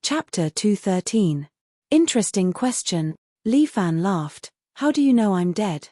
Chapter 213. Interesting question. Li Fan laughed. How do you know I'm dead?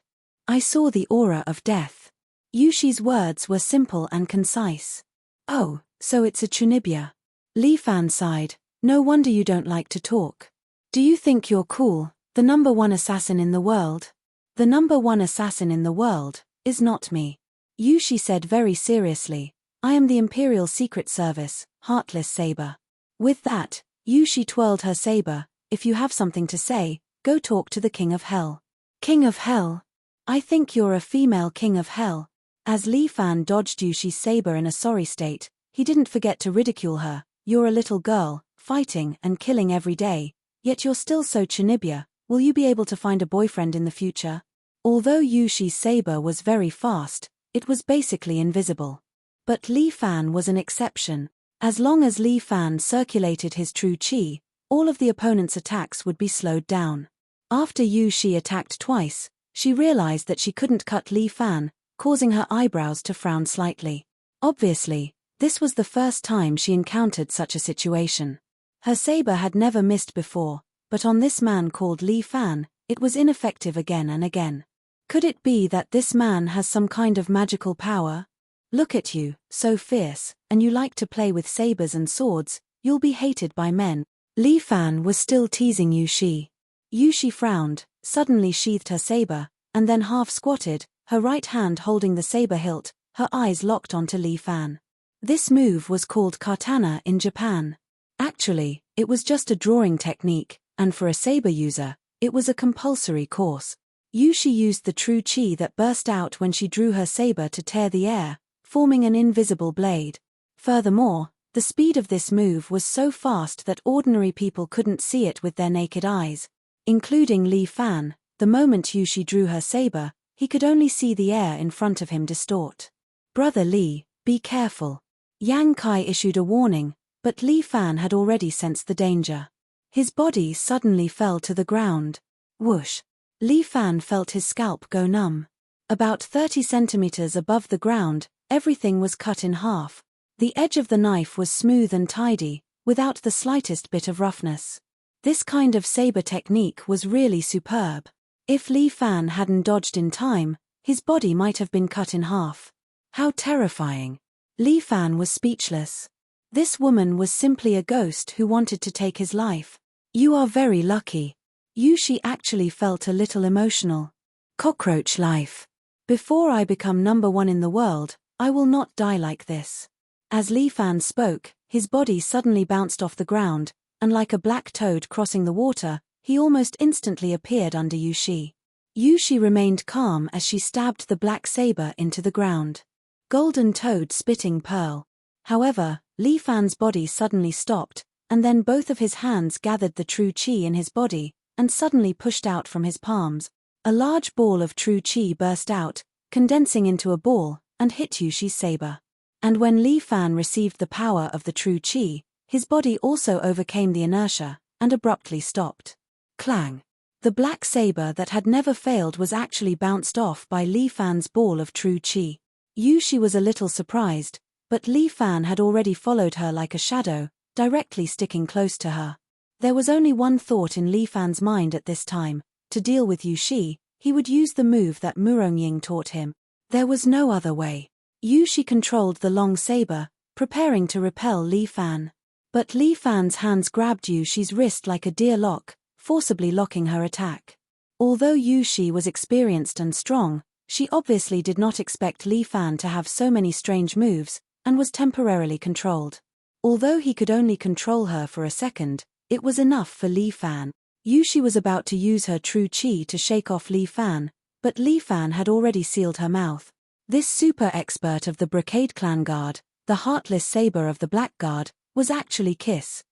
I saw the aura of death. Yushi's words were simple and concise. Oh, so it's a Chunibya. Li Fan sighed. No wonder you don't like to talk. Do you think you're cool, the number one assassin in the world? The number one assassin in the world is not me. Yushi said very seriously. I am the Imperial Secret Service, Heartless Saber. With that, Yushi twirled her saber. If you have something to say, go talk to the King of Hell. King of Hell? I think you're a female King of Hell. As Li Fan dodged Yushi's saber in a sorry state, he didn't forget to ridicule her. You're a little girl, fighting and killing every day, yet you're still so Chunibya. Will you be able to find a boyfriend in the future? Although Yushi's saber was very fast, it was basically invisible. But Li Fan was an exception. As long as Li Fan circulated his true chi, all of the opponent's attacks would be slowed down. After Yushi attacked twice, she realized that she couldn't cut Li Fan, causing her eyebrows to frown slightly. Obviously, this was the first time she encountered such a situation. Her saber had never missed before, but on this man called Li Fan, it was ineffective again and again. Could it be that this man has some kind of magical power? Look at you, so fierce, and you like to play with sabers and swords, you'll be hated by men. Li Fan was still teasing Yushi. Yushi frowned, suddenly sheathed her saber, and then half-squatted, her right hand holding the saber hilt, her eyes locked onto Li Fan. This move was called katana in Japan. Actually, it was just a drawing technique, and for a saber user, it was a compulsory course. Yushi used the true chi that burst out when she drew her saber to tear the air, forming an invisible blade. Furthermore, the speed of this move was so fast that ordinary people couldn't see it with their naked eyes. Including Li Fan, the moment Yushi drew her saber, he could only see the air in front of him distort. Brother Li, be careful. Yang Kai issued a warning, but Li Fan had already sensed the danger. His body suddenly fell to the ground. Whoosh! Li Fan felt his scalp go numb. About 30 centimeters above the ground, everything was cut in half. The edge of the knife was smooth and tidy, without the slightest bit of roughness. This kind of saber technique was really superb. If Li Fan hadn't dodged in time, his body might have been cut in half. How terrifying! Li Fan was speechless. This woman was simply a ghost who wanted to take his life. You are very lucky. Yushi actually felt a little emotional. Cockroach life. Before I become number one in the world, I will not die like this. As Li Fan spoke, his body suddenly bounced off the ground, and like a black toad crossing the water, he almost instantly appeared under Yushi. Yushi remained calm as she stabbed the black saber into the ground. Golden toad spitting pearl. However, Li Fan's body suddenly stopped, and then both of his hands gathered the true chi in his body, and suddenly pushed out from his palms. A large ball of true chi burst out, condensing into a ball, and hit Yushi's saber. And when Li Fan received the power of the true chi, his body also overcame the inertia, and abruptly stopped. Clang! The black saber that had never failed was actually bounced off by Li Fan's ball of true chi. Yushi was a little surprised, but Li Fan had already followed her like a shadow, directly sticking close to her. There was only one thought in Li Fan's mind at this time: to deal with Yushi, he would use the move that Murongying taught him. There was no other way. Yushi controlled the long saber, preparing to repel Li Fan. But Li Fan's hands grabbed Yushi's wrist like a deer lock, forcibly locking her attack. Although Yushi was experienced and strong, she obviously did not expect Li Fan to have so many strange moves, and was temporarily controlled. Although he could only control her for a second, it was enough for Li Fan. Yushi was about to use her true chi to shake off Li Fan, but Li Fan had already sealed her mouth. This super expert of the Brocade Clan Guard, the Heartless Saber of the Black Guard, was actually Kiss.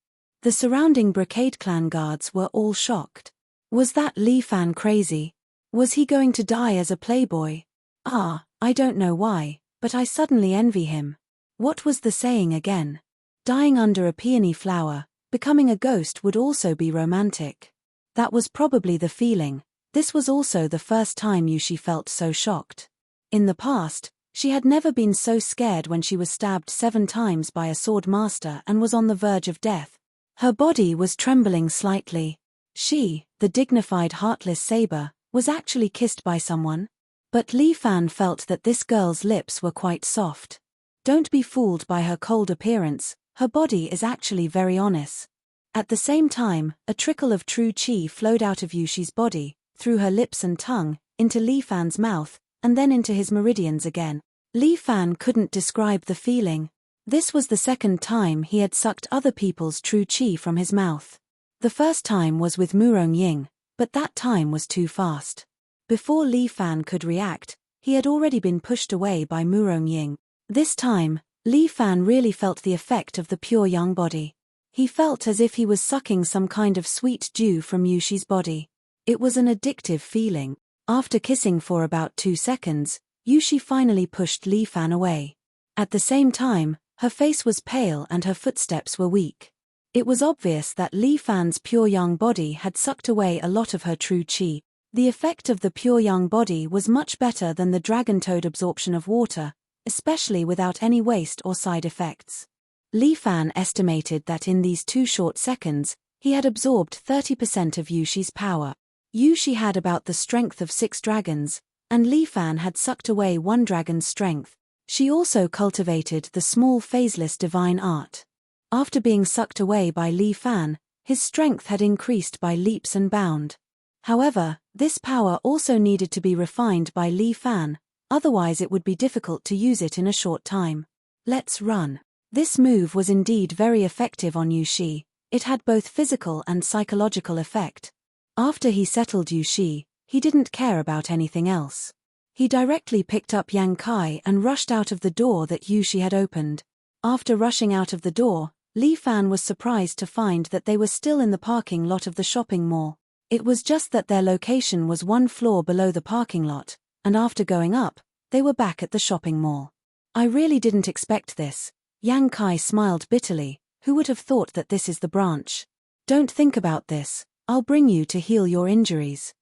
The surrounding Brocade Clan Guards were all shocked. Was that Li Fan crazy? Was he going to die as a playboy? I don't know why, but I suddenly envy him. What was the saying again? Dying under a peony flower, becoming a ghost would also be romantic. That was probably the feeling. This was also the first time Yushi felt so shocked. In the past, she had never been so scared when she was stabbed 7 times by a sword master and was on the verge of death. Her body was trembling slightly. She, the dignified heartless saber, was actually kissed by someone? But Li Fan felt that this girl's lips were quite soft. Don't be fooled by her cold appearance, her body is actually very honest. At the same time, a trickle of true qi flowed out of Yushi's body, through her lips and tongue, into Li Fan's mouth, and then into his meridians again. Li Fan couldn't describe the feeling. This was the second time he had sucked other people's true qi from his mouth. The first time was with Murong Ying, but that time was too fast. Before Li Fan could react, he had already been pushed away by Murong Ying. This time, Li Fan really felt the effect of the pure young body. He felt as if he was sucking some kind of sweet dew from Yushi's body. It was an addictive feeling. After kissing for about 2 seconds, Yushi finally pushed Li Fan away. At the same time, her face was pale and her footsteps were weak. It was obvious that Li Fan's pure young body had sucked away a lot of her true qi. The effect of the pure young body was much better than the dragon toad absorption of water, especially without any waste or side effects. Li Fan estimated that in these 2 short seconds, he had absorbed 30% of Yushi's power. Yushi had about the strength of 6 dragons, and Li Fan had sucked away 1 dragon's strength. She also cultivated the small phaseless divine art. After being sucked away by Li Fan, his strength had increased by leaps and bounds. However, this power also needed to be refined by Li Fan, otherwise it would be difficult to use it in a short time. Let's run. This move was indeed very effective on Yushi. It had both physical and psychological effect. After he settled Yushi, he didn't care about anything else. He directly picked up Yang Kai and rushed out of the door that Yushi had opened. After rushing out of the door, Li Fan was surprised to find that they were still in the parking lot of the shopping mall. It was just that their location was 1 floor below the parking lot, and after going up, they were back at the shopping mall. I really didn't expect this. Yang Kai smiled bitterly. Who would have thought that this is the branch? Don't think about this. I'll bring you to heal your injuries.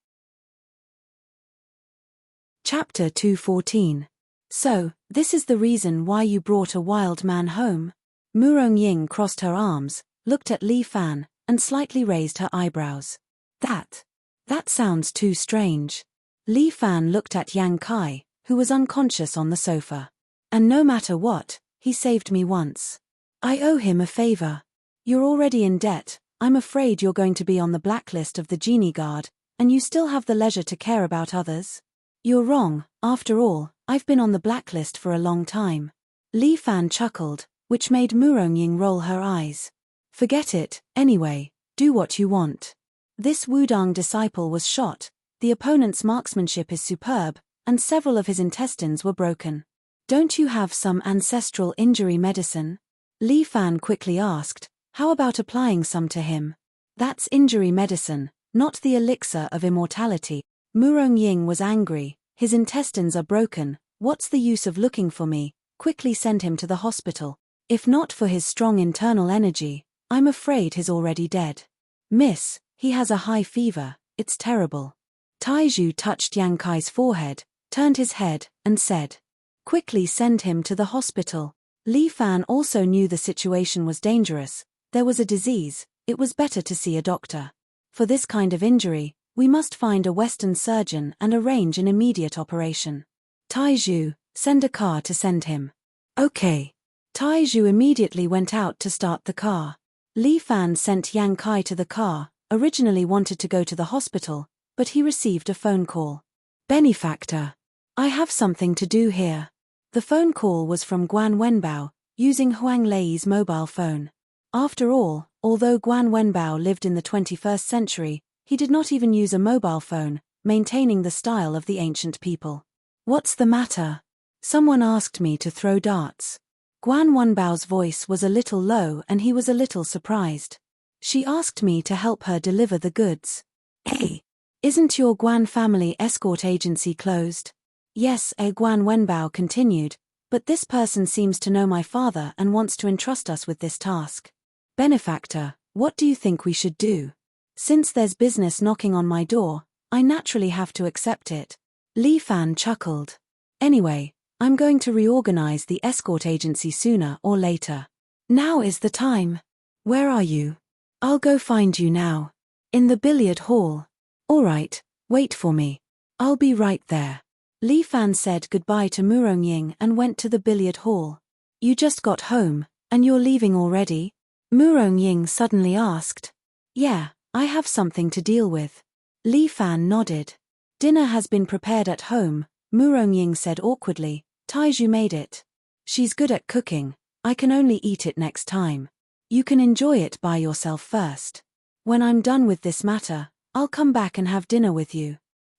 Chapter 214. So, this is the reason why you brought a wild man home? Murong Ying crossed her arms, looked at Li Fan, and slightly raised her eyebrows. That sounds too strange. Li Fan looked at Yang Kai, who was unconscious on the sofa. And no matter what, he saved me once. I owe him a favor. You're already in debt. I'm afraid you're going to be on the blacklist of the Genie Guard, and you still have the leisure to care about others? You're wrong. After all, I've been on the blacklist for a long time. Li Fan chuckled, which made Murong Ying roll her eyes. Forget it, anyway, do what you want. This Wudang disciple was shot, the opponent's marksmanship is superb, and several of his intestines were broken. Don't you have some ancestral injury medicine? Li Fan quickly asked, how about applying some to him? That's injury medicine, not the elixir of immortality. Murong Ying was angry, his intestines are broken, what's the use of looking for me? Quickly send him to the hospital. If not for his strong internal energy, I'm afraid he's already dead. Miss, he has a high fever, it's terrible. Taizhu touched Yang Kai's forehead, turned his head, and said, quickly send him to the hospital. Li Fan also knew the situation was dangerous. There was a disease, it was better to see a doctor. For this kind of injury, we must find a Western surgeon and arrange an immediate operation. Taizhu, send a car to send him. Okay. Taizhu immediately went out to start the car. Li Fan sent Yang Kai to the car, originally wanted to go to the hospital, but he received a phone call. Benefactor. I have something to do here. The phone call was from Guan Wenbao, using Huang Lei's mobile phone. After all, although Guan Wenbao lived in the 21st century, he did not even use a mobile phone, maintaining the style of the ancient people. What's the matter? Someone asked me to throw darts. Guan Wenbao's voice was a little low and he was a little surprised. She asked me to help her deliver the goods. Hey, isn't your Guan family escort agency closed? Yes, Guan Wenbao continued, but this person seems to know my father and wants to entrust us with this task. Benefactor, what do you think we should do? Since there's business knocking on my door, I naturally have to accept it. Li Fan chuckled. Anyway, I'm going to reorganize the escort agency sooner or later. Now is the time. Where are you? I'll go find you now. In the billiard hall. All right, wait for me. I'll be right there. Li Fan said goodbye to Murongying and went to the billiard hall. You just got home, and you're leaving already? Murongying suddenly asked. Yeah, I have something to deal with. Li Fan nodded. Dinner has been prepared at home, Murongying said awkwardly. Taiju made it. She's good at cooking, I can only eat it next time. You can enjoy it by yourself first. When I'm done with this matter, I'll come back and have dinner with you.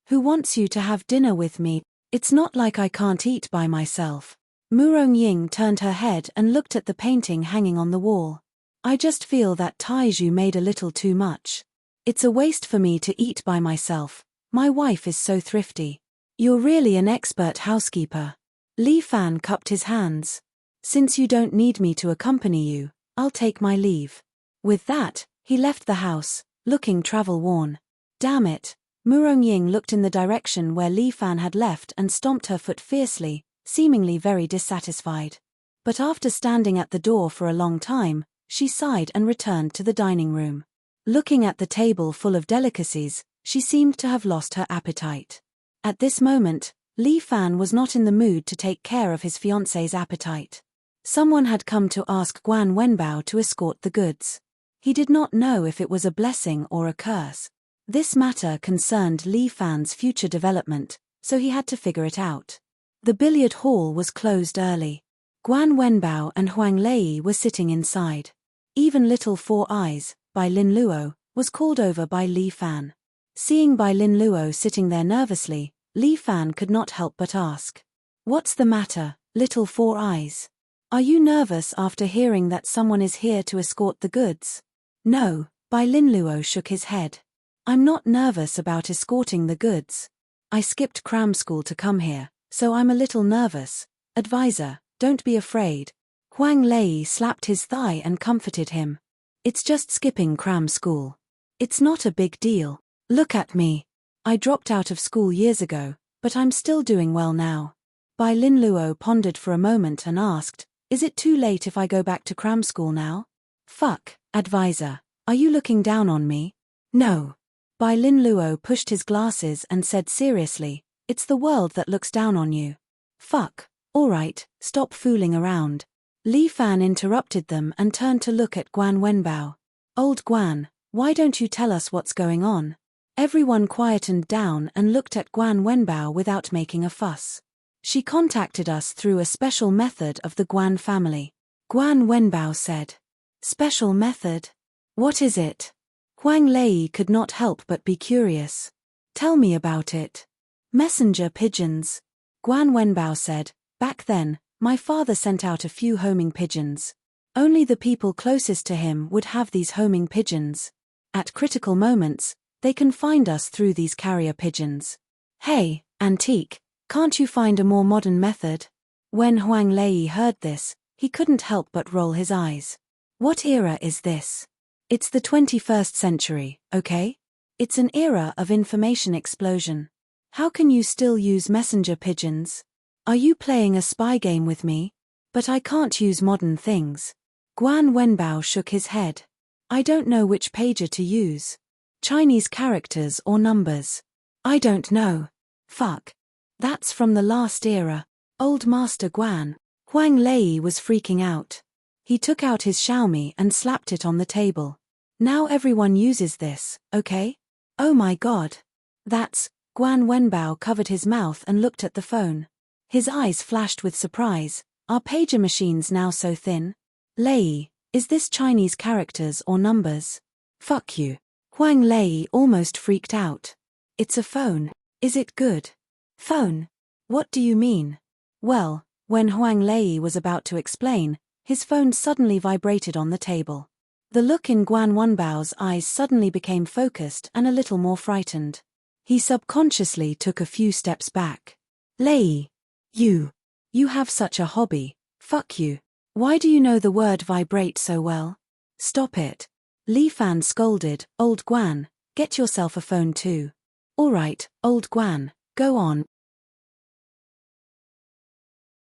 Who wants you to have dinner with me? It's not like I can't eat by myself. Murongying turned her head and looked at the painting hanging on the wall. I just feel that Taiju made a little too much. It's a waste for me to eat by myself. My wife is so thrifty. You're really an expert housekeeper. Li Fan cupped his hands. Since you don't need me to accompany you, I'll take my leave. With that, he left the house, looking travel-worn. Damn it. Murongying looked in the direction where Li Fan had left and stomped her foot fiercely, seemingly very dissatisfied. But after standing at the door for a long time, she sighed and returned to the dining room. Looking at the table full of delicacies, she seemed to have lost her appetite. At this moment, Li Fan was not in the mood to take care of his fiancée's appetite. Someone had come to ask Guan Wenbao to escort the goods. He did not know if it was a blessing or a curse. This matter concerned Li Fan's future development, so he had to figure it out. The billiard hall was closed early. Guan Wenbao and Huang Lei were sitting inside. Even Little Four Eyes, by Lin Luo, was called over by Li Fan. Seeing Bai Lin Luo sitting there nervously, Li Fan could not help but ask. What's the matter, Little Four Eyes? Are you nervous after hearing that someone is here to escort the goods? No, Bai Lin Luo shook his head. I'm not nervous about escorting the goods. I skipped cram school to come here, so I'm a little nervous. Advisor, don't be afraid. Huang Lei slapped his thigh and comforted him. It's just skipping cram school. It's not a big deal. Look at me. I dropped out of school years ago, but I'm still doing well now. Bai Lin Luo pondered for a moment and asked, is it too late if I go back to cram school now? Fuck, advisor. Are you looking down on me? No. Bai Lin Luo pushed his glasses and said seriously, it's the world that looks down on you. Fuck, alright, stop fooling around. Li Fan interrupted them and turned to look at Guan Wenbao. Old Guan, why don't you tell us what's going on? Everyone quietened down and looked at Guan Wenbao without making a fuss. She contacted us through a special method of the Guan family. Guan Wenbao said. Special method? What is it? Huang Lei could not help but be curious. Tell me about it. Messenger pigeons. Guan Wenbao said, back then, my father sent out a few homing pigeons. Only the people closest to him would have these homing pigeons. At critical moments, they can find us through these carrier pigeons. Hey, antique, can't you find a more modern method? When Huang Lei heard this, he couldn't help but roll his eyes. What era is this? It's the 21st century, okay? It's an era of information explosion. How can you still use messenger pigeons? Are you playing a spy game with me? But I can't use modern things. Guan Wenbao shook his head. I don't know which pager to use. Chinese characters or numbers. I don't know. Fuck. That's from the last era. Old Master Guan. Huang Lei was freaking out. He took out his Xiaomi and slapped it on the table. Now everyone uses this, okay? Oh my god. That's... Guan Wenbao covered his mouth and looked at the phone. His eyes flashed with surprise. Are pager machines now so thin? Lei, is this Chinese characters or numbers? Fuck you. Huang Lei almost freaked out. It's a phone. Is it good? Phone? What do you mean? Well, when Huang Lei was about to explain, his phone suddenly vibrated on the table. The look in Guan Wenbao's eyes suddenly became focused and a little more frightened. He subconsciously took a few steps back. Lei, you have such a hobby. Fuck you. Why do you know the word vibrate so well? Stop it. Li Fan scolded, Old Guan, get yourself a phone too. Alright, Old Guan, go on.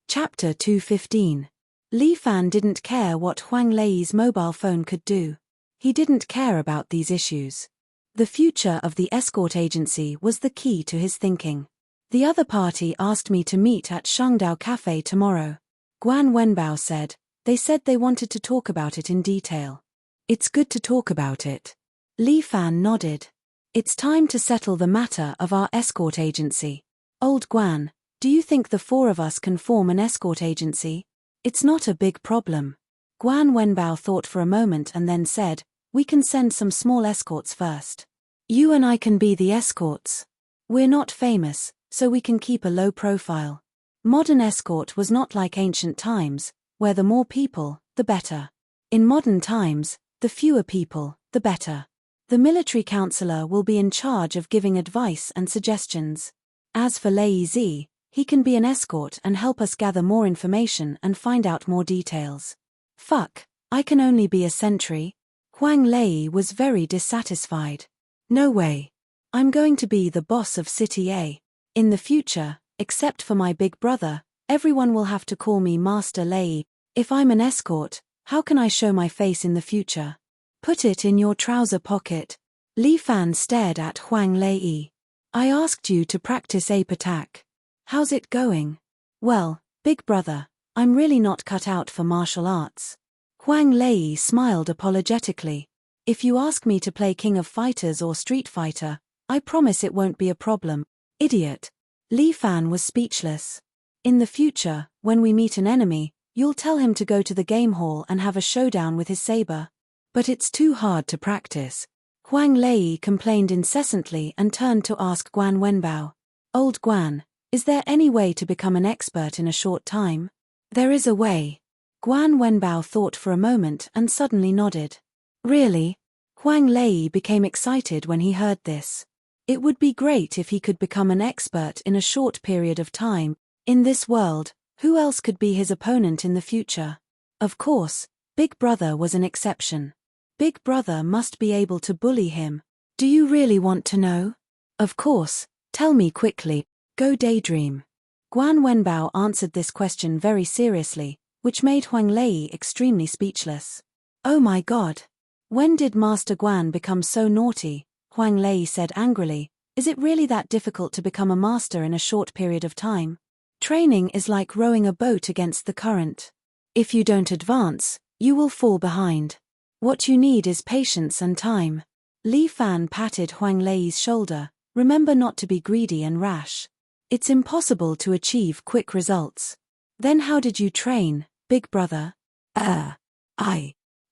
Chapter 215. Li Fan didn't care what Huang Lei's mobile phone could do. He didn't care about these issues. The future of the escort agency was the key to his thinking. The other party asked me to meet at Shangdao Cafe tomorrow. Guan Wenbao said. They said they wanted to talk about it in detail. It's good to talk about it. Li Fan nodded. It's time to settle the matter of our escort agency. Old Guan, do you think the four of us can form an escort agency? It's not a big problem. Guan Wenbao thought for a moment and then said, we can send some small escorts first. You and I can be the escorts. We're not famous, so we can keep a low profile. Modern escort was not like ancient times, where the more people, the better. In modern times, the fewer people, the better. The military counselor will be in charge of giving advice and suggestions. As for Lei Zi, he can be an escort and help us gather more information and find out more details. Fuck, I can only be a sentry. Huang Lei was very dissatisfied. No way. I'm going to be the boss of City A. In the future, except for my big brother, everyone will have to call me Master Lei. If I'm an escort, how can I show my face in the future? Put it in your trouser pocket. Li Fan stared at Huang Lei. I asked you to practice ape attack. How's it going? Well, big brother, I'm really not cut out for martial arts. Huang Lei smiled apologetically. If you ask me to play King of Fighters or Street Fighter, I promise it won't be a problem. Idiot. Li Fan was speechless. In the future, when we meet an enemy, you'll tell him to go to the game hall and have a showdown with his saber. But it's too hard to practice. Huang Lei complained incessantly and turned to ask Guan Wenbao. Old Guan, is there any way to become an expert in a short time? There is a way. Guan Wenbao thought for a moment and suddenly nodded. Really? Huang Lei became excited when he heard this. It would be great if he could become an expert in a short period of time. In this world, who else could be his opponent in the future? Of course, Big Brother was an exception. Big Brother must be able to bully him. Do you really want to know? Of course, tell me quickly. Go daydream. Guan Wenbao answered this question very seriously, which made Huang Lei extremely speechless. Oh my god. When did Master Guan become so naughty? Huang Lei said angrily. Is it really that difficult to become a master in a short period of time? Training is like rowing a boat against the current. If you don't advance, you will fall behind. What you need is patience and time. Li Fan patted Huang Lei's shoulder. Remember not to be greedy and rash. It's impossible to achieve quick results. Then how did you train, big brother?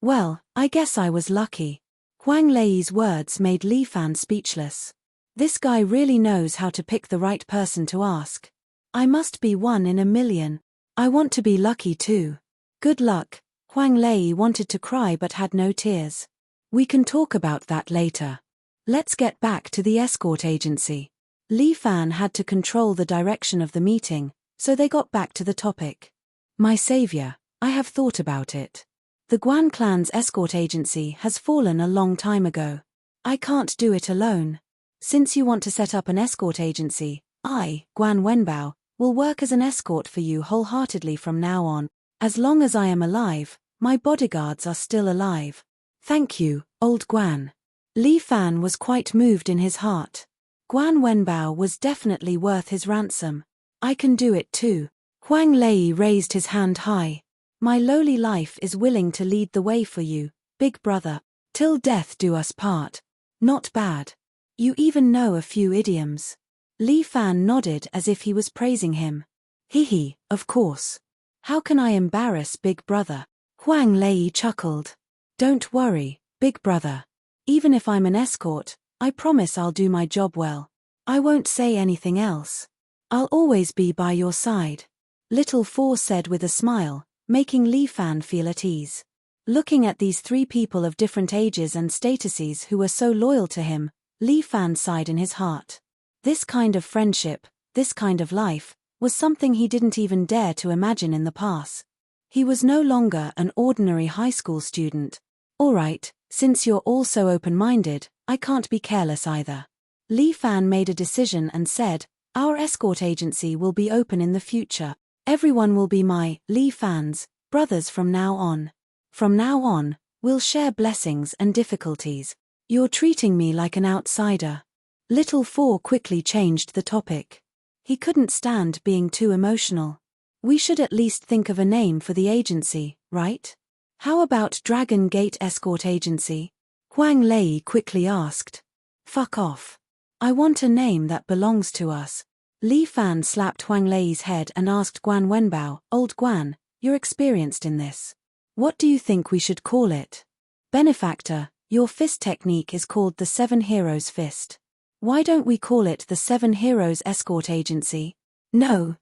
Well, I guess I was lucky. Huang Lei's words made Li Fan speechless. This guy really knows how to pick the right person to ask. I must be one in a million. I want to be lucky too. Good luck. Huang Lei wanted to cry but had no tears. We can talk about that later. Let's get back to the escort agency. Li Fan had to control the direction of the meeting, so they got back to the topic. My savior, I have thought about it. The Guan clan's escort agency has fallen a long time ago. I can't do it alone. Since you want to set up an escort agency, I, Guan Wenbao, will work as an escort for you wholeheartedly from now on. As long as I am alive, my bodyguards are still alive. Thank you, old Guan. Li Fan was quite moved in his heart. Guan Wenbao was definitely worth his ransom. I can do it too. Huang Lei raised his hand high. My lowly life is willing to lead the way for you, big brother. Till death do us part. Not bad. You even know a few idioms. Li Fan nodded as if he was praising him. Hee, of course. How can I embarrass big brother? Huang Lei chuckled. Don't worry, big brother. Even if I'm an escort, I promise I'll do my job well. I won't say anything else. I'll always be by your side. Little Four said with a smile, making Li Fan feel at ease. Looking at these three people of different ages and statuses who were so loyal to him, Li Fan sighed in his heart. This kind of friendship, this kind of life, was something he didn't even dare to imagine in the past. He was no longer an ordinary high school student. All right, since you're all so open-minded, I can't be careless either. Li Fan made a decision and said, our escort agency will be open in the future. Everyone will be my, Li Fan's, brothers from now on. From now on, We'll share blessings and difficulties. You're treating me like an outsider. Little Four quickly changed the topic. He couldn't stand being too emotional. We should at least think of a name for the agency, right? How about Dragon Gate Escort Agency? Huang Lei quickly asked. Fuck off. I want a name that belongs to us. Li Fan slapped Huang Lei's head and asked Guan Wenbao, Old Guan, you're experienced in this. What do you think we should call it? Benefactor, your fist technique is called the Seven Heroes Fist. Why don't we call it the Seven Heroes Escort Agency? No.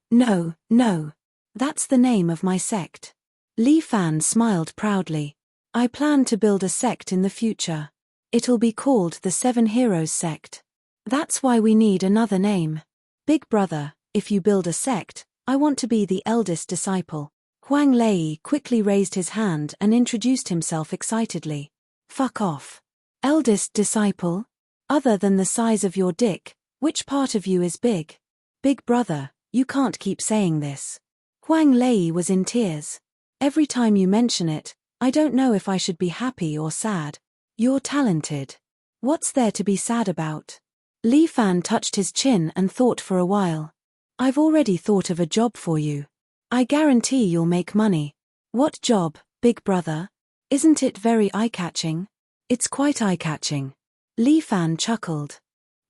That's the name of my sect. Li Fan smiled proudly. I plan to build a sect in the future. It'll be called the Seven Heroes Sect. That's why we need another name. Big brother, if you build a sect, I want to be the eldest disciple. Huang Lei quickly raised his hand and introduced himself excitedly. Fuck off. Eldest disciple? Other than the size of your dick, which part of you is big? Big brother, you can't keep saying this. Huang Lei was in tears. Every time you mention it, I don't know if I should be happy or sad. You're talented. What's there to be sad about? Li Fan touched his chin and thought for a while. I've already thought of a job for you. I guarantee you'll make money. What job, big brother? Isn't it very eye-catching? It's quite eye-catching. Li Fan chuckled.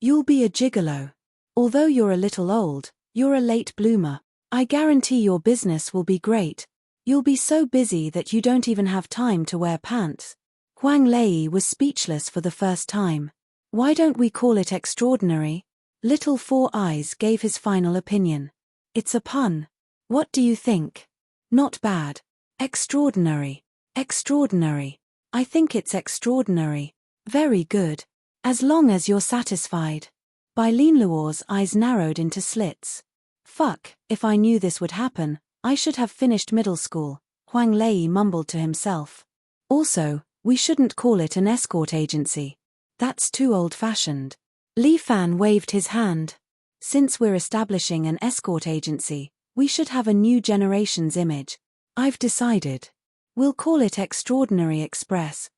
You'll be a gigolo. Although you're a little old, you're a late bloomer. I guarantee your business will be great. You'll be so busy that you don't even have time to wear pants. Huang Lei was speechless for the first time. Why don't we call it extraordinary? Little Four Eyes gave his final opinion. It's a pun. What do you think? Not bad. Extraordinary. Extraordinary. I think it's extraordinary. Very good. As long as you're satisfied. Bai Linluo's eyes narrowed into slits. Fuck, if I knew this would happen, I should have finished middle school, Huang Lei mumbled to himself. Also, we shouldn't call it an escort agency. That's too old-fashioned. Li Fan waved his hand. Since we're establishing an escort agency, we should have a new generation's image. I've decided. We'll call it Extraordinary Express.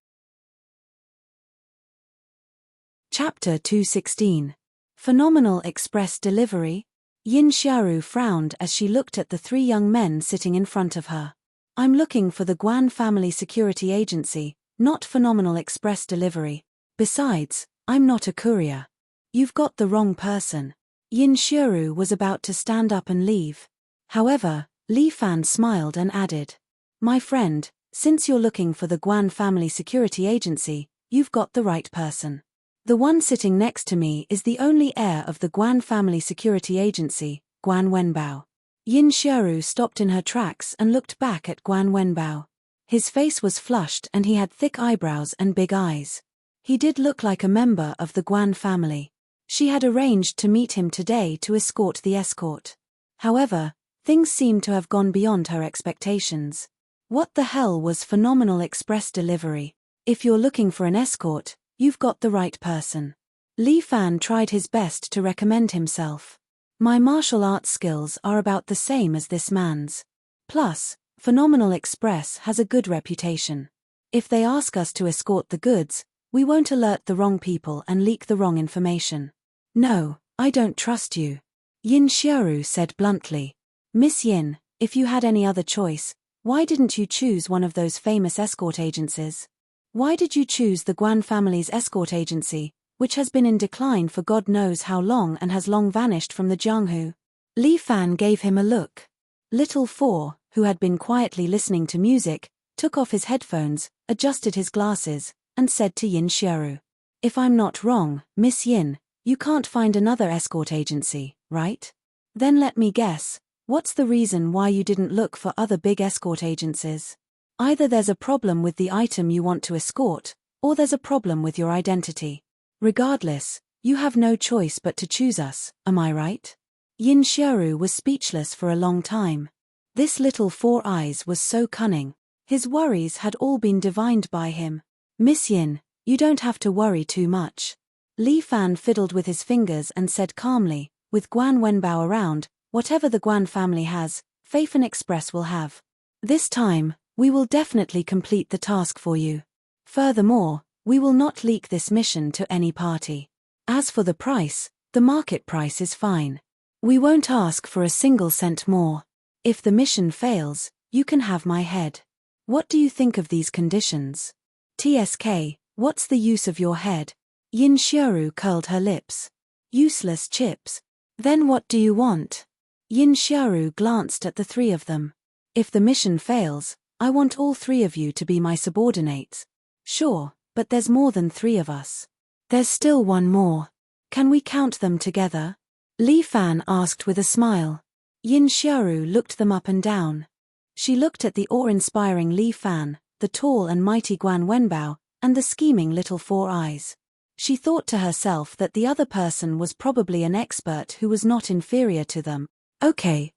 Chapter 216. Phenomenal Express Delivery. Yin Xiaoru frowned as she looked at the three young men sitting in front of her. I'm looking for the Guan Family Security Agency, not Phenomenal Express Delivery. Besides, I'm not a courier. You've got the wrong person. Yin Xiaoru was about to stand up and leave. However, Li Fan smiled and added, My friend, since you're looking for the Guan Family Security Agency, you've got the right person. The one sitting next to me is the only heir of the Guan Family Security Agency, Guan Wenbao. Yin Xiaoru stopped in her tracks and looked back at Guan Wenbao. His face was flushed and he had thick eyebrows and big eyes. He did look like a member of the Guan family. She had arranged to meet him today to escort the escort. However, things seemed to have gone beyond her expectations. What the hell was Phenomenal Express Delivery? If you're looking for an escort, you've got the right person. Li Fan tried his best to recommend himself. My martial arts skills are about the same as this man's. Plus, Phenomenal Express has a good reputation. If they ask us to escort the goods, we won't alert the wrong people and leak the wrong information. No, I don't trust you. Yin Xiaoru said bluntly. Miss Yin, if you had any other choice, why didn't you choose one of those famous escort agencies? Why did you choose the Guan family's escort agency, which has been in decline for God knows how long and has long vanished from the Jianghu? Li Fan gave him a look. Little Four, who had been quietly listening to music, took off his headphones, adjusted his glasses, and said to Yin Xiaoru, If I'm not wrong, Miss Yin, you can't find another escort agency, right? Then let me guess, what's the reason why you didn't look for other big escort agencies? Either there's a problem with the item you want to escort, or there's a problem with your identity. Regardless, you have no choice but to choose us, am I right? Yin Xiaoru was speechless for a long time. This Little Four Eyes was so cunning. His worries had all been divined by him. Miss Yin, you don't have to worry too much. Li Fan fiddled with his fingers and said calmly, with Guan Wenbao around, whatever the Guan family has, Faifan Express will have. This time, we will definitely complete the task for you. Furthermore, we will not leak this mission to any party. As for the price, the market price is fine. We won't ask for a single cent more. If the mission fails, you can have my head. What do you think of these conditions? TSK, what's the use of your head? Yin Xiaoru curled her lips. Useless chips. Then what do you want? Yin Xiaoru glanced at the three of them. If the mission fails, I want all three of you to be my subordinates. Sure, but there's more than three of us. There's still one more. Can we count them together? Li Fan asked with a smile. Yin Xiaoru looked them up and down. She looked at the awe-inspiring Li Fan, the tall and mighty Guan Wenbao, and the scheming little Four Eyes. She thought to herself that the other person was probably an expert who was not inferior to them. Okay.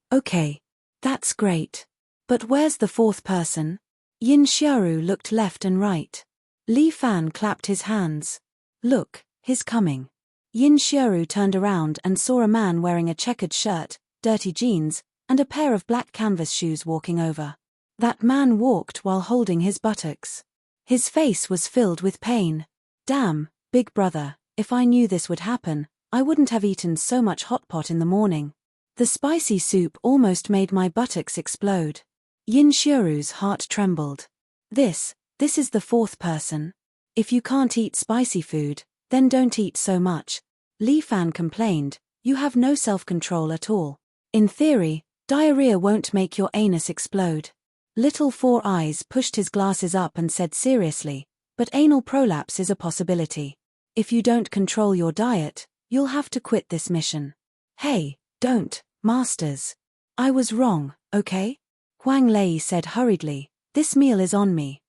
That's great. But where's the fourth person? Yin Xiaoru looked left and right. Li Fan clapped his hands. Look, he's coming. Yin Xiaoru turned around and saw a man wearing a checkered shirt, dirty jeans, and a pair of black canvas shoes walking over. That man walked while holding his buttocks. His face was filled with pain. Damn, big brother, if I knew this would happen, I wouldn't have eaten so much hot pot in the morning. The spicy soup almost made my buttocks explode. Yin Xiaoru's heart trembled. This is the fourth person. If you can't eat spicy food, then don't eat so much. Li Fan complained, you have no self-control at all. In theory, diarrhea won't make your anus explode. Little Four Eyes pushed his glasses up and said seriously, but anal prolapse is a possibility. If you don't control your diet, you'll have to quit this mission. Hey, don't, masters. I was wrong, okay? Huang Lei said hurriedly, this meal is on me.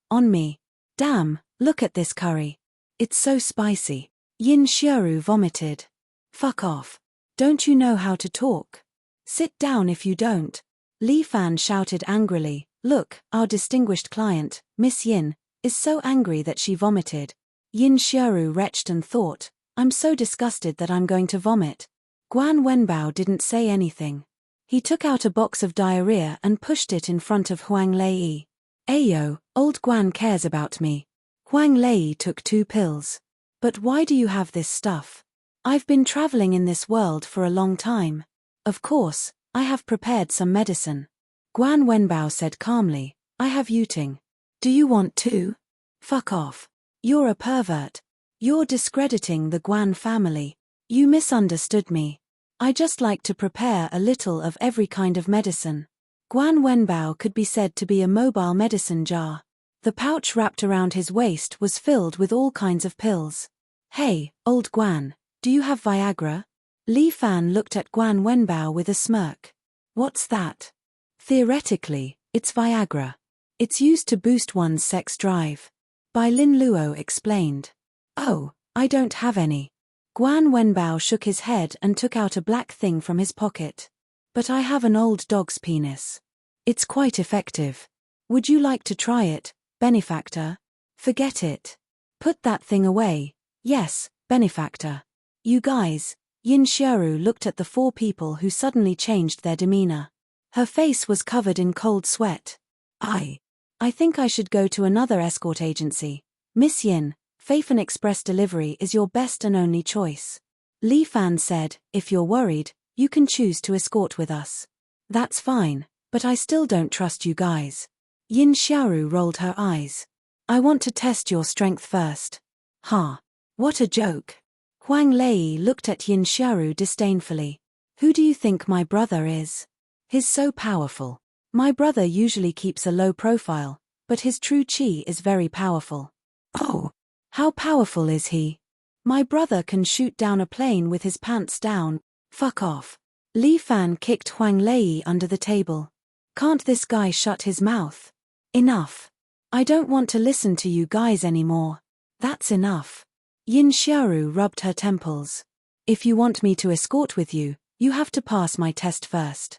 Damn, look at this curry. It's so spicy. Yin Xiaoru vomited. Fuck off. Don't you know how to talk? Sit down if you don't. Li Fan shouted angrily, look, our distinguished client, Miss Yin, is so angry that she vomited. Yin Xiaoru retched and thought, I'm so disgusted that I'm going to vomit. Guan Wenbao didn't say anything. He took out a box of diarrhea and pushed it in front of Huang Lei. Ayo, old Guan cares about me. Huang Lei took 2 pills. But why do you have this stuff? I've been traveling in this world for a long time. Of course, I have prepared some medicine. Guan Wenbao said calmly, I have Yuting. Do you want to? Fuck off. You're a pervert. You're discrediting the Guan family. You misunderstood me. I just like to prepare a little of every kind of medicine. Guan Wenbao could be said to be a mobile medicine jar. The pouch wrapped around his waist was filled with all kinds of pills. Hey, old Guan, do you have Viagra? Li Fan looked at Guan Wenbao with a smirk. What's that? Theoretically, it's Viagra. It's used to boost one's sex drive. Bai Lin Luo explained. Oh, I don't have any. Guan Wenbao shook his head and took out a black thing from his pocket. But I have an old dog's penis. It's quite effective. Would you like to try it, benefactor? Forget it. Put that thing away. Yes, benefactor. You guys. Yin Xiaoru looked at the 4 people who suddenly changed their demeanor. Her face was covered in cold sweat. I think I should go to another escort agency. Miss Yin, Faifan Express Delivery is your best and only choice. Li Fan said, if you're worried, you can choose to escort with us. That's fine, but I still don't trust you guys. Yin Xiaoru rolled her eyes. I want to test your strength first. Ha. What a joke. Huang Lei looked at Yin Xiaoru disdainfully. Who do you think my brother is? He's so powerful. My brother usually keeps a low profile, but his true chi is very powerful. Oh. How powerful is he? My brother can shoot down a plane with his pants down. Fuck off. Li Fan kicked Huang Lei under the table. Can't this guy shut his mouth? Enough. I don't want to listen to you guys anymore. That's enough. Yin Xiaoru rubbed her temples. If you want me to escort with you, you have to pass my test first.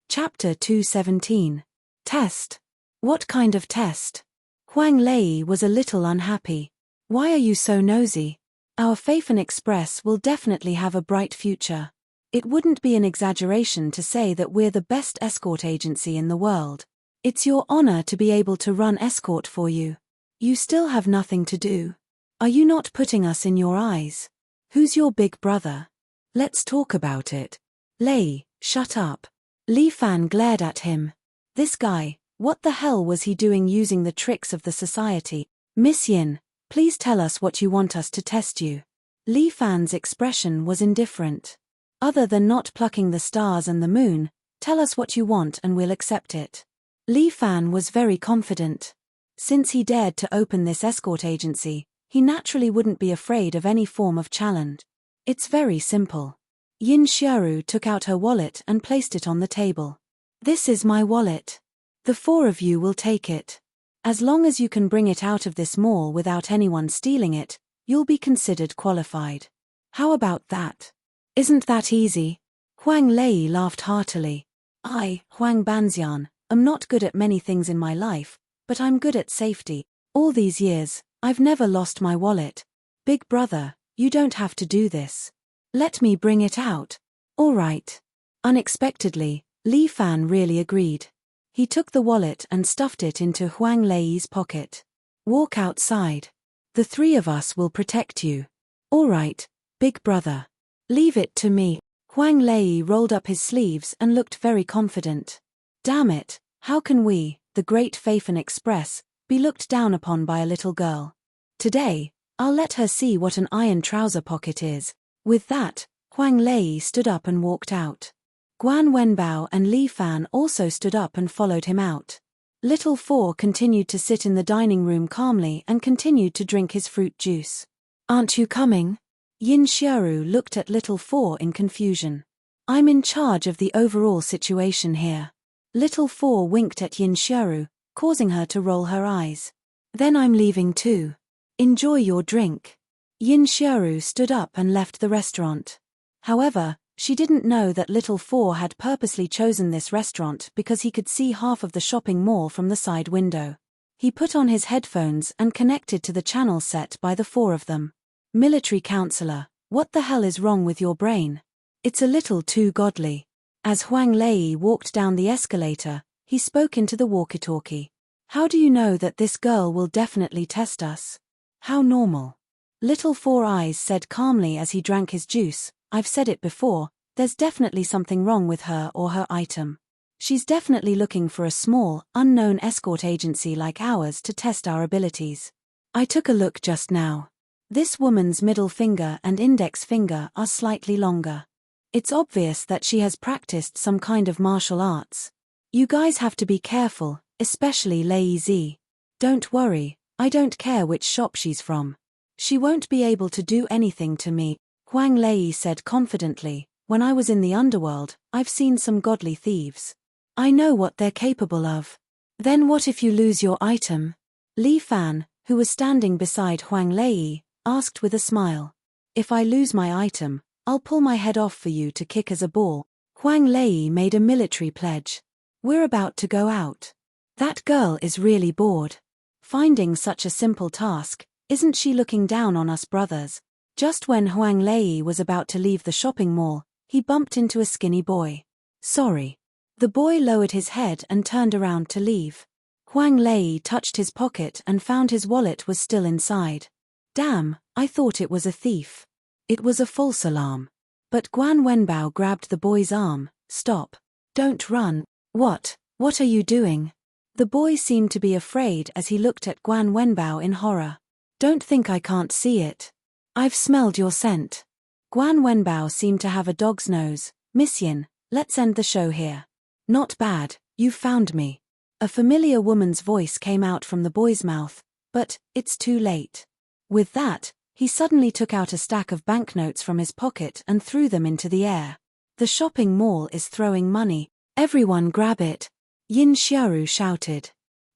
Chapter 217. Test. What kind of test? Huang Lei was a little unhappy. Why are you so nosy? Our Faifan Express will definitely have a bright future. It wouldn't be an exaggeration to say that we're the best escort agency in the world. It's your honor to be able to run escort for you. You still have nothing to do. Are you not putting us in your eyes? Who's your big brother? Let's talk about it. Lei, shut up. Li Fan glared at him. This guy, what the hell was he doing using the tricks of the society? Miss Yin, please tell us what you want us to test you. Li Fan's expression was indifferent. Other than not plucking the stars and the moon, tell us what you want and we'll accept it. Li Fan was very confident. Since he dared to open this escort agency, he naturally wouldn't be afraid of any form of challenge. It's very simple. Yin Xiaoru took out her wallet and placed it on the table. This is my wallet. The four of you will take it. As long as you can bring it out of this mall without anyone stealing it, you'll be considered qualified. How about that? Isn't that easy? Huang Lei laughed heartily. I, Huang Banxian, am not good at many things in my life, but I'm good at safety. All these years, I've never lost my wallet. Big brother, you don't have to do this. Let me bring it out. All right. Unexpectedly, Li Fan really agreed. He took the wallet and stuffed it into Huang Lei's pocket. Walk outside. The three of us will protect you. All right, big brother. Leave it to me. Huang Lei rolled up his sleeves and looked very confident. Damn it, how can we, the Great Faifan Express, be looked down upon by a little girl? Today, I'll let her see what an iron trouser pocket is. With that, Huang Lei stood up and walked out. Guan Wenbao and Li Fan also stood up and followed him out. Little Four continued to sit in the dining room calmly and continued to drink his fruit juice. Aren't you coming? Yin Xiaoru looked at Little Four in confusion. I'm in charge of the overall situation here. Little Four winked at Yin Xiaoru, causing her to roll her eyes. Then I'm leaving too. Enjoy your drink. Yin Xiaoru stood up and left the restaurant. However, she didn't know that Little Four had purposely chosen this restaurant because he could see half of the shopping mall from the side window. He put on his headphones and connected to the channel set by the four of them. Military counselor, what the hell is wrong with your brain? It's a little too godly. As Huang Lei walked down the escalator, he spoke into the walkie-talkie. How do you know that this girl will definitely test us? How normal. Little Four Eyes said calmly as he drank his juice, I've said it before, there's definitely something wrong with her or her item. She's definitely looking for a small, unknown escort agency like ours to test our abilities. I took a look just now. This woman's middle finger and index finger are slightly longer. It's obvious that she has practiced some kind of martial arts. You guys have to be careful, especially Lei Zi. Don't worry, I don't care which shop she's from. She won't be able to do anything to me, Huang Lei said confidently. When I was in the underworld, I've seen some godly thieves. I know what they're capable of. Then what if you lose your item? Li Fan, who was standing beside Huang Lei, asked with a smile. If I lose my item, I'll pull my head off for you to kick as a ball. Huang Lei made a military pledge. We're about to go out. That girl is really bored. Finding such a simple task, isn't she looking down on us brothers? Just when Huang Lei was about to leave the shopping mall, he bumped into a skinny boy. Sorry. The boy lowered his head and turned around to leave. Huang Lei touched his pocket and found his wallet was still inside. Damn, I thought it was a thief. It was a false alarm. But Guan Wenbao grabbed the boy's arm. Stop. Don't run. What are you doing? The boy seemed to be afraid as he looked at Guan Wenbao in horror. Don't think I can't see it. I've smelled your scent. Guan Wenbao seemed to have a dog's nose. Miss Yin, let's end the show here. Not bad, you found me. A familiar woman's voice came out from the boy's mouth, but it's too late. With that, he suddenly took out a stack of banknotes from his pocket and threw them into the air. The shopping mall is throwing money. Everyone grab it. Yin Xiaoru shouted.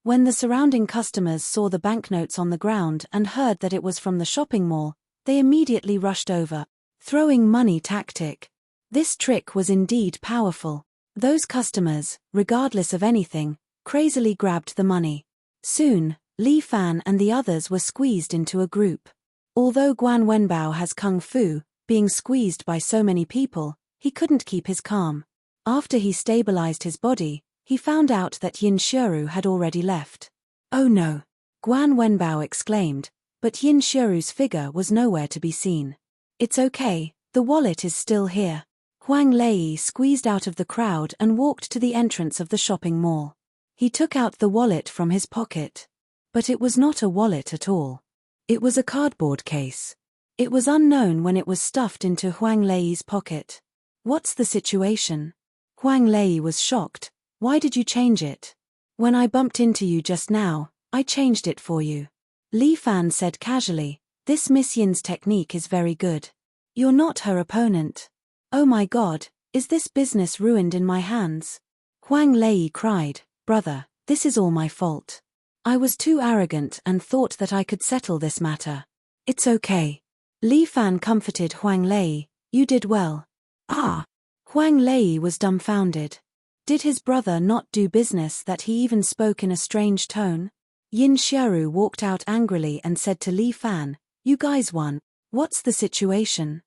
When the surrounding customers saw the banknotes on the ground and heard that it was from the shopping mall, they immediately rushed over. Throwing money tactic. This trick was indeed powerful. Those customers, regardless of anything, crazily grabbed the money. Soon, Li Fan and the others were squeezed into a group. Although Guan Wenbao has kung fu, being squeezed by so many people, he couldn't keep his calm. After he stabilized his body, he found out that Yin Shiru had already left. Oh no! Guan Wenbao exclaimed, but Yin Shiru's figure was nowhere to be seen. It's okay, the wallet is still here. Huang Lei squeezed out of the crowd and walked to the entrance of the shopping mall. He took out the wallet from his pocket. But it was not a wallet at all. It was a cardboard case. It was unknown when it was stuffed into Huang Lei's pocket. What's the situation? Huang Lei was shocked. Why did you change it? When I bumped into you just now, I changed it for you. Li Fan said casually, this Miss Yin's technique is very good. You're not her opponent. Oh my god, is this business ruined in my hands? Huang Lei cried, brother, this is all my fault. I was too arrogant and thought that I could settle this matter. It's okay. Li Fan comforted Huang Lei, you did well. Ah! Huang Lei was dumbfounded. Did his brother not do business that he even spoke in a strange tone? Yin Shiru walked out angrily and said to Li Fan, you guys won. What's the situation?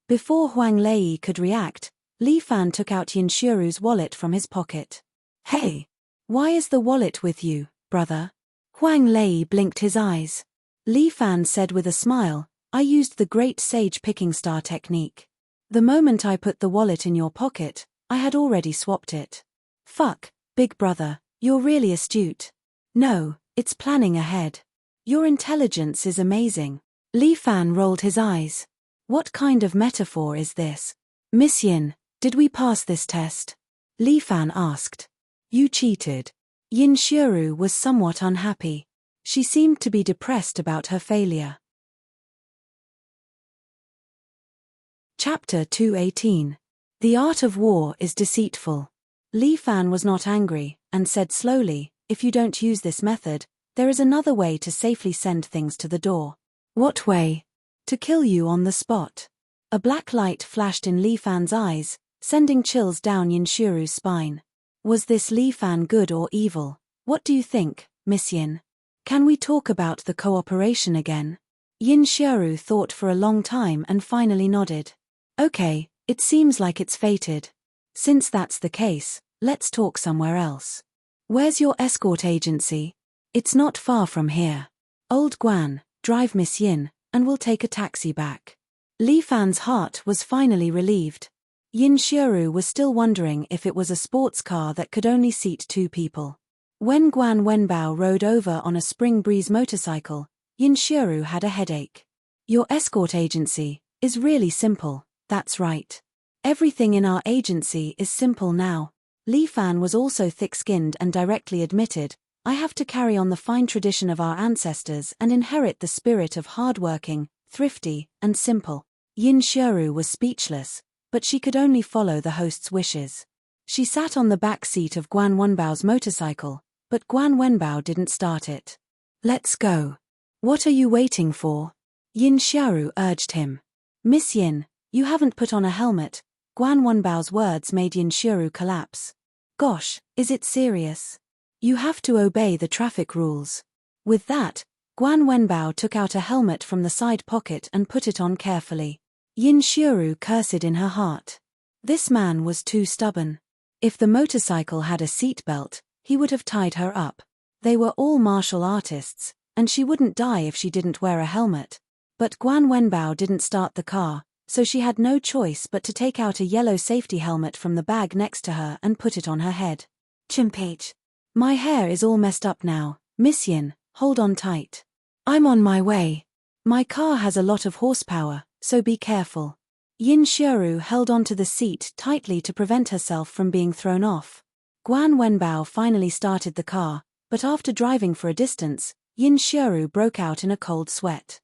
Before Huang Lei could react, Li Fan took out Yin Shiru's wallet from his pocket. Hey! Why is the wallet with you, brother? Huang Lei blinked his eyes. Li Fan said with a smile, I used the great sage picking star technique. The moment I put the wallet in your pocket, I had already swapped it. Fuck, big brother, you're really astute. No, it's planning ahead. Your intelligence is amazing. Li Fan rolled his eyes. What kind of metaphor is this? Miss Yin, did we pass this test? Li Fan asked. You cheated. Yin Shiru was somewhat unhappy. She seemed to be depressed about her failure. Chapter 218. The art of war is deceitful. Li Fan was not angry, and said slowly, if you don't use this method, there is another way to safely send things to the door. What way? To kill you on the spot. A black light flashed in Li Fan's eyes, sending chills down Yin Shiru's spine. Was this Li Fan good or evil? What do you think, Miss Yin? Can we talk about the cooperation again? Yin Shiru thought for a long time and finally nodded. Okay, it seems like it's fated. Since that's the case, let's talk somewhere else. Where's your escort agency? It's not far from here. Old Guan, drive Miss Yin, and we'll take a taxi back. Li Fan's heart was finally relieved. Yin Shiru was still wondering if it was a sports car that could only seat 2 people. When Guan Wenbao rode over on a Spring Breeze motorcycle, Yin Shiru had a headache. Your escort agency is really simple, that's right. Everything in our agency is simple now. Li Fan was also thick-skinned and directly admitted, I have to carry on the fine tradition of our ancestors and inherit the spirit of hardworking, thrifty, and simple. Yin Shiru was speechless, but she could only follow the host's wishes. She sat on the back seat of Guan Wenbao's motorcycle, but Guan Wenbao didn't start it. Let's go. What are you waiting for? Yin Shiru urged him. Miss Yin, you haven't put on a helmet. Guan Wenbao's words made Yin Shiru collapse. Gosh, is it serious? You have to obey the traffic rules. With that, Guan Wenbao took out a helmet from the side pocket and put it on carefully. Yin Shiru cursed in her heart. This man was too stubborn. If the motorcycle had a seat belt, he would have tied her up. They were all martial artists, and she wouldn't die if she didn't wear a helmet. But Guan Wenbao didn't start the car, so she had no choice but to take out a yellow safety helmet from the bag next to her and put it on her head. Chimpage. My hair is all messed up now, Miss Yin, hold on tight. I'm on my way. My car has a lot of horsepower, so be careful. Yin Shiru held onto the seat tightly to prevent herself from being thrown off. Guan Wenbao finally started the car, but after driving for a distance, Yin Shiru broke out in a cold sweat.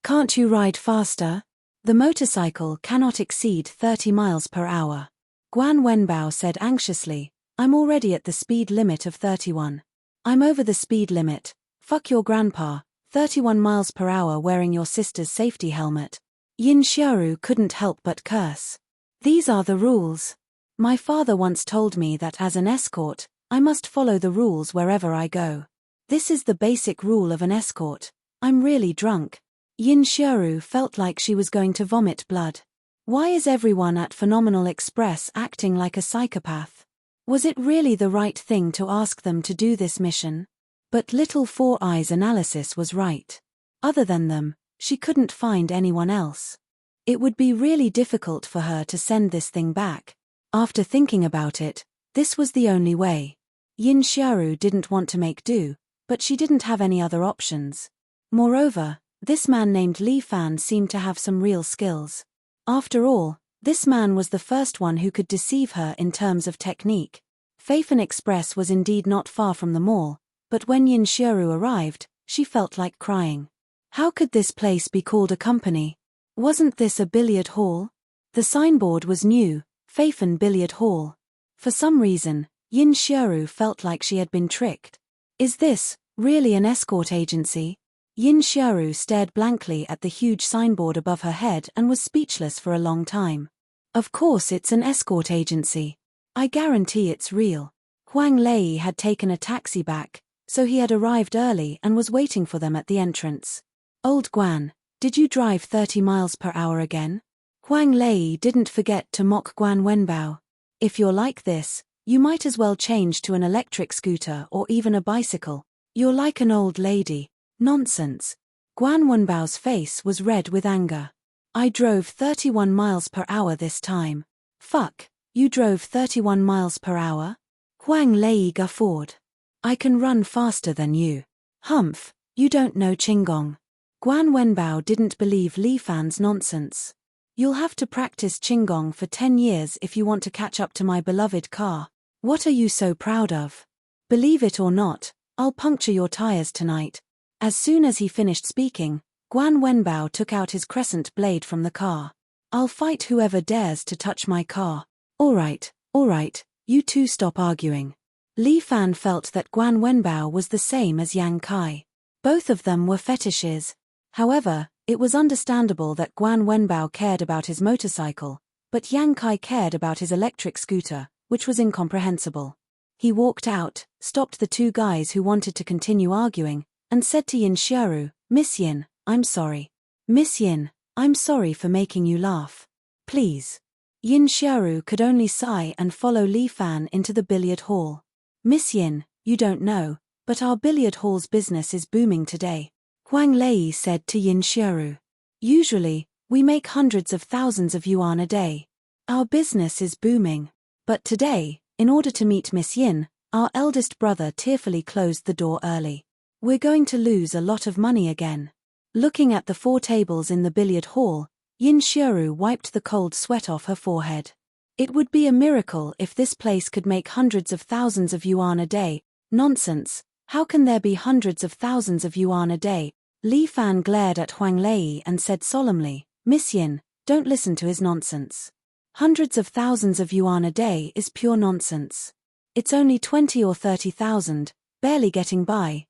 Can't you ride faster? The motorcycle cannot exceed 30 miles per hour. Guan Wenbao said anxiously, I'm already at the speed limit of 31. I'm over the speed limit. Fuck your grandpa, 31 miles per hour wearing your sister's safety helmet. Yin Shiru couldn't help but curse. These are the rules. My father once told me that as an escort, I must follow the rules wherever I go. This is the basic rule of an escort. I'm really drunk. Yin Shiru felt like she was going to vomit blood. Why is everyone at Phenomenal Express acting like a psychopath? Was it really the right thing to ask them to do this mission? But Little Four Eyes' analysis was right. Other than them, she couldn't find anyone else. It would be really difficult for her to send this thing back. After thinking about it, this was the only way. Yin Xiaoru didn't want to make do, but she didn't have any other options. Moreover, this man named Li Fan seemed to have some real skills. After all, this man was the first one who could deceive her in terms of technique. Feifan Express was indeed not far from the mall, but when Yin Xiaoru arrived, she felt like crying. How could this place be called a company? Wasn't this a billiard hall? The signboard was new, Feifan Billiard Hall. For some reason, Yin Xiaoru felt like she had been tricked. Is this really an escort agency? Yin Xiaoru stared blankly at the huge signboard above her head and was speechless for a long time. Of course it's an escort agency. I guarantee it's real. Huang Lei had taken a taxi back, so he had arrived early and was waiting for them at the entrance. Old Guan, did you drive 30 miles per hour again? Huang Lei didn't forget to mock Guan Wenbao. If you're like this, you might as well change to an electric scooter or even a bicycle. You're like an old lady. Nonsense. Guan Wenbao's face was red with anger. I drove 31 miles per hour this time. Fuck, you drove 31 miles per hour? Huang Lei guffawed. I can run faster than you. Humph, you don't know Qinggong. Guan Wenbao didn't believe Li Fan's nonsense. You'll have to practice Qinggong for 10 years if you want to catch up to my beloved car. What are you so proud of? Believe it or not, I'll puncture your tires tonight. As soon as he finished speaking, Guan Wenbao took out his crescent blade from the car. I'll fight whoever dares to touch my car. All right, you two stop arguing. Li Fan felt that Guan Wenbao was the same as Yang Kai. Both of them were fetishes. However, it was understandable that Guan Wenbao cared about his motorcycle, but Yang Kai cared about his electric scooter, which was incomprehensible. He walked out, stopped the two guys who wanted to continue arguing, and said to Yin Xiaoru, Miss Yin, I'm sorry. Miss Yin, I'm sorry for making you laugh. Please. Yin Xiaoru could only sigh and follow Li Fan into the billiard hall. Miss Yin, you don't know, but our billiard hall's business is booming today. Huang Lei said to Yin Xiaoru. Usually, we make hundreds of thousands of yuan a day. Our business is booming. But today, in order to meet Miss Yin, our eldest brother tearfully closed the door early. We're going to lose a lot of money again. Looking at the 4 tables in the billiard hall, Yin Xiaoru wiped the cold sweat off her forehead. It would be a miracle if this place could make hundreds of thousands of yuan a day. Nonsense. How can there be hundreds of thousands of yuan a day? Li Fan glared at Huang Lei and said solemnly, Miss Yin, don't listen to his nonsense. Hundreds of thousands of yuan a day is pure nonsense. It's only 20 or 30,000, barely getting by.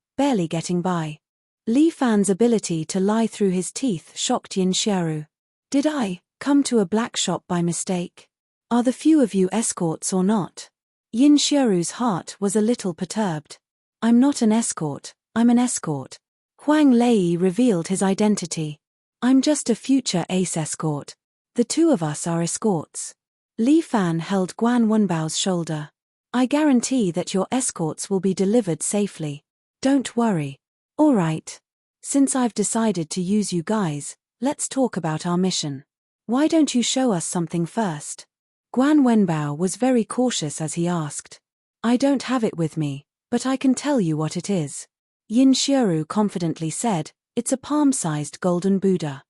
Li Fan's ability to lie through his teeth shocked Yin Xiaoru. Did I come to a black shop by mistake? Are the few of you escorts or not? Yin Xiaoru's heart was a little perturbed. I'm not an escort, I'm an escort. Huang Lei revealed his identity. I'm just a future ace escort. The two of us are escorts. Li Fan held Guan Wenbao's shoulder. I guarantee that your escorts will be delivered safely. Don't worry. All right. Since I've decided to use you guys, let's talk about our mission. Why don't you show us something first? Guan Wenbao was very cautious as he asked. I don't have it with me, but I can tell you what it is. Yin Xiaoru confidently said, it's a palm-sized golden Buddha.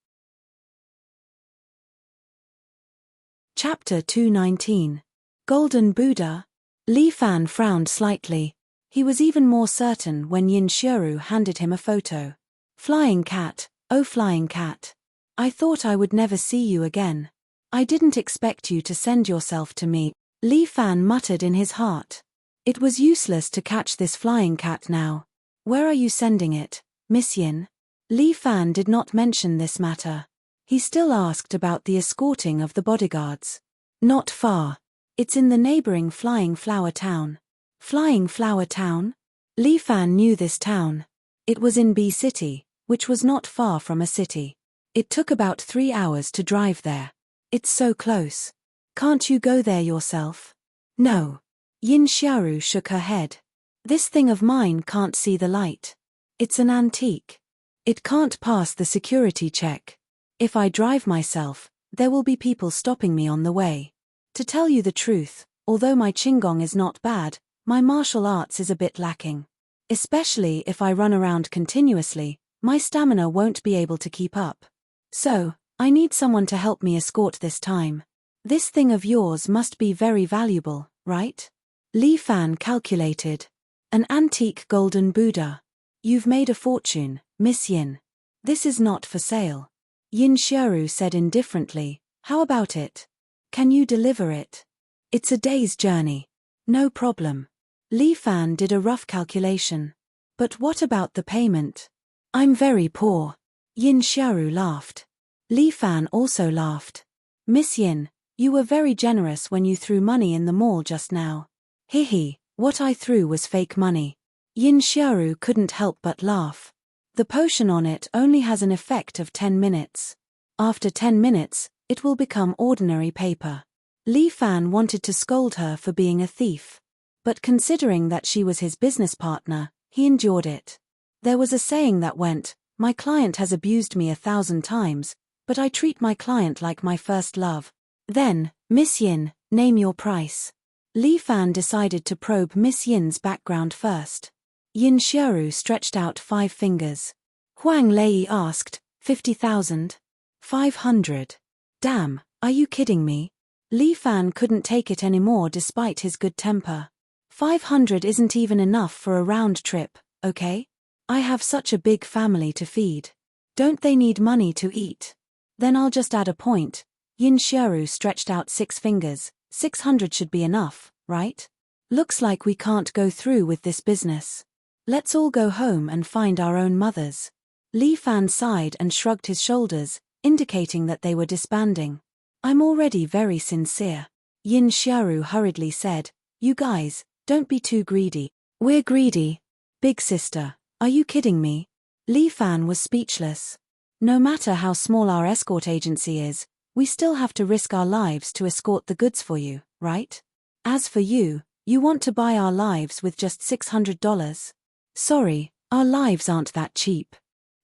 Chapter 219. Golden Buddha? Li Fan frowned slightly. He was even more certain when Yin Xiaoru handed him a photo. Flying cat, oh flying cat. I thought I would never see you again. I didn't expect you to send yourself to me. Li Fan muttered in his heart. It was useless to catch this flying cat now. Where are you sending it, Miss Yin? Li Fan did not mention this matter. He still asked about the escorting of the bodyguards. Not far. It's in the neighboring Flying Flower Town. Flying Flower Town? Li Fan knew this town. It was in B City, which was not far from a city. It took about 3 hours to drive there. It's so close. Can't you go there yourself? No. Yin Xiaoru shook her head. This thing of mine can't see the light. It's an antique. It can't pass the security check. If I drive myself, there will be people stopping me on the way. To tell you the truth, although my qigong is not bad, my martial arts is a bit lacking. Especially if I run around continuously, my stamina won't be able to keep up. So, I need someone to help me escort this time. This thing of yours must be very valuable, right? Li Fan calculated. An antique golden Buddha. You've made a fortune, Miss Yin. This is not for sale. Yin Xiaoru said indifferently, how about it? Can you deliver it? It's a day's journey. No problem. Li Fan did a rough calculation. But what about the payment? I'm very poor. Yin Xiaoru laughed. Li Fan also laughed. Miss Yin, you were very generous when you threw money in the mall just now. Hihi, what I threw was fake money. Yin Xiaoru couldn't help but laugh. The potion on it only has an effect of 10 minutes. After 10 minutes, it will become ordinary paper. Li Fan wanted to scold her for being a thief. But considering that she was his business partner, he endured it. There was a saying that went, my client has abused me 1,000 times, but I treat my client like my first love. Then, Miss Yin, name your price. Li Fan decided to probe Miss Yin's background first. Yin Xiaoru stretched out 5 fingers. Huang Lei asked, 50,000? 500. Damn, are you kidding me? Li Fan couldn't take it anymore despite his good temper. 500 isn't even enough for a round trip, okay? I have such a big family to feed. Don't they need money to eat? Then I'll just add a point. Yin Xiaoru stretched out 6 fingers. 600 should be enough, right? Looks like we can't go through with this business. Let's all go home and find our own mothers. Li Fan sighed and shrugged his shoulders, indicating that they were disbanding. I'm already very sincere. Yin Xiaoru hurriedly said, you guys, don't be too greedy. We're greedy. Big sister, are you kidding me? Li Fan was speechless. No matter how small our escort agency is, we still have to risk our lives to escort the goods for you, right? As for you, you want to buy our lives with just $600? Sorry, our lives aren't that cheap.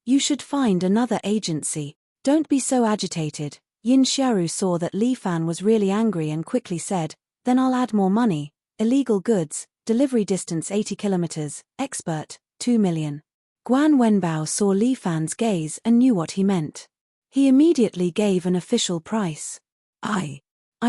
You should find another agency. Don't be so agitated. Yin Xiaoru saw that Li Fan was really angry and quickly said, then I'll add more money. Illegal goods, delivery distance 80 kilometers, expert, 2 million. Guan Wenbao saw Li Fan's gaze and knew what he meant. He immediately gave an official price. I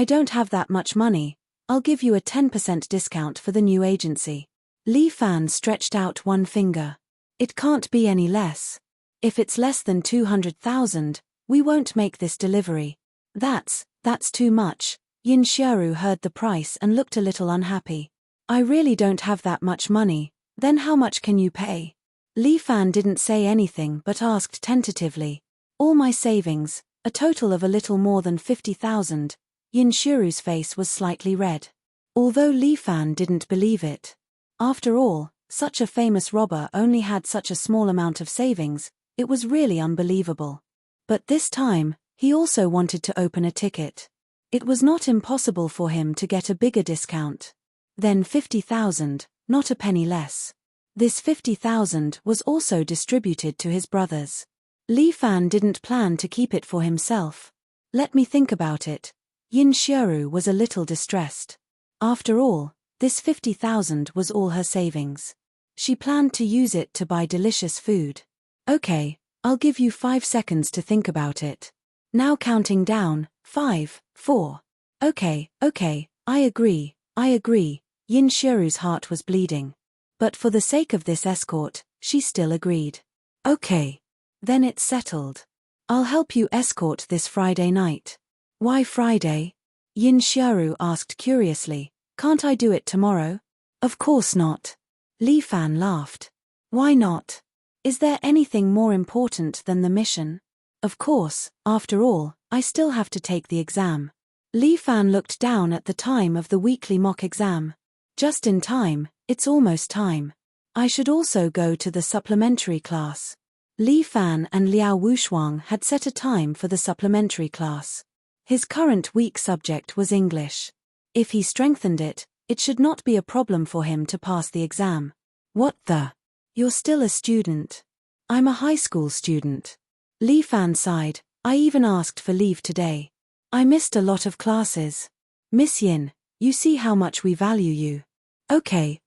don't have that much money. I'll give you a 10% discount for the new agency. Li Fan stretched out 1 finger. It can't be any less. If it's less than 200,000, we won't make this delivery. That's too much. Yin Xiaoru heard the price and looked a little unhappy. I really don't have that much money. Then how much can you pay? Li Fan didn't say anything but asked tentatively. All my savings, a total of a little more than 50,000. Yin Xiaoru's face was slightly red. Although Li Fan didn't believe it. After all, such a famous robber only had such a small amount of savings, it was really unbelievable. But this time, he also wanted to open a ticket. It was not impossible for him to get a bigger discount. Then 50,000, not a penny less. This 50,000 was also distributed to his brothers. Li Fan didn't plan to keep it for himself. Let me think about it. Yin Xiaoru was a little distressed. After all, this 50,000 was all her savings. She planned to use it to buy delicious food. Okay, I'll give you 5 seconds to think about it. Now counting down, 5, 4. Okay, I agree. Yin Xiaoru's heart was bleeding. But for the sake of this escort, she still agreed. Okay. Then it's settled. I'll help you escort this Friday night. Why Friday? Yin Xiaoru asked curiously. Can't I do it tomorrow? Of course not. Li Fan laughed. Why not? Is there anything more important than the mission? Of course, after all, I still have to take the exam. Li Fan looked down at the time of the weekly mock exam. Just in time, it's almost time. I should also go to the supplementary class. Li Fan and Liao Wushuang had set a time for the supplementary class. His current weak subject was English. If he strengthened it, It should not be a problem for him to pass the exam. What the? You're still a student. I'm a high school student. Li Fan sighed. I even asked for leave today. I missed a lot of classes. Miss Yin, you see how much we value you. Okay.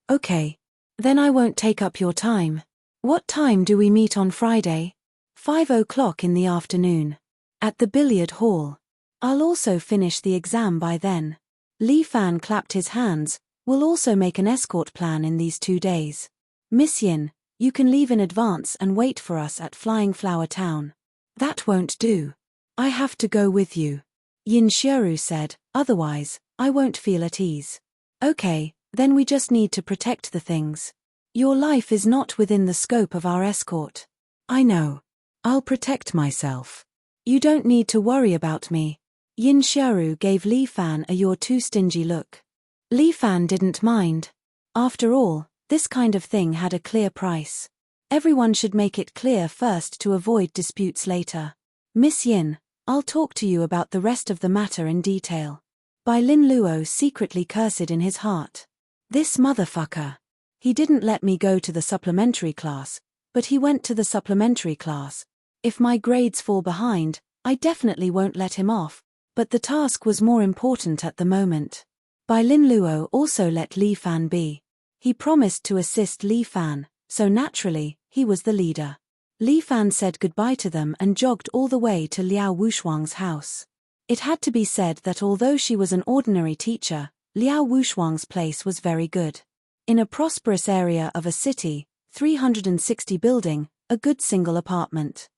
Then I won't take up your time. What time do we meet on Friday? 5 o'clock in the afternoon. At the billiard hall. I'll also finish the exam by then. Li Fan clapped his hands. We'll also make an escort plan in these 2 days. Miss Yin, you can leave in advance and wait for us at Flying Flower Town. That won't do. I have to go with you. Yin Xiaoru said, otherwise, I won't feel at ease. Okay, then we just need to protect the things. Your life is not within the scope of our escort. I know. I'll protect myself. You don't need to worry about me. Yin Xiaoru gave Li Fan a "you're too stingy" look. Li Fan didn't mind. After all, this kind of thing had a clear price. Everyone should make it clear first to avoid disputes later. Miss Yin, I'll talk to you about the rest of the matter in detail. Bai Lin Luo secretly cursed in his heart. This motherfucker. He didn't let me go to the supplementary class, but he went to the supplementary class. If my grades fall behind, I definitely won't let him off, but the task was more important at the moment. Bai Lin Luo also let Li Fan be. He promised to assist Li Fan, so naturally, he was the leader. Li Fan said goodbye to them and jogged all the way to Liao Wushuang's house. It had to be said that although she was an ordinary teacher, Liao Wushuang's place was very good. In a prosperous area of a city, 360 building, a good single apartment.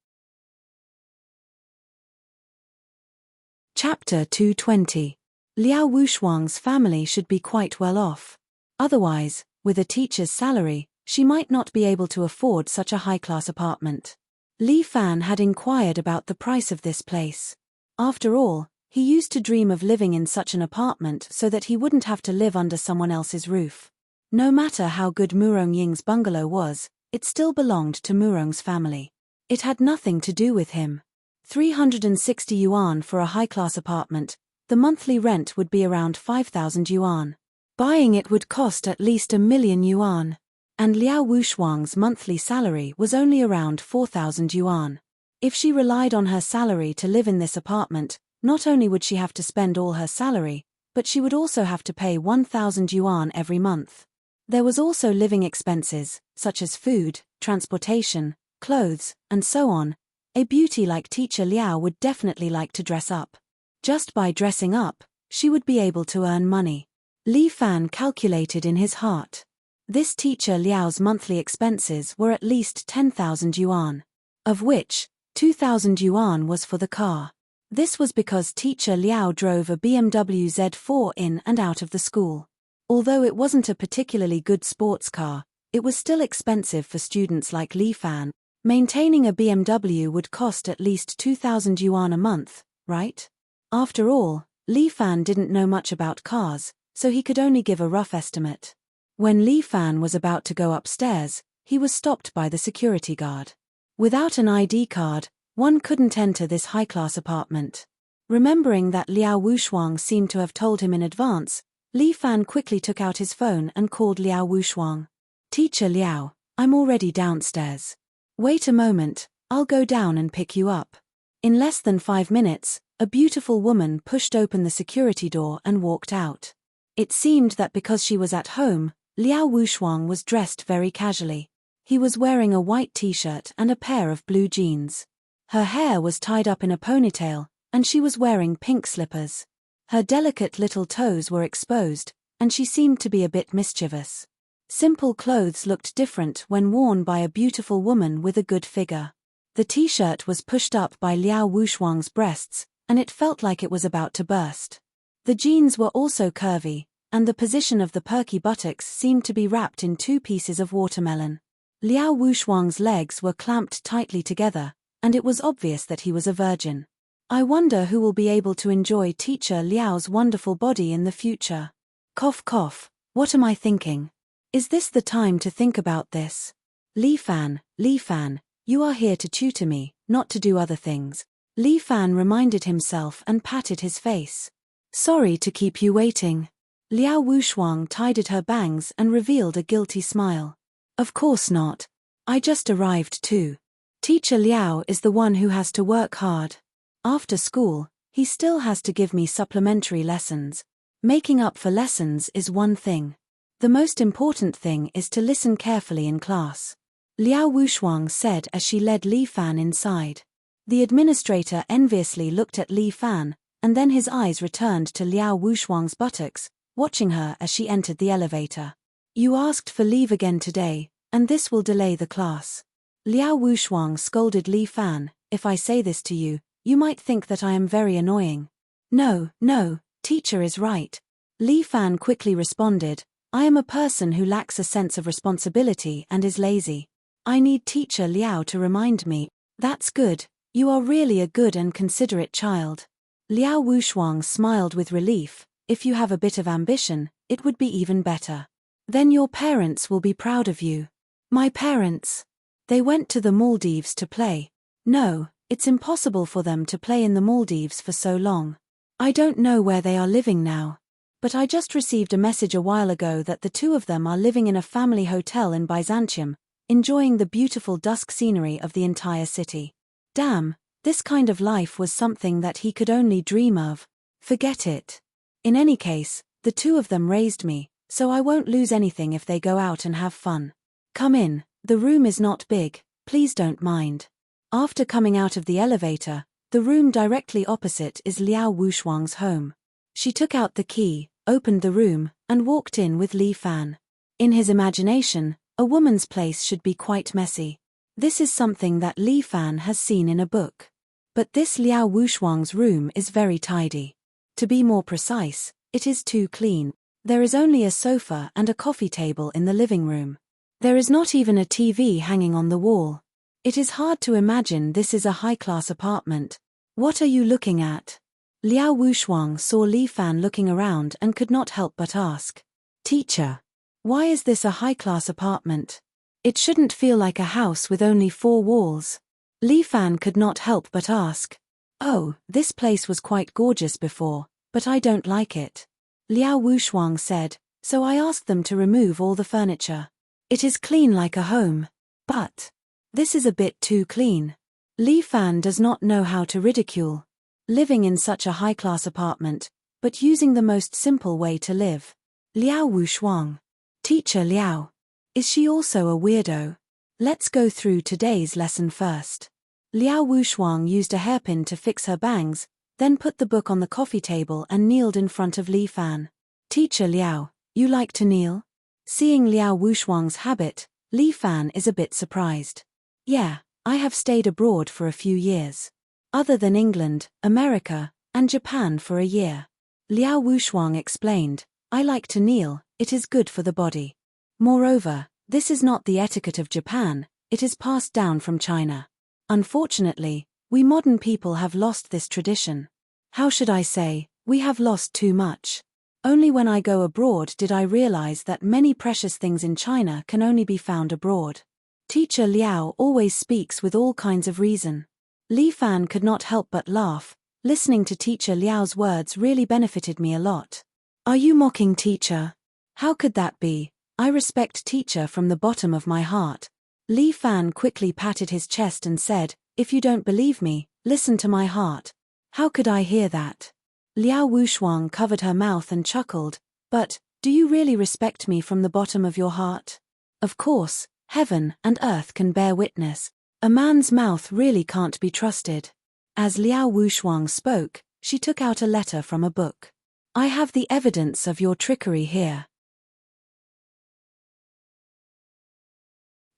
Chapter 220. Liao Wushuang's family should be quite well off. Otherwise, with a teacher's salary, she might not be able to afford such a high-class apartment. Li Fan had inquired about the price of this place. After all, he used to dream of living in such an apartment so that he wouldn't have to live under someone else's roof. No matter how good Murong Ying's bungalow was, it still belonged to Murong's family. It had nothing to do with him. 360 yuan for a high-class apartment, the monthly rent would be around 5,000 yuan. Buying it would cost at least 1,000,000 yuan. And Liao Wushuang's monthly salary was only around 4,000 yuan. If she relied on her salary to live in this apartment, not only would she have to spend all her salary, but she would also have to pay 1,000 yuan every month. There was also living expenses, such as food, transportation, clothes, and so on. A beauty like teacher Liao would definitely like to dress up. Just by dressing up, she would be able to earn money. Li Fan calculated in his heart. This teacher Liao's monthly expenses were at least 10,000 yuan. Of which, 2,000 yuan was for the car. This was because teacher Liao drove a BMW Z4 in and out of the school. Although it wasn't a particularly good sports car, it was still expensive for students like Li Fan. Maintaining a BMW would cost at least 2,000 yuan a month, right? After all, Li Fan didn't know much about cars, so he could only give a rough estimate. When Li Fan was about to go upstairs, he was stopped by the security guard. Without an ID card, one couldn't enter this high-class apartment. Remembering that Liao Wushuang seemed to have told him in advance, Li Fan quickly took out his phone and called Liao Wushuang. Teacher Liao, I'm already downstairs. Wait a moment, I'll go down and pick you up. In less than 5 minutes, a beautiful woman pushed open the security door and walked out. It seemed that because she was at home, Liao Wushuang was dressed very casually. He was wearing a white t-shirt and a pair of blue jeans. Her hair was tied up in a ponytail, and she was wearing pink slippers. Her delicate little toes were exposed, and she seemed to be a bit mischievous. Simple clothes looked different when worn by a beautiful woman with a good figure. The t-shirt was pushed up by Liao Wushuang's breasts, and it felt like it was about to burst. The jeans were also curvy, and the position of the perky buttocks seemed to be wrapped in 2 pieces of watermelon. Liao Wushuang's legs were clamped tightly together, and it was obvious that he was a virgin. I wonder who will be able to enjoy teacher Liao's wonderful body in the future. Cough cough, what am I thinking? Is this the time to think about this? Li Fan, you are here to tutor me, not to do other things. Li Fan reminded himself and patted his face. Sorry to keep you waiting. Liao Wushuang tidied her bangs and revealed a guilty smile. Of course not. I just arrived too. Teacher Liao is the one who has to work hard. After school, he still has to give me supplementary lessons. Making up for lessons is one thing. The most important thing is to listen carefully in class. Liao Wushuang said as she led Li Fan inside. The administrator enviously looked at Li Fan, and then his eyes returned to Liao Wushuang's buttocks, watching her as she entered the elevator. You asked for leave again today, and this will delay the class. Liao Wushuang scolded Li Fan. If I say this to you, you might think that I am very annoying. No, teacher is right. Li Fan quickly responded, I am a person who lacks a sense of responsibility and is lazy. I need teacher Liao to remind me. That's good. You are really a good and considerate child. Liao Wushuang smiled with relief. If you have a bit of ambition, it would be even better. Then your parents will be proud of you. My parents? They went to the Maldives to play. No, it's impossible for them to play in the Maldives for so long. I don't know where they are living now. But I just received a message a while ago that the two of them are living in a family hotel in Byzantium, enjoying the beautiful dusk scenery of the entire city. Damn, this kind of life was something that he could only dream of. Forget it. In any case, the two of them raised me, so I won't lose anything if they go out and have fun. Come in, the room is not big, please don't mind. After coming out of the elevator, the room directly opposite is Liao Wushuang's home. She took out the key, opened the room, and walked in with Li Fan. In his imagination, a woman's place should be quite messy. This is something that Li Fan has seen in a book. But this Liao Wushuang's room is very tidy. To be more precise, it is too clean. There is only a sofa and a coffee table in the living room. There is not even a TV hanging on the wall. It is hard to imagine this is a high-class apartment. What are you looking at? Liao Wushuang saw Li Fan looking around and could not help but ask. Teacher, why is this a high-class apartment? It shouldn't feel like a house with only 4 walls. Li Fan could not help but ask. Oh, this place was quite gorgeous before, but I don't like it. Liao Wushuang said, so I asked them to remove all the furniture. It is clean like a home. But this is a bit too clean. Li Fan does not know how to ridicule. Living in such a high-class apartment, but using the most simple way to live. Liao Wushuang. Teacher Liao. Is she also a weirdo? Let's go through today's lesson first. Liao Wushuang used a hairpin to fix her bangs, then put the book on the coffee table and kneeled in front of Li Fan. Teacher Liao, you like to kneel? Seeing Liao Wushuang's habit, Li Fan is a bit surprised. Yeah, I have stayed abroad for a few years. Other than England, America, and Japan for a year. Liao Wushuang explained, I like to kneel, it is good for the body. Moreover, this is not the etiquette of Japan, it is passed down from China. Unfortunately, we modern people have lost this tradition. How should I say, we have lost too much. Only when I go abroad did I realize that many precious things in China can only be found abroad. Teacher Liao always speaks with all kinds of reason. Li Fan could not help but laugh. Listening to Teacher Liao's words really benefited me a lot. Are you mocking teacher? How could that be? I respect teacher from the bottom of my heart. Li Fan quickly patted his chest and said, if you don't believe me, listen to my heart. How could I hear that? Liao Wushuang covered her mouth and chuckled, but, do you really respect me from the bottom of your heart? Of course, heaven and earth can bear witness. A man's mouth really can't be trusted. As Liao Wushuang spoke, she took out a letter from a book. I have the evidence of your trickery here.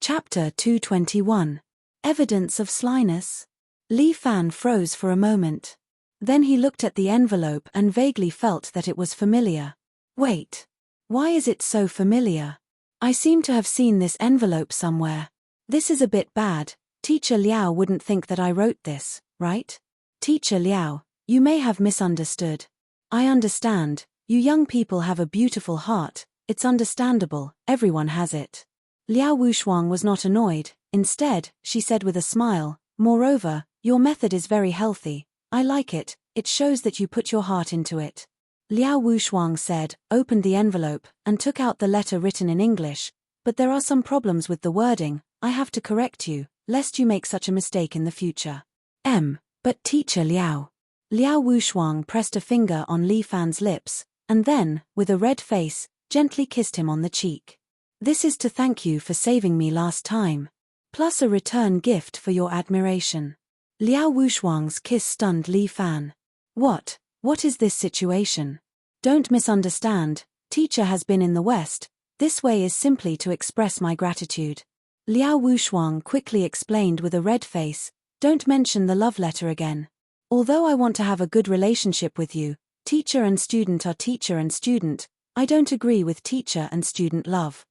Chapter 221. Evidence of slyness. Li Fan froze for a moment. Then he looked at the envelope and vaguely felt that it was familiar. Wait. Why is it so familiar? I seem to have seen this envelope somewhere. This is a bit bad. Teacher Liao wouldn't think that I wrote this, right? Teacher Liao, you may have misunderstood. I understand, you young people have a beautiful heart, it's understandable, everyone has it. Liao Wushuang was not annoyed, instead, she said with a smile, moreover, your method is very healthy, I like it, it shows that you put your heart into it. Liao Wushuang said, opened the envelope, and took out the letter written in English. But there are some problems with the wording. I have to correct you, lest you make such a mistake in the future. But teacher Liao. Liao Wushuang pressed a finger on Li Fan's lips, and then, with a red face, gently kissed him on the cheek. This is to thank you for saving me last time. Plus a return gift for your admiration. Liao Wushuang's kiss stunned Li Fan. What is this situation? Don't misunderstand, teacher has been in the West. This way is simply to express my gratitude. Liao Wushuang quickly explained with a red face, don't mention the love letter again. Although I want to have a good relationship with you, teacher and student are teacher and student, I don't agree with teacher and student love.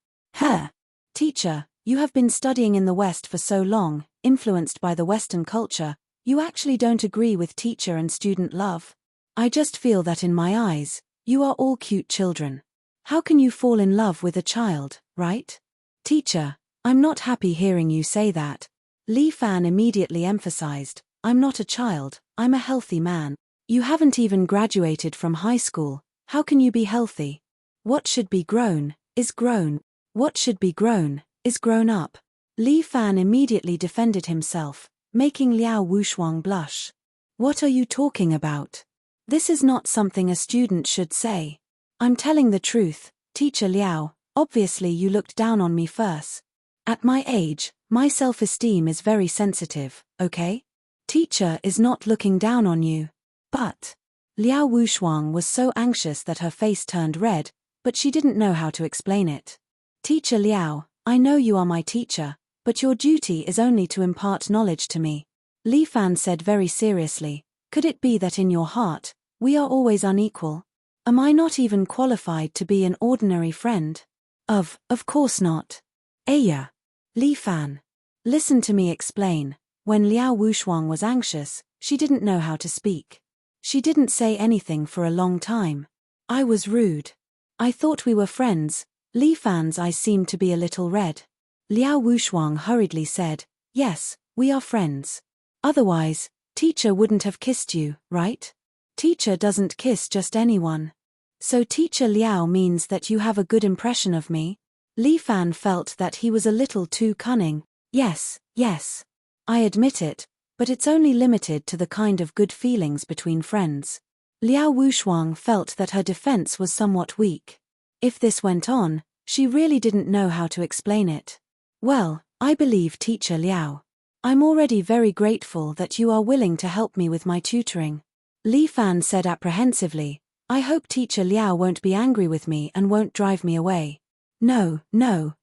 Teacher, you have been studying in the West for so long, influenced by the Western culture, you actually don't agree with teacher and student love? I just feel that in my eyes, you are all cute children. How can you fall in love with a child, right? Teacher, I'm not happy hearing you say that. Li Fan immediately emphasized, I'm not a child, I'm a healthy man. You haven't even graduated from high school, how can you be healthy? What should be grown, is grown. What should be grown, is grown up. Li Fan immediately defended himself, making Liao Wushuang blush. What are you talking about? This is not something a student should say. I'm telling the truth, teacher Liao, obviously you looked down on me first. At my age, my self-esteem is very sensitive, okay? Teacher is not looking down on you. But Liao Wushuang was so anxious that her face turned red, but she didn't know how to explain it. Teacher Liao, I know you are my teacher, but your duty is only to impart knowledge to me. Li Fan said very seriously, could it be that in your heart, we are always unequal? Am I not even qualified to be an ordinary friend? Of course not. Aya. Li Fan. Listen to me explain. When Liao Wushuang was anxious, she didn't know how to speak. She didn't say anything for a long time. I was rude. I thought we were friends. Li Fan's eyes seemed to be a little red. Liao Wushuang hurriedly said, yes, we are friends. Otherwise, teacher wouldn't have kissed you, right? Teacher doesn't kiss just anyone. So teacher Liao means that you have a good impression of me? Li Fan felt that he was a little too cunning. Yes. I admit it, but it's only limited to the kind of good feelings between friends. Liao Wushuang felt that her defense was somewhat weak. If this went on, she really didn't know how to explain it. Well, I believe teacher Liao. I'm already very grateful that you are willing to help me with my tutoring. Li Fan said apprehensively, I hope teacher Liao won't be angry with me and won't drive me away. No,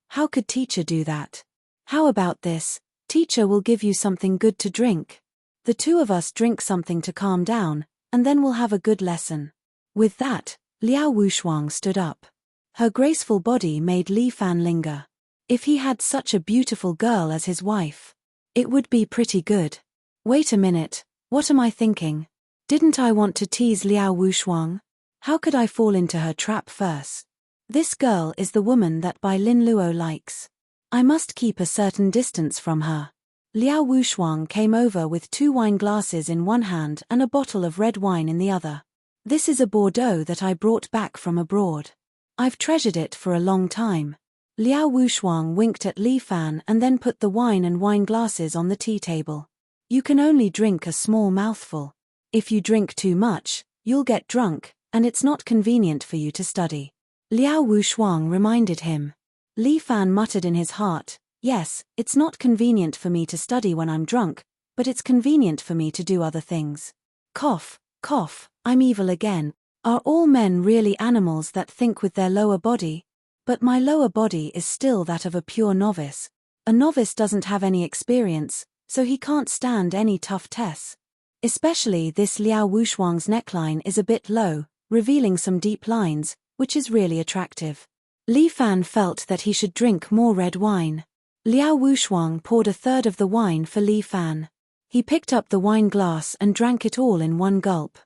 how could teacher do that? How about this? Teacher will give you something good to drink. The two of us drink something to calm down, and then we'll have a good lesson. With that, Liao Wushuang stood up. Her graceful body made Li Fan linger. If he had such a beautiful girl as his wife, it would be pretty good. Wait a minute, what am I thinking? Didn't I want to tease Liao Wushuang? How could I fall into her trap first? This girl is the woman that Bai Lin Luo likes. I must keep a certain distance from her. Liao Wushuang came over with 2 wine glasses in one hand and a bottle of red wine in the other. This is a Bordeaux that I brought back from abroad. I've treasured it for a long time. Liao Wushuang winked at Li Fan and then put the wine and wine glasses on the tea table. You can only drink a small mouthful. If you drink too much, you'll get drunk, and it's not convenient for you to study. Liao Wushuang reminded him. Li Fan muttered in his heart, yes, it's not convenient for me to study when I'm drunk, but it's convenient for me to do other things. Cough, I'm evil again. Are all men really animals that think with their lower body? But my lower body is still that of a pure novice. A novice doesn't have any experience, so he can't stand any tough tests. Especially this Liao Wushuang's neckline is a bit low, revealing some deep lines, which is really attractive. Li Fan felt that he should drink more red wine. Liao Wushuang poured a third of the wine for Li Fan. He picked up the wine glass and drank it all in one gulp.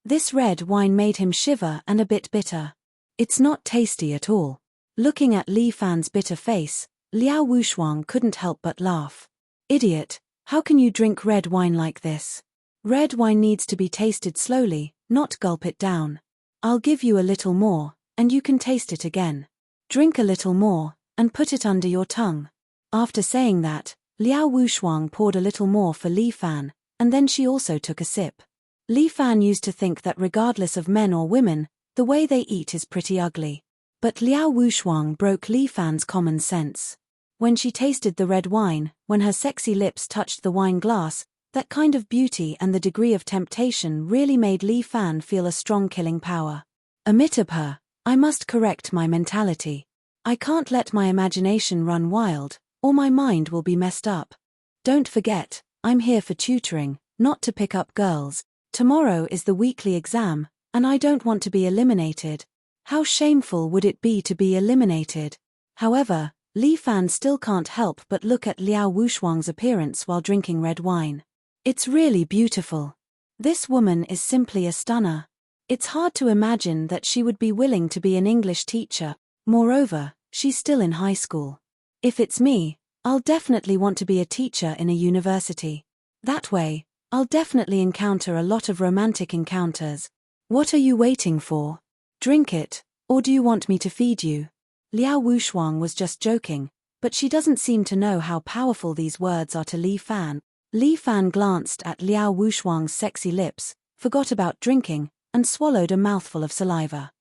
This red wine made him shiver and a bit bitter. It's not tasty at all. Looking at Li Fan's bitter face, Liao Wushuang couldn't help but laugh. Idiot, how can you drink red wine like this? Red wine needs to be tasted slowly, not gulp it down. I'll give you a little more, and you can taste it again. Drink a little more, and put it under your tongue. After saying that, Liao Wushuang poured a little more for Li Fan, and then she also took a sip. Li Fan used to think that regardless of men or women, the way they eat is pretty ugly. But Liao Wushuang broke Li Fan's common sense. When she tasted the red wine, when her sexy lips touched the wine glass, that kind of beauty and the degree of temptation really made Li Fan feel a strong killing power. Amid her, I must correct my mentality. I can't let my imagination run wild, or my mind will be messed up. Don't forget, I'm here for tutoring, not to pick up girls. Tomorrow is the weekly exam, and I don't want to be eliminated. How shameful would it be to be eliminated? However, Li Fan still can't help but look at Liao Wushuang's appearance while drinking red wine. It's really beautiful. This woman is simply a stunner. It's hard to imagine that she would be willing to be an English teacher. Moreover, she's still in high school. If it's me, I'll definitely want to be a teacher in a university. That way, I'll definitely encounter a lot of romantic encounters. What are you waiting for? Drink it, or do you want me to feed you? Liao Wushuang was just joking, but she doesn't seem to know how powerful these words are to Li Fan. Li Fan glanced at Liao Wushuang's sexy lips, forgot about drinking, and swallowed a mouthful of saliva.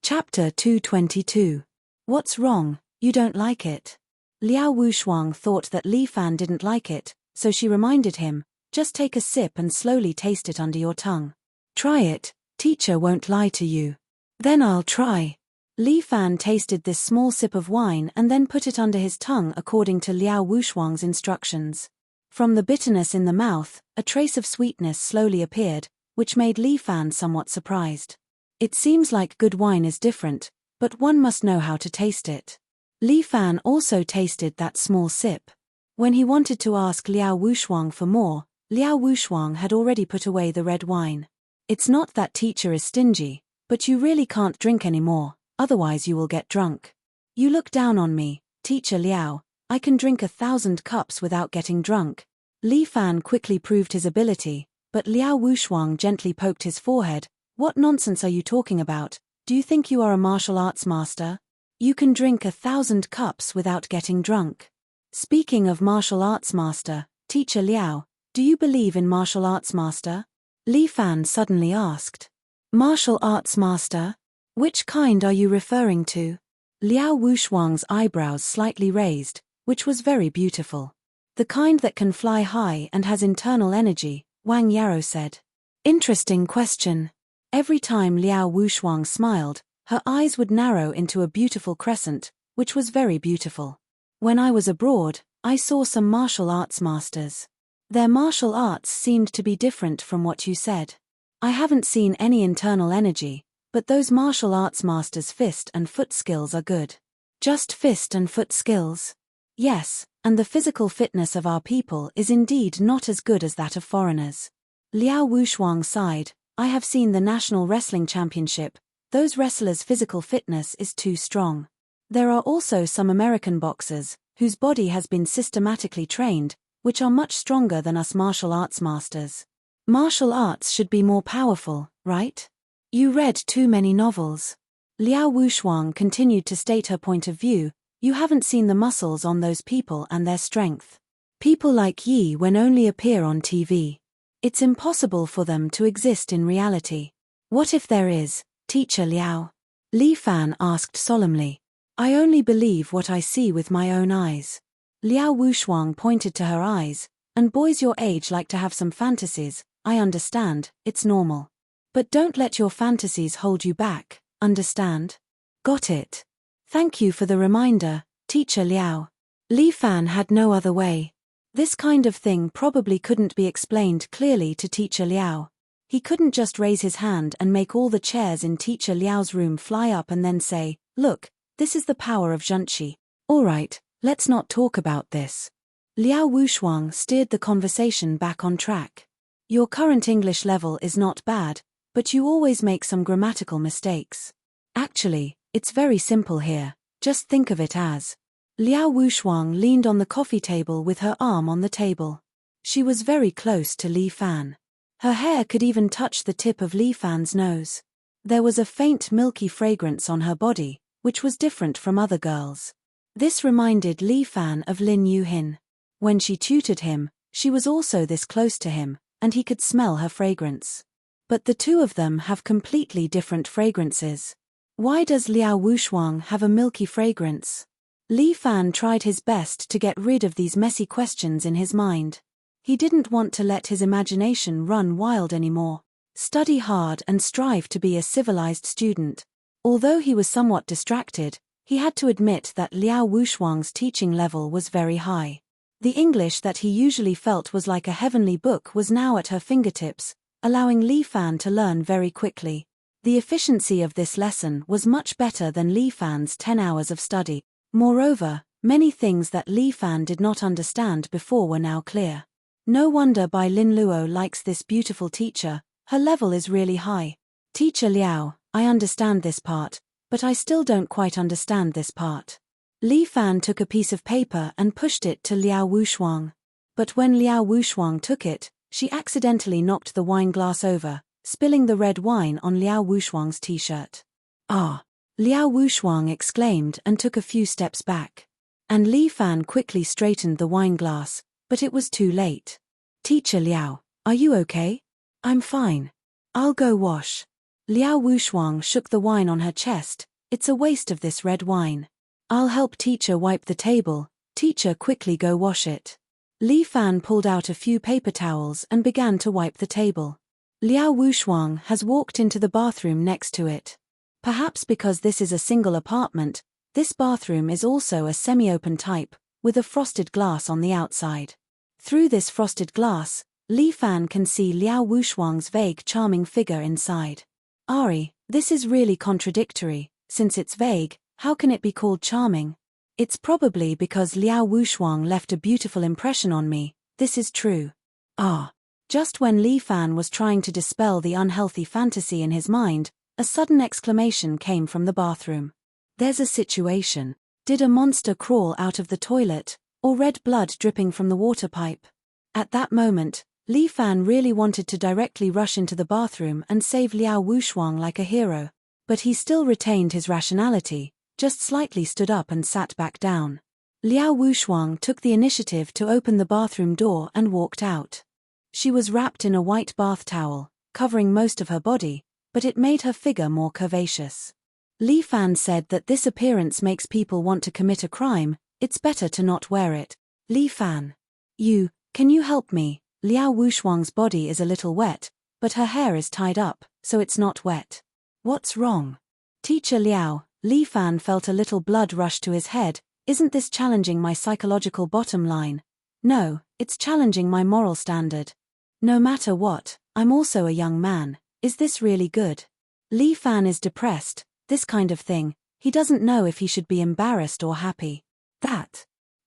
Chapter 222. What's wrong? You don't like it? Liao Wushuang thought that Li Fan didn't like it, so she reminded him, just take a sip and slowly taste it under your tongue. Try it, teacher won't lie to you. Then I'll try. Li Fan tasted this small sip of wine and then put it under his tongue according to Liao Wushuang's instructions. From the bitterness in the mouth, a trace of sweetness slowly appeared, which made Li Fan somewhat surprised. It seems like good wine is different, but one must know how to taste it. Li Fan also tasted that small sip. When he wanted to ask Liao Wushuang for more, Liao Wushuang had already put away the red wine. It's not that teacher is stingy, but you really can't drink anymore, otherwise you will get drunk. You look down on me, teacher Liao, I can drink 1,000 cups without getting drunk. Li Fan quickly proved his ability, but Liao Wushuang gently poked his forehead. What nonsense are you talking about? Do you think you are a martial arts master? You can drink 1,000 cups without getting drunk. Speaking of martial arts master, teacher Liao, do you believe in martial arts master? Li Fan suddenly asked. Martial arts master? Which kind are you referring to? Liao Wushuang's eyebrows slightly raised, which was very beautiful. The kind that can fly high and has internal energy, Wang Yarrow said. Interesting question. Every time Liao Wushuang smiled, her eyes would narrow into a beautiful crescent, which was very beautiful. When I was abroad, I saw some martial arts masters. Their martial arts seemed to be different from what you said. I haven't seen any internal energy, but those martial arts masters' fist and foot skills are good. Just fist and foot skills? Yes, and the physical fitness of our people is indeed not as good as that of foreigners. Liao Wushuang sighed. I have seen the National Wrestling Championship. Those wrestlers' physical fitness is too strong. There are also some American boxers, whose body has been systematically trained, which are much stronger than us martial arts masters. Martial arts should be more powerful, right? You read too many novels. Liao Wushuang continued to state her point of view. You haven't seen the muscles on those people and their strength. People like Yi when only appear on TV. It's impossible for them to exist in reality. What if there is, teacher Liao? Li Fan asked solemnly. I only believe what I see with my own eyes. Liao Wushuang pointed to her eyes, and boys your age like to have some fantasies. I understand, it's normal. But don't let your fantasies hold you back, understand? Got it. Thank you for the reminder, teacher Liao. Li Fan had no other way. This kind of thing probably couldn't be explained clearly to teacher Liao. He couldn't just raise his hand and make all the chairs in teacher Liao's room fly up and then say, look, this is the power of Zhenqi. Alright, let's not talk about this. Liao Wushuang steered the conversation back on track. Your current English level is not bad, but you always make some grammatical mistakes. Actually, it's very simple here, just think of it as. Liao Wushuang leaned on the coffee table with her arm on the table. She was very close to Li Fan. Her hair could even touch the tip of Li Fan's nose. There was a faint milky fragrance on her body, which was different from other girls. This reminded Li Fan of Lin Yuhin. When she tutored him, she was also this close to him, and he could smell her fragrance. But the two of them have completely different fragrances. Why does Liao Wushuang have a milky fragrance? Li Fan tried his best to get rid of these messy questions in his mind. He didn't want to let his imagination run wild anymore. Study hard and strive to be a civilized student. Although he was somewhat distracted, he had to admit that Liao Wushuang's teaching level was very high. The English that he usually felt was like a heavenly book was now at her fingertips, allowing Li Fan to learn very quickly. The efficiency of this lesson was much better than Li Fan's 10 hours of study. Moreover, many things that Li Fan did not understand before were now clear. No wonder Bai Lin Luo likes this beautiful teacher, her level is really high. Teacher Liao, I understand this part, but I still don't quite understand this part. Li Fan took a piece of paper and pushed it to Liao Wushuang. But when Liao Wushuang took it, she accidentally knocked the wine glass over, spilling the red wine on Liao Wushuang's t-shirt. Ah! Liao Wushuang exclaimed and took a few steps back. And Li Fan quickly straightened the wine glass, but it was too late. Teacher Liao, are you okay? I'm fine. I'll go wash. Liao Wushuang shook the wine on her chest. It's a waste of this red wine. I'll help teacher wipe the table. Teacher, quickly go wash it. Li Fan pulled out a few paper towels and began to wipe the table. Liao Wushuang has walked into the bathroom next to it. Perhaps because this is a single apartment, this bathroom is also a semi-open type, with a frosted glass on the outside. Through this frosted glass, Li Fan can see Liao Wushuang's vague charming figure inside. Ari, this is really contradictory. Since it's vague, how can it be called charming? It's probably because Liao Wushuang left a beautiful impression on me. This is true. Ah. Just when Li Fan was trying to dispel the unhealthy fantasy in his mind, a sudden exclamation came from the bathroom. There's a situation. Did a monster crawl out of the toilet, or red blood dripping from the water pipe? At that moment, Li Fan really wanted to directly rush into the bathroom and save Liao Wushuang like a hero. But he still retained his rationality, just slightly stood up and sat back down. Liao Wushuang took the initiative to open the bathroom door and walked out. She was wrapped in a white bath towel, covering most of her body, but it made her figure more curvaceous. Li Fan said that this appearance makes people want to commit a crime. It's better to not wear it. Li Fan. Can you help me? Liao Wushuang's body is a little wet, but her hair is tied up, so it's not wet. What's wrong? Teacher Liao, Li Fan felt a little blood rush to his head. Isn't this challenging my psychological bottom line? No, it's challenging my moral standard. No matter what, I'm also a young man. Is this really good? Li Fan is depressed, this kind of thing, he doesn't know if he should be embarrassed or happy.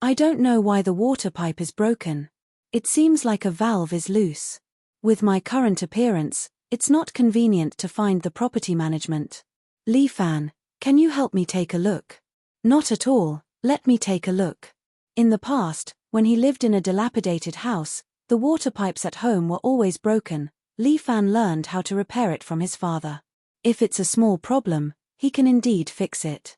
I don't know why the water pipe is broken. It seems like a valve is loose. With my current appearance, it's not convenient to find the property management. Li Fan, can you help me take a look? Not at all, let me take a look. In the past, when he lived in a dilapidated house, the water pipes at home were always broken. Li Fan learned how to repair it from his father. If it's a small problem, he can indeed fix it.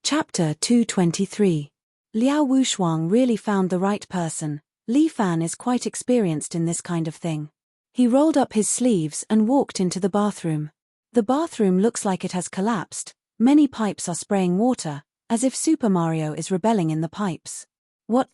Chapter 223. Liao Wushuang really found the right person. Li Fan is quite experienced in this kind of thing. He rolled up his sleeves and walked into the bathroom. The bathroom looks like it has collapsed. Many pipes are spraying water, as if Super Mario is rebelling in the pipes. What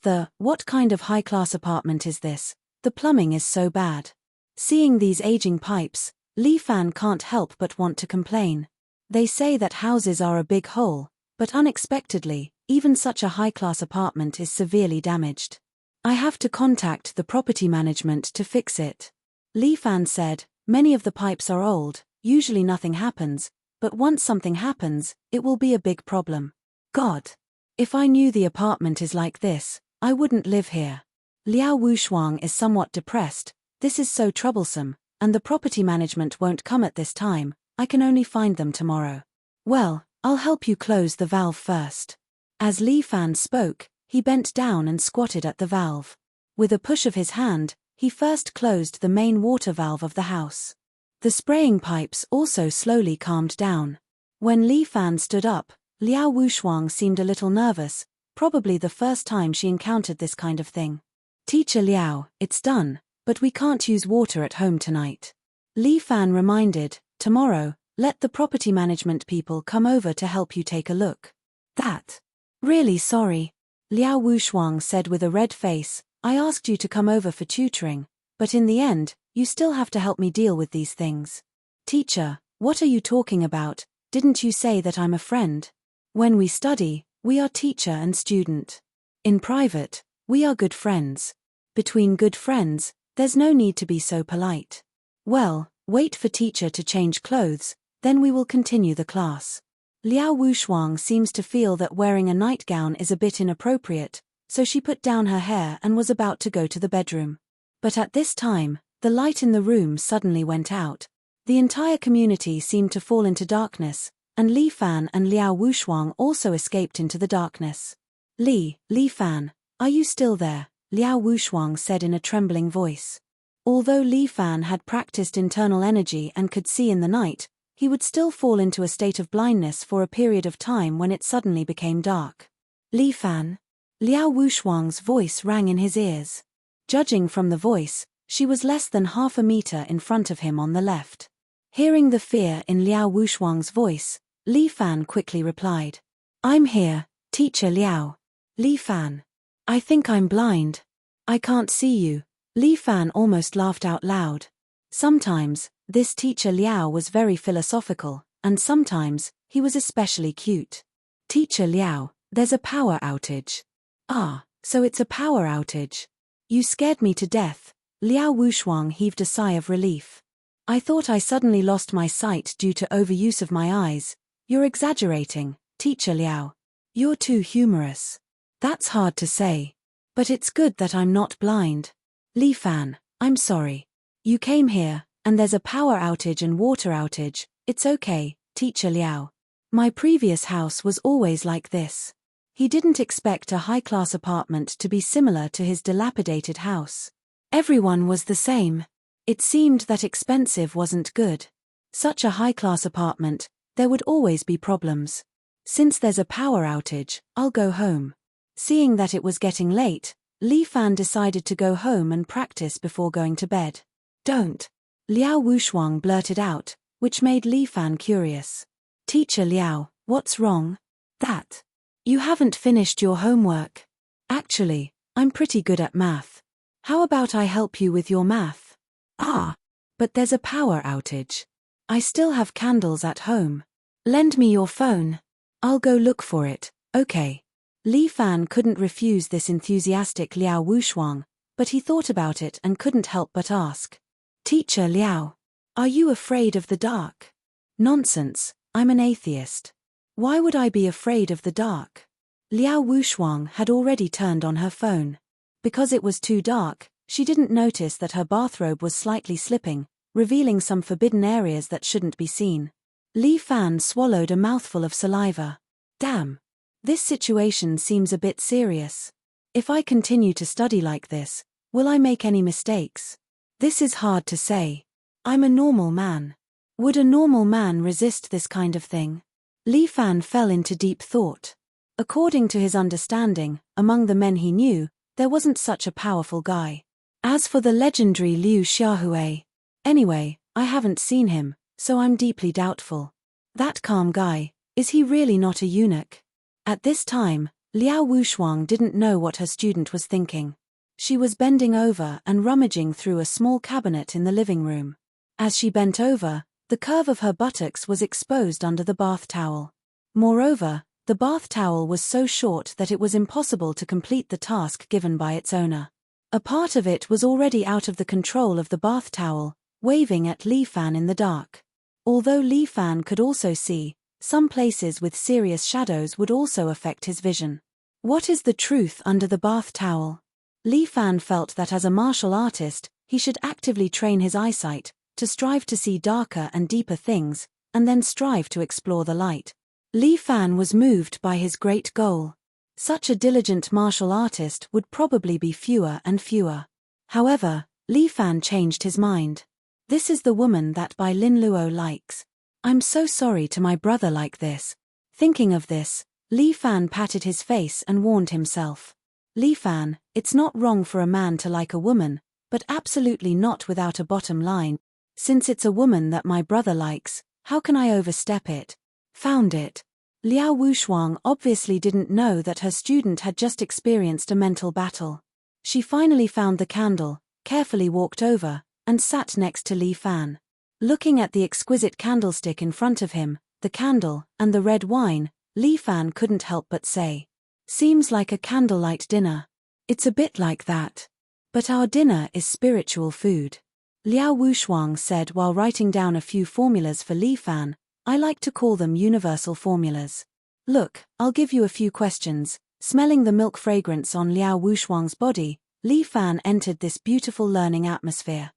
kind of high-class apartment is this? The plumbing is so bad. Seeing these aging pipes, Li Fan can't help but want to complain. They say that houses are a big hole, but unexpectedly, even such a high-class apartment is severely damaged. I have to contact the property management to fix it. Li Fan said, many of the pipes are old, usually nothing happens, but once something happens, it will be a big problem. God! If I knew the apartment is like this, I wouldn't live here. Liao Wushuang is somewhat depressed. This is so troublesome, and the property management won't come at this time. I can only find them tomorrow. Well, I'll help you close the valve first. As Li Fan spoke, he bent down and squatted at the valve. With a push of his hand, he first closed the main water valve of the house. The spraying pipes also slowly calmed down. When Li Fan stood up, Liao Wushuang seemed a little nervous, probably the first time she encountered this kind of thing. "Teacher Liao, it's done, but we can't use water at home tonight." Li Fan reminded, "Tomorrow, let the property management people come over to help you take a look." "That? Really sorry," Liao Wushuang said with a red face. "I asked you to come over for tutoring, but in the end, you still have to help me deal with these things." "Teacher, what are you talking about? Didn't you say that I'm a friend? When we study, we are teacher and student. In private, we are good friends. Between good friends, there's no need to be so polite." "Well, wait for teacher to change clothes, then we will continue the class." Liao Wushuang seems to feel that wearing a nightgown is a bit inappropriate, so she put down her hair and was about to go to the bedroom. But at this time, the light in the room suddenly went out. The entire community seemed to fall into darkness, and Li Fan and Liao Wushuang also escaped into the darkness. Li Fan, are you still there?" Liao Wushuang said in a trembling voice. Although Li Fan had practiced internal energy and could see in the night, he would still fall into a state of blindness for a period of time when it suddenly became dark. "Li Fan?" Liao Wushuang's voice rang in his ears. Judging from the voice, she was less than half a meter in front of him on the left. Hearing the fear in Liao Wushuang's voice, Li Fan quickly replied, "I'm here, Teacher Liao." "Li Fan. I think I'm blind. I can't see you." Li Fan almost laughed out loud. Sometimes, this Teacher Liao was very philosophical, and sometimes, he was especially cute. "Teacher Liao, there's a power outage." "Ah, so it's a power outage. You scared me to death." Liao Wushuang heaved a sigh of relief. "I thought I suddenly lost my sight due to overuse of my eyes." "You're exaggerating, Teacher Liao. You're too humorous." "That's hard to say. But it's good that I'm not blind." "Li Fan, I'm sorry. You came here, and there's a power outage and water outage. It's okay, Teacher Liao. My previous house was always like this." He didn't expect a high-class apartment to be similar to his dilapidated house. Everyone was the same. It seemed that expensive wasn't good. Such a high-class apartment, there would always be problems. "Since there's a power outage, I'll go home." Seeing that it was getting late, Li Fan decided to go home and practice before going to bed. "Don't!" Liao Wushuang blurted out, which made Li Fan curious. "Teacher Liao, what's wrong?" "That. You haven't finished your homework." "Actually, I'm pretty good at math. How about I help you with your math?" "Ah, but there's a power outage. I still have candles at home. Lend me your phone. I'll go look for it, okay?" Li Fan couldn't refuse this enthusiastic Liao Wushuang, but he thought about it and couldn't help but ask. "Teacher Liao, are you afraid of the dark?" "Nonsense, I'm an atheist. Why would I be afraid of the dark?" Liao Wushuang had already turned on her phone. Because it was too dark, she didn't notice that her bathrobe was slightly slipping, revealing some forbidden areas that shouldn't be seen. Li Fan swallowed a mouthful of saliva. "Damn. This situation seems a bit serious. If I continue to study like this, will I make any mistakes? This is hard to say. I'm a normal man. Would a normal man resist this kind of thing?" Li Fan fell into deep thought. According to his understanding, among the men he knew, there wasn't such a powerful guy. As for the legendary Liu Xiaohui, anyway, I haven't seen him, so I'm deeply doubtful. That calm guy, is he really not a eunuch? At this time, Liao Wushuang didn't know what her student was thinking. She was bending over and rummaging through a small cabinet in the living room. As she bent over, the curve of her buttocks was exposed under the bath towel. Moreover, the bath towel was so short that it was impossible to complete the task given by its owner. A part of it was already out of the control of the bath towel, waving at Li Fan in the dark. Although Li Fan could also see, some places with serious shadows would also affect his vision. What is the truth under the bath towel? Li Fan felt that as a martial artist, he should actively train his eyesight, to strive to see darker and deeper things, and then strive to explore the light. Li Fan was moved by his great goal. Such a diligent martial artist would probably be fewer and fewer. However, Li Fan changed his mind. This is the woman that Bai Lin Luo likes. I'm so sorry to my brother like this. Thinking of this, Li Fan patted his face and warned himself. Li Fan, it's not wrong for a man to like a woman, but absolutely not without a bottom line. Since it's a woman that my brother likes, how can I overstep it? Found it. Liao Wushuang obviously didn't know that her student had just experienced a mental battle. She finally found the candle, carefully walked over, and sat next to Li Fan. Looking at the exquisite candlestick in front of him, the candle, and the red wine, Li Fan couldn't help but say, "Seems like a candlelight dinner." "It's a bit like that. But our dinner is spiritual food," Liao Wushuang said while writing down a few formulas for Li Fan. "I like to call them universal formulas. Look, I'll give you a few questions." Smelling the milk fragrance on Liao Wushuang's body, Li Fan entered this beautiful learning atmosphere.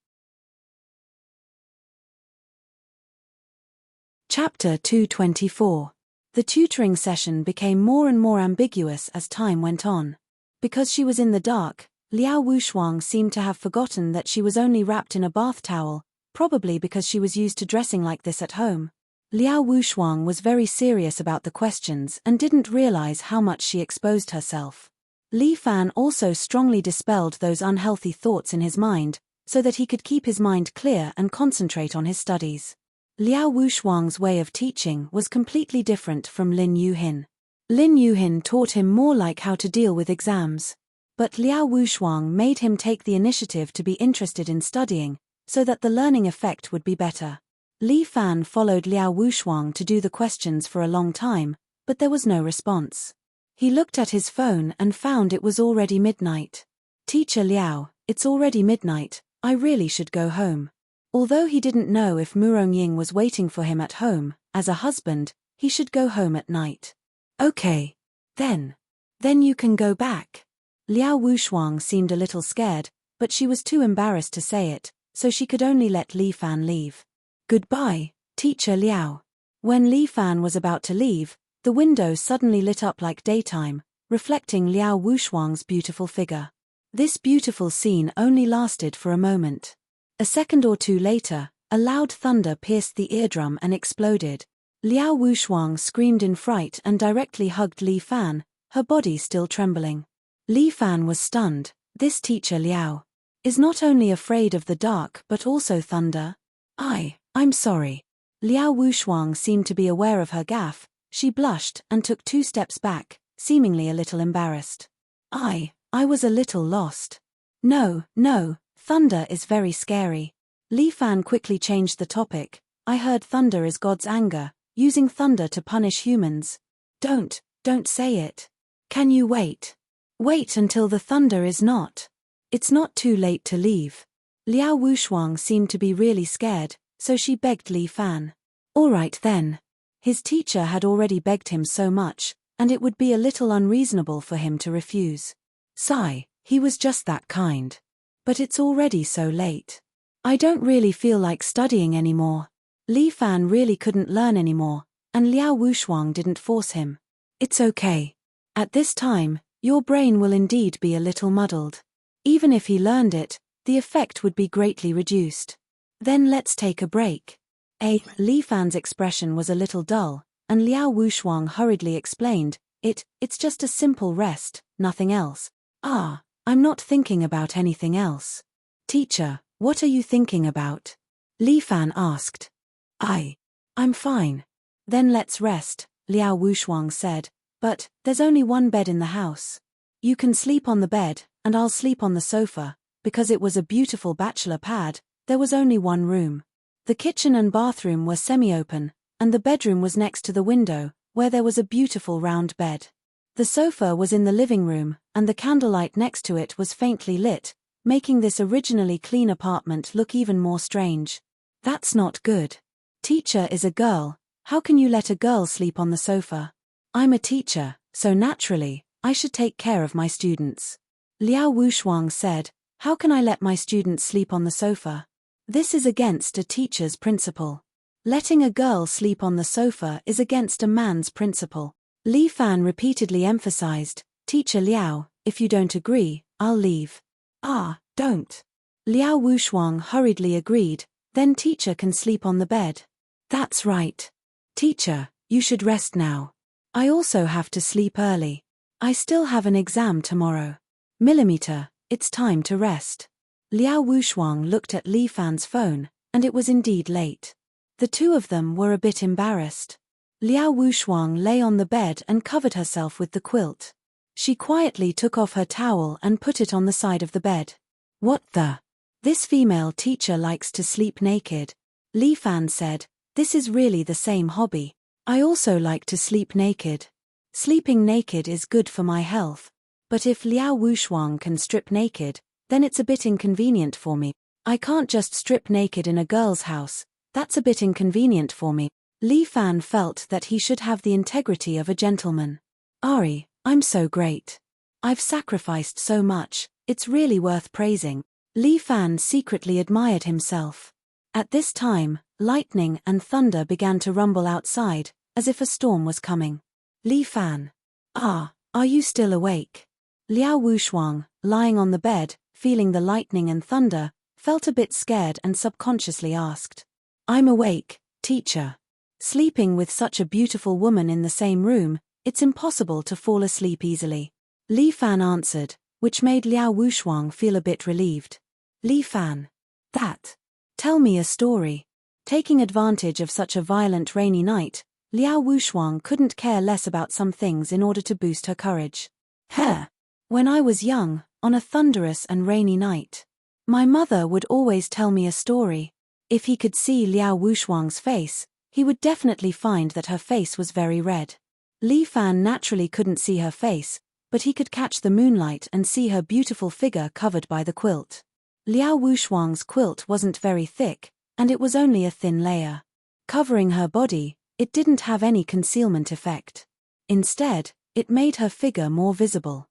Chapter 224. The tutoring session became more and more ambiguous as time went on. Because she was in the dark, Liao Wushuang seemed to have forgotten that she was only wrapped in a bath towel, probably because she was used to dressing like this at home. Liao Wushuang was very serious about the questions and didn't realize how much she exposed herself. Li Fan also strongly dispelled those unhealthy thoughts in his mind, so that he could keep his mind clear and concentrate on his studies. Liao Wushuang's way of teaching was completely different from Lin Yuhin. Lin Yuhin taught him more like how to deal with exams. But Liao Wushuang made him take the initiative to be interested in studying, so that the learning effect would be better. Li Fan followed Liao Wushuang to do the questions for a long time, but there was no response. He looked at his phone and found it was already midnight. "Teacher Liao, it's already midnight, I really should go home." Although he didn't know if Murong Ying was waiting for him at home, as a husband, he should go home at night. "Okay. Then you can go back." Liao Wushuang seemed a little scared, but she was too embarrassed to say it, so she could only let Li Fan leave. "Goodbye, Teacher Liao." When Li Fan was about to leave, the window suddenly lit up like daytime, reflecting Liao Wushuang's beautiful figure. This beautiful scene only lasted for a moment. A second or two later, a loud thunder pierced the eardrum and exploded. Liao Wushuang screamed in fright and directly hugged Li Fan, her body still trembling. Li Fan was stunned. This Teacher Liao is not only afraid of the dark but also thunder. I'm sorry. Liao Wushuang seemed to be aware of her gaffe. She blushed and took 2 steps back, seemingly a little embarrassed. I was a little lost." No, thunder is very scary." Li Fan quickly changed the topic. "I heard thunder is God's anger, using thunder to punish humans." Don't say it. Can you wait? Wait until the thunder is not. It's not too late to leave." Liao Wushuang seemed to be really scared, so she begged Li Fan. "All right then." His teacher had already begged him so much, and it would be a little unreasonable for him to refuse. Sigh, he was just that kind. "But it's already so late. I don't really feel like studying anymore." Li Fan really couldn't learn anymore, and Liao Wushuang didn't force him. "It's okay. At this time, your brain will indeed be a little muddled. Even if he learned it, the effect would be greatly reduced. Then let's take a break." Li Fan's expression was a little dull, and Liao Wushuang hurriedly explained, It's just a simple rest, nothing else." I'm not thinking about anything else." "Teacher, what are you thinking about?" Li Fan asked. I'm fine." "Then let's rest," Liao Wushuang said, "but there's only one bed in the house. You can sleep on the bed, and I'll sleep on the sofa." Because it was a beautiful bachelor pad, there was only one room. The kitchen and bathroom were semi-open, and the bedroom was next to the window, where there was a beautiful round bed. The sofa was in the living room, and the candlelight next to it was faintly lit, making this originally clean apartment look even more strange. "That's not good. Teacher is a girl. How can you let a girl sleep on the sofa?" "I'm a teacher, so naturally, I should take care of my students." Liao Wushuang said, "How can I let my students sleep on the sofa? This is against a teacher's principle. Letting a girl sleep on the sofa is against a man's principle." Li Fan repeatedly emphasized, Teacher Liao, if you don't agree, I'll leave. Ah, don't. Liao Wushuang hurriedly agreed, then teacher can sleep on the bed. That's right. Teacher, you should rest now. I also have to sleep early. I still have an exam tomorrow. Millimeter, it's time to rest. Liao Wushuang looked at Li Fan's phone, and it was indeed late. The two of them were a bit embarrassed. Liao Wushuang lay on the bed and covered herself with the quilt. She quietly took off her towel and put it on the side of the bed. What the? This female teacher likes to sleep naked. Li Fan said, this is really the same hobby. I also like to sleep naked. Sleeping naked is good for my health. But if Liao Wushuang can strip naked, then it's a bit inconvenient for me. I can't just strip naked in a girl's house. That's a bit inconvenient for me. Li Fan felt that he should have the integrity of a gentleman. Ari, I'm so great. I've sacrificed so much, it's really worth praising. Li Fan secretly admired himself. At this time, lightning and thunder began to rumble outside, as if a storm was coming. Li Fan. Ah, are you still awake? Liao Wushuang, lying on the bed, feeling the lightning and thunder, felt a bit scared and subconsciously asked. I'm awake, teacher. Sleeping with such a beautiful woman in the same room, it's impossible to fall asleep easily. Li Fan answered, which made Liao Wushuang feel a bit relieved. Li Fan. That. Tell me a story. Taking advantage of such a violent rainy night, Liao Wushuang couldn't care less about some things in order to boost her courage. When I was young, on a thunderous and rainy night, my mother would always tell me a story. If he could see Liao Wushuang's face, he would definitely find that her face was very red. Li Fan naturally couldn't see her face, but he could catch the moonlight and see her beautiful figure covered by the quilt. Liao Wushuang's quilt wasn't very thick, and it was only a thin layer. Covering her body, it didn't have any concealment effect. Instead, it made her figure more visible.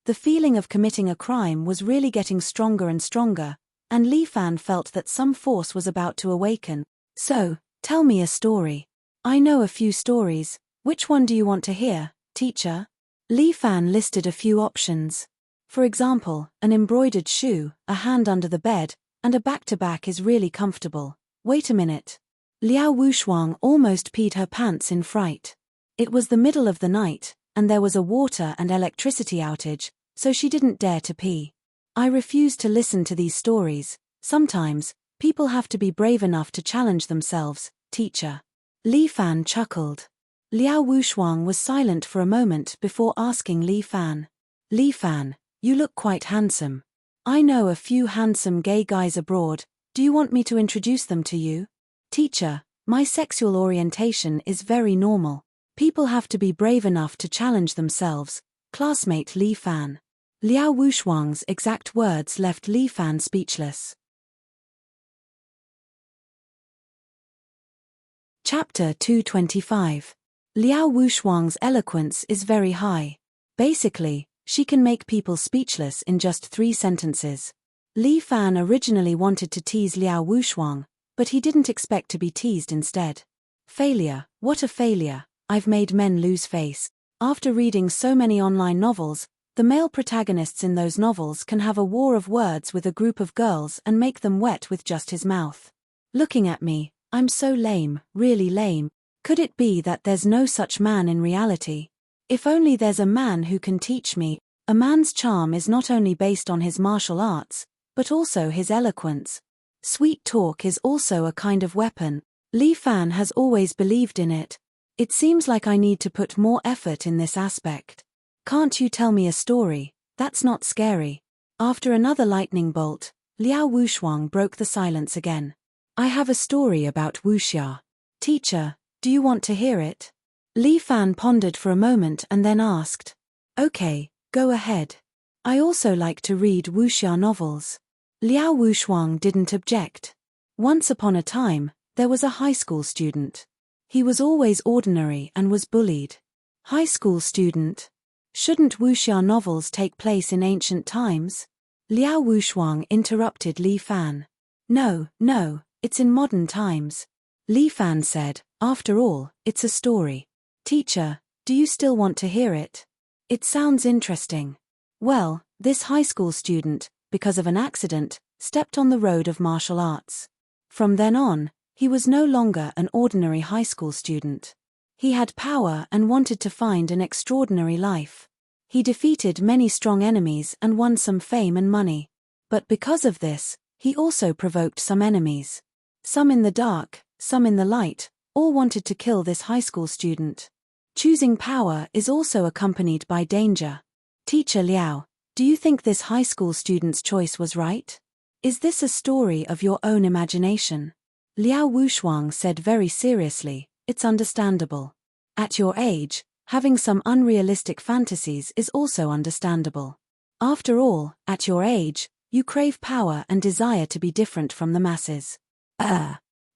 The feeling of committing a crime was really getting stronger and stronger, and Li Fan felt that some force was about to awaken. So, tell me a story. I know a few stories. Which one do you want to hear, teacher? Li Fan listed a few options. For example, an embroidered shoe, a hand under the bed, and a back-to-back is really comfortable. Wait a minute. Liao Wushuang almost peed her pants in fright. It was the middle of the night, and there was a water and electricity outage, so she didn't dare to pee. I refuse to listen to these stories. Sometimes, people have to be brave enough to challenge themselves, teacher. Li Fan chuckled. Liao Wushuang was silent for a moment before asking Li Fan. Li Fan, you look quite handsome. I know a few handsome gay guys abroad. Do you want me to introduce them to you? Teacher, my sexual orientation is very normal. People have to be brave enough to challenge themselves. Classmate Li Fan. Liao Wushuang's exact words left Li Fan speechless. Chapter 225. Liao Wushuang's eloquence is very high. Basically, she can make people speechless in just 3 sentences. Li Fan originally wanted to tease Liao Wushuang, but he didn't expect to be teased instead. Failure, what a failure. I've made men lose face. After reading so many online novels, the male protagonists in those novels can have a war of words with a group of girls and make them wet with just his mouth. Looking at me, I'm so lame, really lame. Could it be that there's no such man in reality? If only there's a man who can teach me. A man's charm is not only based on his martial arts, but also his eloquence. Sweet talk is also a kind of weapon. Li Fan has always believed in it. It seems like I need to put more effort in this aspect. Can't you tell me a story? That's not scary. After another lightning bolt, Liao Wushuang broke the silence again. I have a story about wuxia. Teacher, do you want to hear it? Li Fan pondered for a moment and then asked. Okay, go ahead. I also like to read wuxia novels. Liao Wushuang didn't object. Once upon a time, there was a high school student. He was always ordinary and was bullied. High school student. Shouldn't wuxia novels take place in ancient times? Liao Wushuang interrupted Li Fan. No, it's in modern times. Li Fan said, after all, it's a story. Teacher, Do you still want to hear it? It sounds interesting. Well, this high school student, because of an accident, stepped on the road of martial arts. From then on, he was no longer an ordinary high school student. He had power and wanted to find an extraordinary life. He defeated many strong enemies and won some fame and money. But because of this, he also provoked some enemies. Some in the dark, some in the light, all wanted to kill this high school student. Choosing power is also accompanied by danger. Teacher Liao, do you think this high school student's choice was right? Is this a story of your own imagination? Liao Wushuang said very seriously, it's understandable. At your age, having some unrealistic fantasies is also understandable. After all, at your age, you crave power and desire to be different from the masses.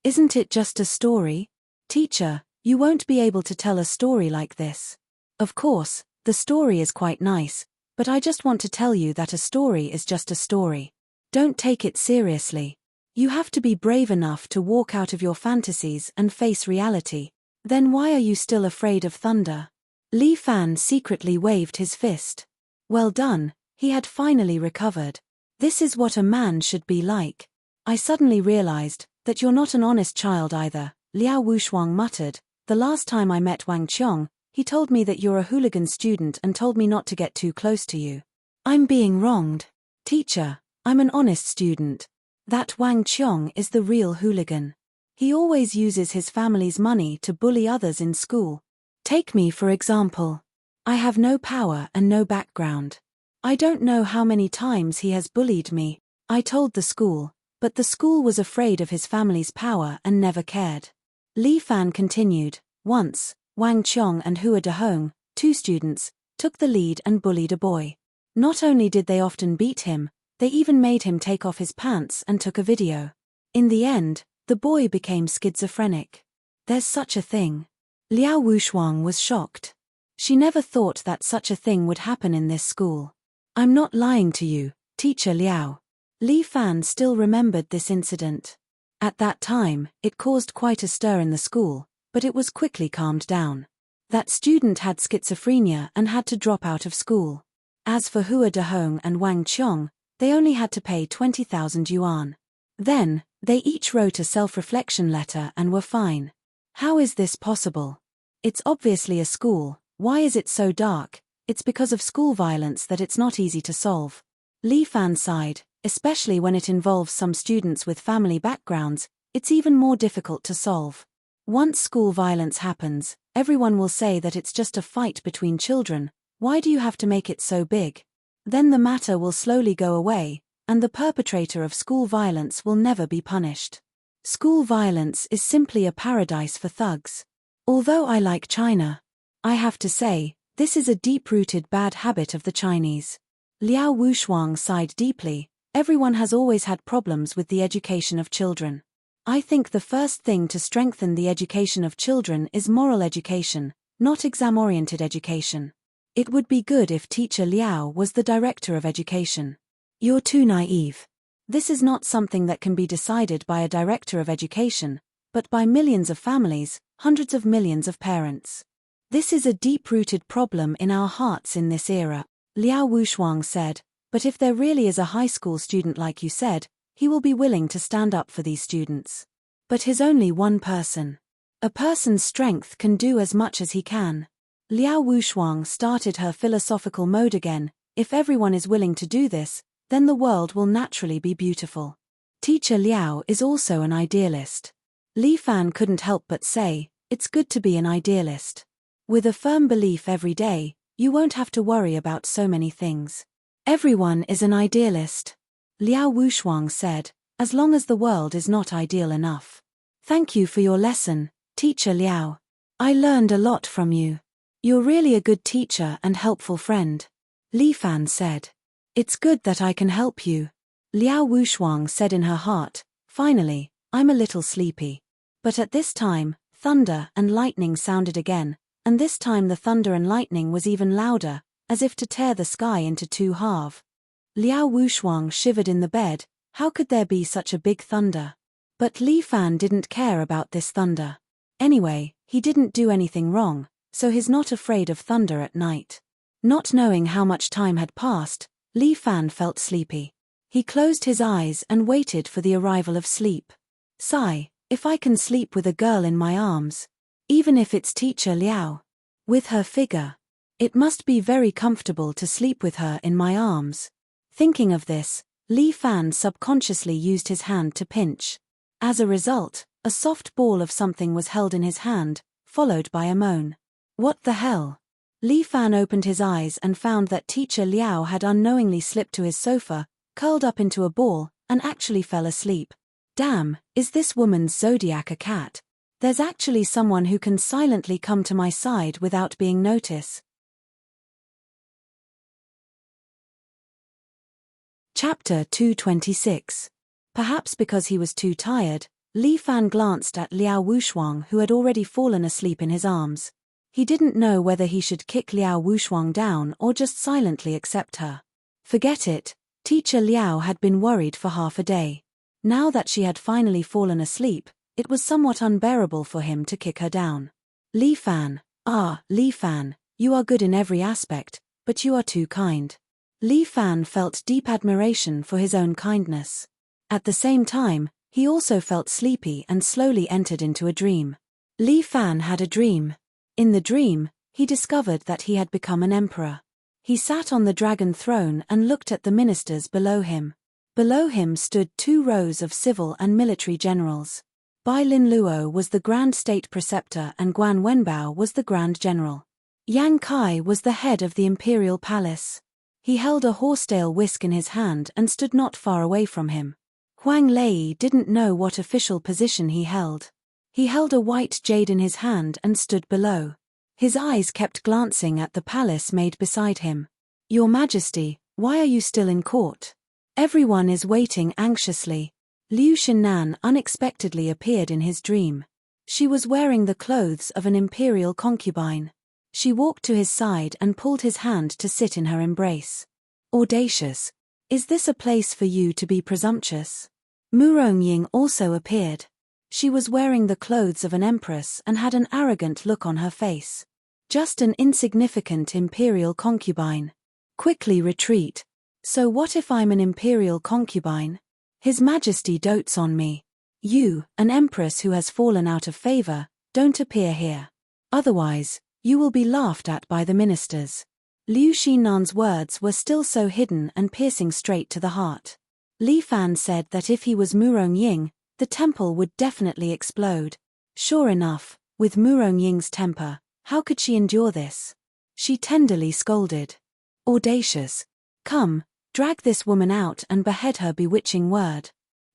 Isn't it just a story? Teacher, you won't be able to tell a story like this. Of course, the story is quite nice, but I just want to tell you that a story is just a story. Don't take it seriously. You have to be brave enough to walk out of your fantasies and face reality. Then why are you still afraid of thunder? Li Fan secretly waved his fist. Well done, he had finally recovered. This is what a man should be like. I suddenly realized that you're not an honest child either, Liao Wushuang muttered. The last time I met Wang Qiong, he told me that you're a hooligan student and told me not to get too close to you. I'm being wronged. Teacher, I'm an honest student. That Wang Qiong is the real hooligan. He always uses his family's money to bully others in school. Take me for example. I have no power and no background. I don't know how many times he has bullied me. I told the school, but the school was afraid of his family's power and never cared. Li Fan continued, once, Wang Qiong and Hua Dehong, two students, took the lead and bullied a boy. Not only did they often beat him, they even made him take off his pants and took a video. In the end, the boy became schizophrenic. There's such a thing. Liao Wushuang was shocked. She never thought that such a thing would happen in this school. I'm not lying to you, Teacher Liao. Li Fan still remembered this incident. At that time, it caused quite a stir in the school, but it was quickly calmed down. That student had schizophrenia and had to drop out of school. As for Hua Dehong and Wang Qiong, they only had to pay 20,000 yuan. Then, they each wrote a self-reflection letter and were fine. How is this possible? It's obviously a school. Why is it so dark? It's because of school violence that it's not easy to solve. Li Fan sighed, especially when it involves some students with family backgrounds, it's even more difficult to solve. Once school violence happens, everyone will say that it's just a fight between children. Why do you have to make it so big? Then the matter will slowly go away, and the perpetrator of school violence will never be punished. School violence is simply a paradise for thugs. Although I like China, I have to say, this is a deep-rooted bad habit of the Chinese. Liao Wushuang sighed deeply. Everyone has always had problems with the education of children. I think the first thing to strengthen the education of children is moral education, not exam-oriented education. It would be good if Teacher Liao was the director of education. You're too naive. This is not something that can be decided by a director of education, but by millions of families, hundreds of millions of parents. This is a deep-rooted problem in our hearts in this era, Liao Wushuang said, but if there really is a high school student like you said, he will be willing to stand up for these students. But he's only one person. A person's strength can do as much as he can. Liao Wushuang started her philosophical mode again. If everyone is willing to do this, then the world will naturally be beautiful. Teacher Liao is also an idealist. Li Fan couldn't help but say, it's good to be an idealist. With a firm belief every day, you won't have to worry about so many things. Everyone is an idealist. Liao Wushuang said, as long as the world is not ideal enough. Thank you for your lesson, Teacher Liao. I learned a lot from you. You're really a good teacher and helpful friend. Li Fan said. It's good that I can help you. Liao Wushuang said in her heart, finally, I'm a little sleepy. But at this time, thunder and lightning sounded again, and this time the thunder and lightning was even louder, as if to tear the sky into two halves. Liao Wushuang shivered in the bed. How could there be such a big thunder? But Li Fan didn't care about this thunder. Anyway, he didn't do anything wrong, so he's not afraid of thunder at night. Not knowing how much time had passed, Li Fan felt sleepy. He closed his eyes and waited for the arrival of sleep. Sigh, if I can sleep with a girl in my arms. Even if it's teacher Liao. With her figure. It must be very comfortable to sleep with her in my arms. Thinking of this, Li Fan subconsciously used his hand to pinch. As a result, a soft ball of something was held in his hand, followed by a moan. What the hell? Li Fan opened his eyes and found that teacher Liao had unknowingly slipped to his sofa, curled up into a ball, and actually fell asleep. Damn, is this woman's zodiac a cat? There's actually someone who can silently come to my side without being noticed. Chapter 226. Perhaps because he was too tired, Li Fan glanced at Liao Wushuang, who had already fallen asleep in his arms. He didn't know whether he should kick Liao Wushuang down or just silently accept her. Forget it, teacher Liao had been worried for half a day. Now that she had finally fallen asleep, it was somewhat unbearable for him to kick her down. Li Fan, Li Fan, you are good in every aspect, but you are too kind. Li Fan felt deep admiration for his own kindness. At the same time, he also felt sleepy and slowly entered into a dream. Li Fan had a dream. In the dream, he discovered that he had become an emperor. He sat on the dragon throne and looked at the ministers below him. Below him stood 2 rows of civil and military generals. Bai Lin Luo was the Grand State Preceptor and Guan Wenbao was the Grand General. Yang Kai was the head of the Imperial Palace. He held a horsetail whisk in his hand and stood not far away from him. Huang Lei didn't know what official position he held. He held a white jade in his hand and stood below. His eyes kept glancing at the palace maid beside him. Your Majesty, why are you still in court? Everyone is waiting anxiously. Liu Xinnan unexpectedly appeared in his dream. She was wearing the clothes of an imperial concubine. She walked to his side and pulled his hand to sit in her embrace. Audacious. Is this a place for you to be presumptuous? Mu Rongying also appeared. She was wearing the clothes of an empress and had an arrogant look on her face. Just an insignificant imperial concubine. Quickly retreat. So what if I'm an imperial concubine? His Majesty dotes on me. You, an empress who has fallen out of favor, don't appear here. Otherwise, you will be laughed at by the ministers. Liu Xinnan's words were still so hidden and piercing straight to the heart. Li Fan said that if he was Mu Rongying, the temple would definitely explode. Sure enough, with Mu Rongying's temper, how could she endure this? She tenderly scolded. Audacious. Come, drag this woman out and behead her bewitching word.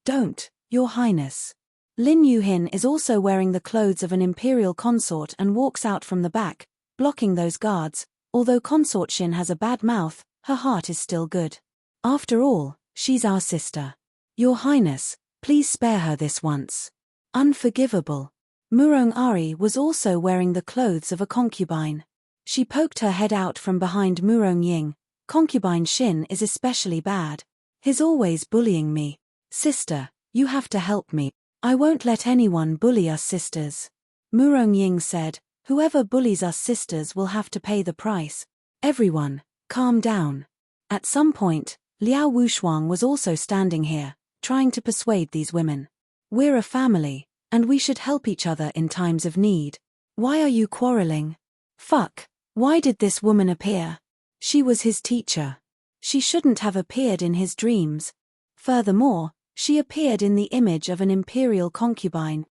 Don't, Your Highness. Lin Yuhin is also wearing the clothes of an imperial consort and walks out from the back, blocking those guards. Although Consort Xin has a bad mouth, her heart is still good. After all, she's our sister. Your Highness, please spare her this once. Unforgivable. Murong Ari was also wearing the clothes of a concubine. She poked her head out from behind Murong Ying. Concubine Xin is especially bad. He's always bullying me. Sister, you have to help me. I won't let anyone bully us sisters. Murong Ying said, whoever bullies us sisters will have to pay the price. Everyone, calm down. At some point, Liao Wushuang was also standing here, trying to persuade these women. We're a family, and we should help each other in times of need. Why are you quarreling? Fuck, why did this woman appear? She was his teacher. She shouldn't have appeared in his dreams. Furthermore, she appeared in the image of an imperial concubine.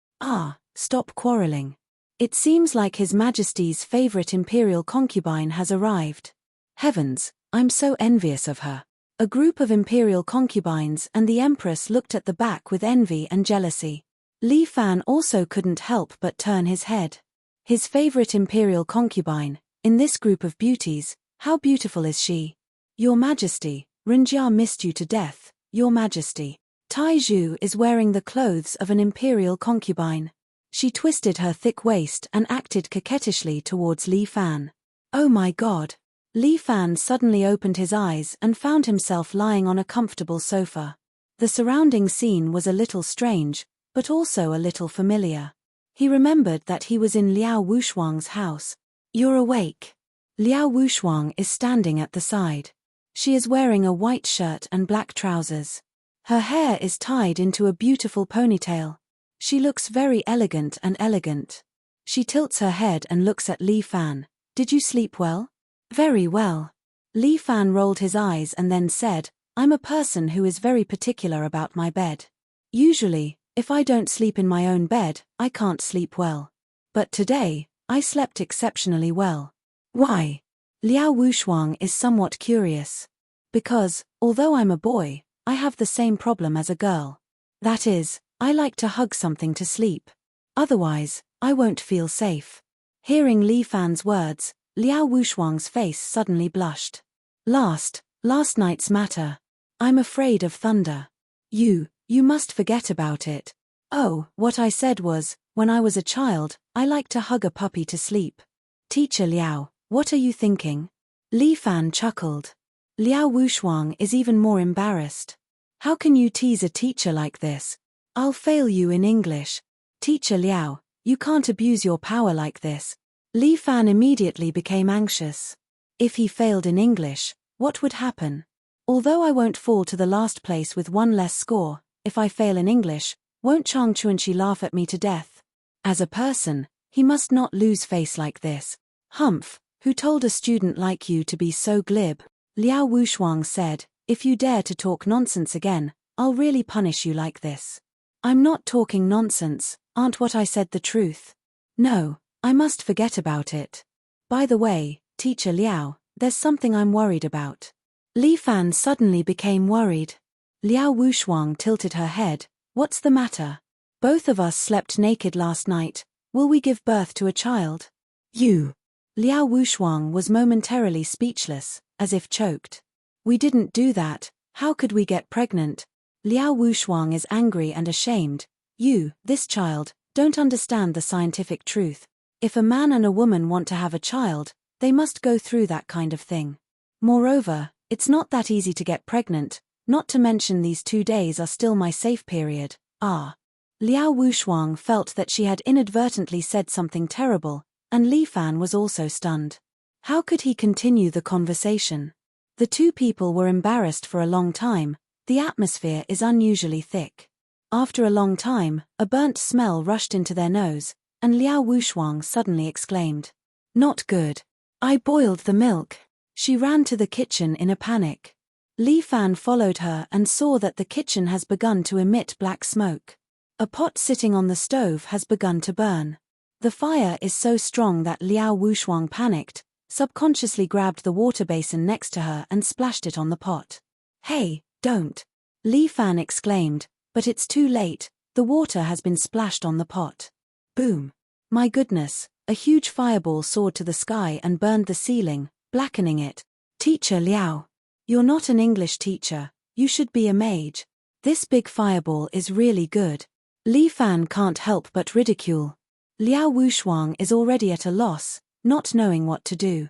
Stop quarreling. It seems like His Majesty's favorite imperial concubine has arrived. Heavens, I'm so envious of her. A group of imperial concubines and the empress looked at the back with envy and jealousy. Li Fan also couldn't help but turn his head. His favorite imperial concubine, in this group of beauties, how beautiful is she? Your Majesty, Rinjia missed you to death, Your Majesty. Tai Zhu is wearing the clothes of an imperial concubine. She twisted her thick waist and acted coquettishly towards Li Fan. Oh my God! Li Fan suddenly opened his eyes and found himself lying on a comfortable sofa. The surrounding scene was a little strange, but also a little familiar. He remembered that he was in Liao Wushuang's house. You're awake. Liao Wushuang is standing at the side. She is wearing a white shirt and black trousers. Her hair is tied into a beautiful ponytail. She looks very elegant and elegant. She tilts her head and looks at Li Fan. Did you sleep well? Very well. Li Fan rolled his eyes and then said, I'm a person who is very particular about my bed. Usually, if I don't sleep in my own bed, I can't sleep well. But today, I slept exceptionally well. Why? Liao Wushuang is somewhat curious. Because, although I'm a boy, I have the same problem as a girl. That is, I like to hug something to sleep. Otherwise, I won't feel safe. Hearing Li Fan's words, Liao Wushuang's face suddenly blushed. Last night's matter. I'm afraid of thunder. You must forget about it. Oh, what I said was, when I was a child, I liked to hug a puppy to sleep. Teacher Liao, what are you thinking? Li Fan chuckled. Liao Wushuang is even more embarrassed. How can you tease a teacher like this? I'll fail you in English. Teacher Liao, you can't abuse your power like this. Li Fan immediately became anxious. If he failed in English, what would happen? Although I won't fall to the last place with one less score, if I fail in English, won't Chang Chuanqi laugh at me to death? As a person, he must not lose face like this. Humph, who told a student like you to be so glib? Liao Wushuang said, if you dare to talk nonsense again, I'll really punish you like this. I'm not talking nonsense, aren't what I said the truth? No, I must forget about it. By the way, Teacher Liao, there's something I'm worried about. Li Fan suddenly became worried. Liao Wushuang tilted her head. What's the matter? Both of us slept naked last night. Will we give birth to a child? You. Liao Wushuang was momentarily speechless, as if choked. We didn't do that. How could we get pregnant? Liao Wushuang is angry and ashamed. You, this child, don't understand the scientific truth. If a man and a woman want to have a child, they must go through that kind of thing. Moreover, it's not that easy to get pregnant, not to mention these 2 days are still my safe period. Liao Wushuang felt that she had inadvertently said something terrible, and Li Fan was also stunned. How could he continue the conversation? The two people were embarrassed for a long time. The atmosphere is unusually thick. After a long time, a burnt smell rushed into their nose, and Liao Wushuang suddenly exclaimed, Not good. I boiled the milk. She ran to the kitchen in a panic. Li Fan followed her and saw that the kitchen has begun to emit black smoke. A pot sitting on the stove has begun to burn. The fire is so strong that Liao Wushuang panicked, subconsciously grabbed the water basin next to her and splashed it on the pot. Hey, don't! Li Fan exclaimed, but it's too late, the water has been splashed on the pot. Boom! My goodness, a huge fireball soared to the sky and burned the ceiling, blackening it. Teacher Liao, you're not an English teacher, you should be a mage. This big fireball is really good. Li Fan can't help but ridicule. Liao Wushuang is already at a loss, not knowing what to do.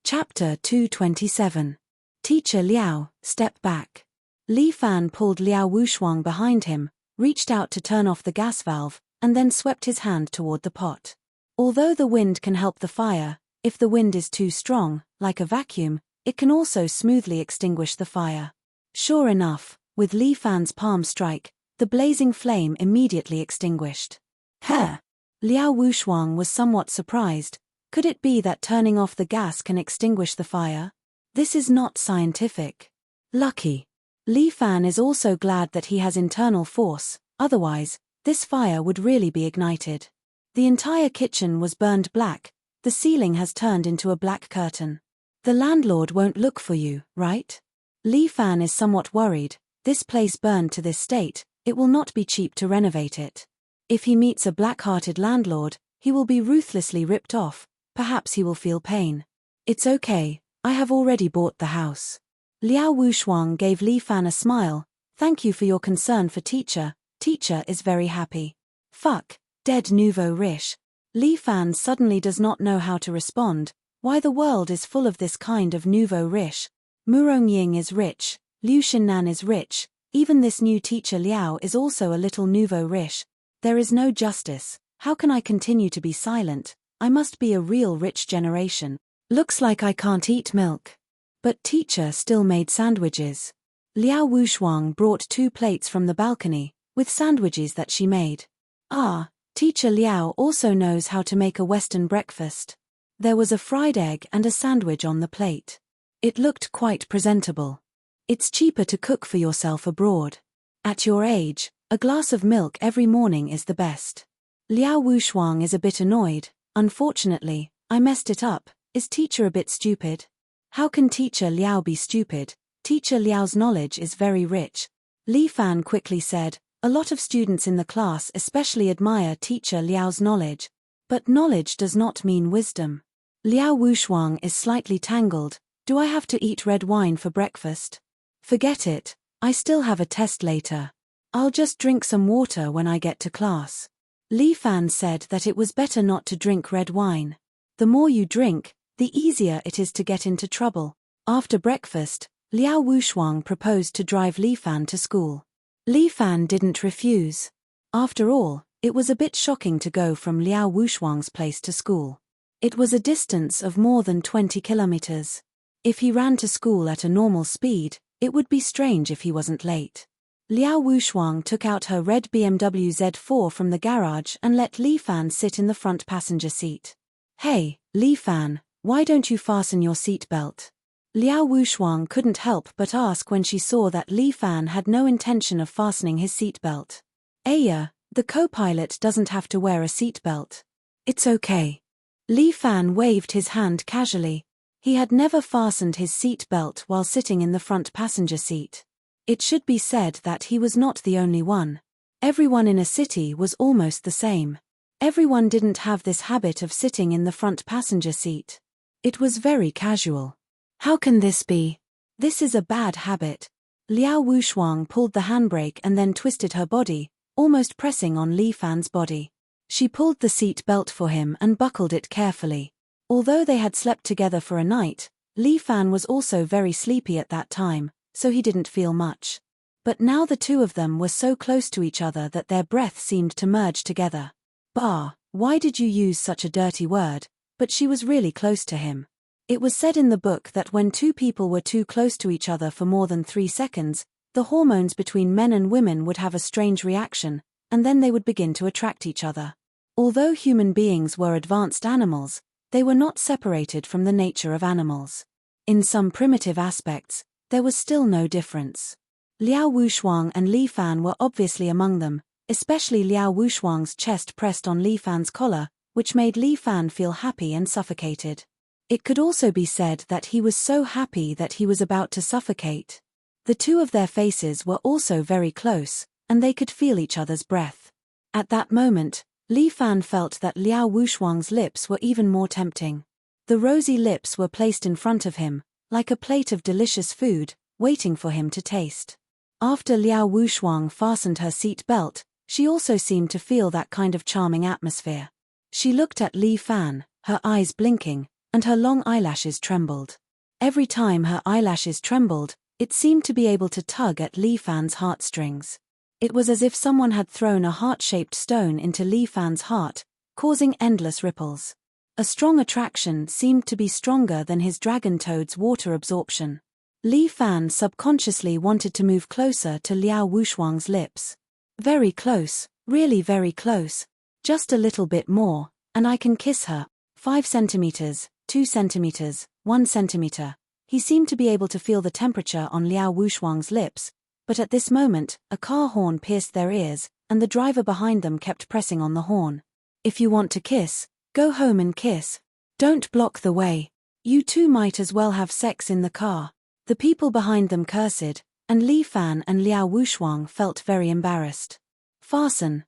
Chapter 227. Teacher Liao, step back. Li Fan pulled Liao Wushuang behind him, reached out to turn off the gas valve, and then swept his hand toward the pot. Although the wind can help the fire, if the wind is too strong, like a vacuum, it can also smoothly extinguish the fire. Sure enough, with Li Fan's palm strike, the blazing flame immediately extinguished. Huh! Liao Wushuang was somewhat surprised. Could it be that turning off the gas can extinguish the fire? This is not scientific. Lucky. Li Fan is also glad that he has internal force, otherwise, this fire would really be ignited. The entire kitchen was burned black, the ceiling has turned into a black curtain. The landlord won't look for you, right? Li Fan is somewhat worried. This place burned to this state, it will not be cheap to renovate it. If he meets a black-hearted landlord, he will be ruthlessly ripped off, perhaps he will feel pain. It's okay, I have already bought the house. Liao Wushuang gave Li Fan a smile. Thank you for your concern for teacher. Teacher is very happy. Fuck, dead nouveau riche. Li Fan suddenly does not know how to respond. Why the world is full of this kind of nouveau riche. Murongying is rich, Liu Xinnan is rich, even this new teacher Liao is also a little nouveau riche. There is no justice. How can I continue to be silent? I must be a real rich generation. Looks like I can't eat milk. But teacher still made sandwiches. Liao Wushuang brought 2 plates from the balcony, with sandwiches that she made. Ah, teacher Liao also knows how to make a Western breakfast. There was a fried egg and a sandwich on the plate. It looked quite presentable. It's cheaper to cook for yourself abroad. At your age, a glass of milk every morning is the best. Liao Wushuang is a bit annoyed. Unfortunately, I messed it up. Is teacher a bit stupid? How can teacher Liao be stupid? Teacher Liao's knowledge is very rich. Li Fan quickly said, a lot of students in the class especially admire teacher Liao's knowledge. But knowledge does not mean wisdom. Liao Wushuang is slightly tangled. Do I have to eat red wine for breakfast? Forget it. I still have a test later. I'll just drink some water when I get to class. Li Fan said that it was better not to drink red wine. The more you drink, the easier it is to get into trouble. After breakfast, Liao Wushuang proposed to drive Li Fan to school. Li Fan didn't refuse. After all, it was a bit shocking to go from Liao Wushuang's place to school. It was a distance of more than 20 kilometers. If he ran to school at a normal speed, it would be strange if he wasn't late. Liao Wushuang took out her red BMW Z4 from the garage and let Li Fan sit in the front passenger seat. Hey, Li Fan, why don't you fasten your seatbelt? Liao Wushuang couldn't help but ask when she saw that Li Fan had no intention of fastening his seatbelt. Aya, the co-pilot doesn't have to wear a seatbelt. It's okay. Li Fan waved his hand casually. He had never fastened his seatbelt while sitting in the front passenger seat. It should be said that he was not the only one. Everyone in a city was almost the same. Everyone didn't have this habit of sitting in the front passenger seat. It was very casual. How can this be? This is a bad habit. Liao Wushuang pulled the handbrake and then twisted her body, almost pressing on Li Fan's body. She pulled the seat belt for him and buckled it carefully. Although they had slept together for a night, Li Fan was also very sleepy at that time, so he didn't feel much. But now the two of them were so close to each other that their breath seemed to merge together. Bah, why did you use such a dirty word? But she was really close to him. It was said in the book that when 2 people were too close to each other for more than 3 seconds, the hormones between men and women would have a strange reaction, and then they would begin to attract each other. Although human beings were advanced animals, they were not separated from the nature of animals. In some primitive aspects, there was still no difference. Liao Wushuang and Li Fan were obviously among them, especially Liao Wushuang's chest pressed on Li Fan's collar, which made Li Fan feel happy and suffocated. It could also be said that he was so happy that he was about to suffocate. The two of their faces were also very close, and they could feel each other's breath. At that moment, Li Fan felt that Liao Wushuang's lips were even more tempting. The rosy lips were placed in front of him, like a plate of delicious food, waiting for him to taste. After Liao Wushuang fastened her seat belt, she also seemed to feel that kind of charming atmosphere. She looked at Li Fan, her eyes blinking, and her long eyelashes trembled. Every time her eyelashes trembled, it seemed to be able to tug at Li Fan's heartstrings. It was as if someone had thrown a heart-shaped stone into Li Fan's heart, causing endless ripples. A strong attraction seemed to be stronger than his dragon toad's water absorption. Li Fan subconsciously wanted to move closer to Liao Wushuang's lips. Very close, really very close. Just a little bit more, and I can kiss her. 5 centimeters, 2 centimeters, 1 centimeter. He seemed to be able to feel the temperature on Liao Wushuang's lips, but at this moment, a car horn pierced their ears, and the driver behind them kept pressing on the horn. If you want to kiss, go home and kiss. Don't block the way. You two might as well have sex in the car. The people behind them cursed, and Li Fan and Liao Wushuang felt very embarrassed. Fasten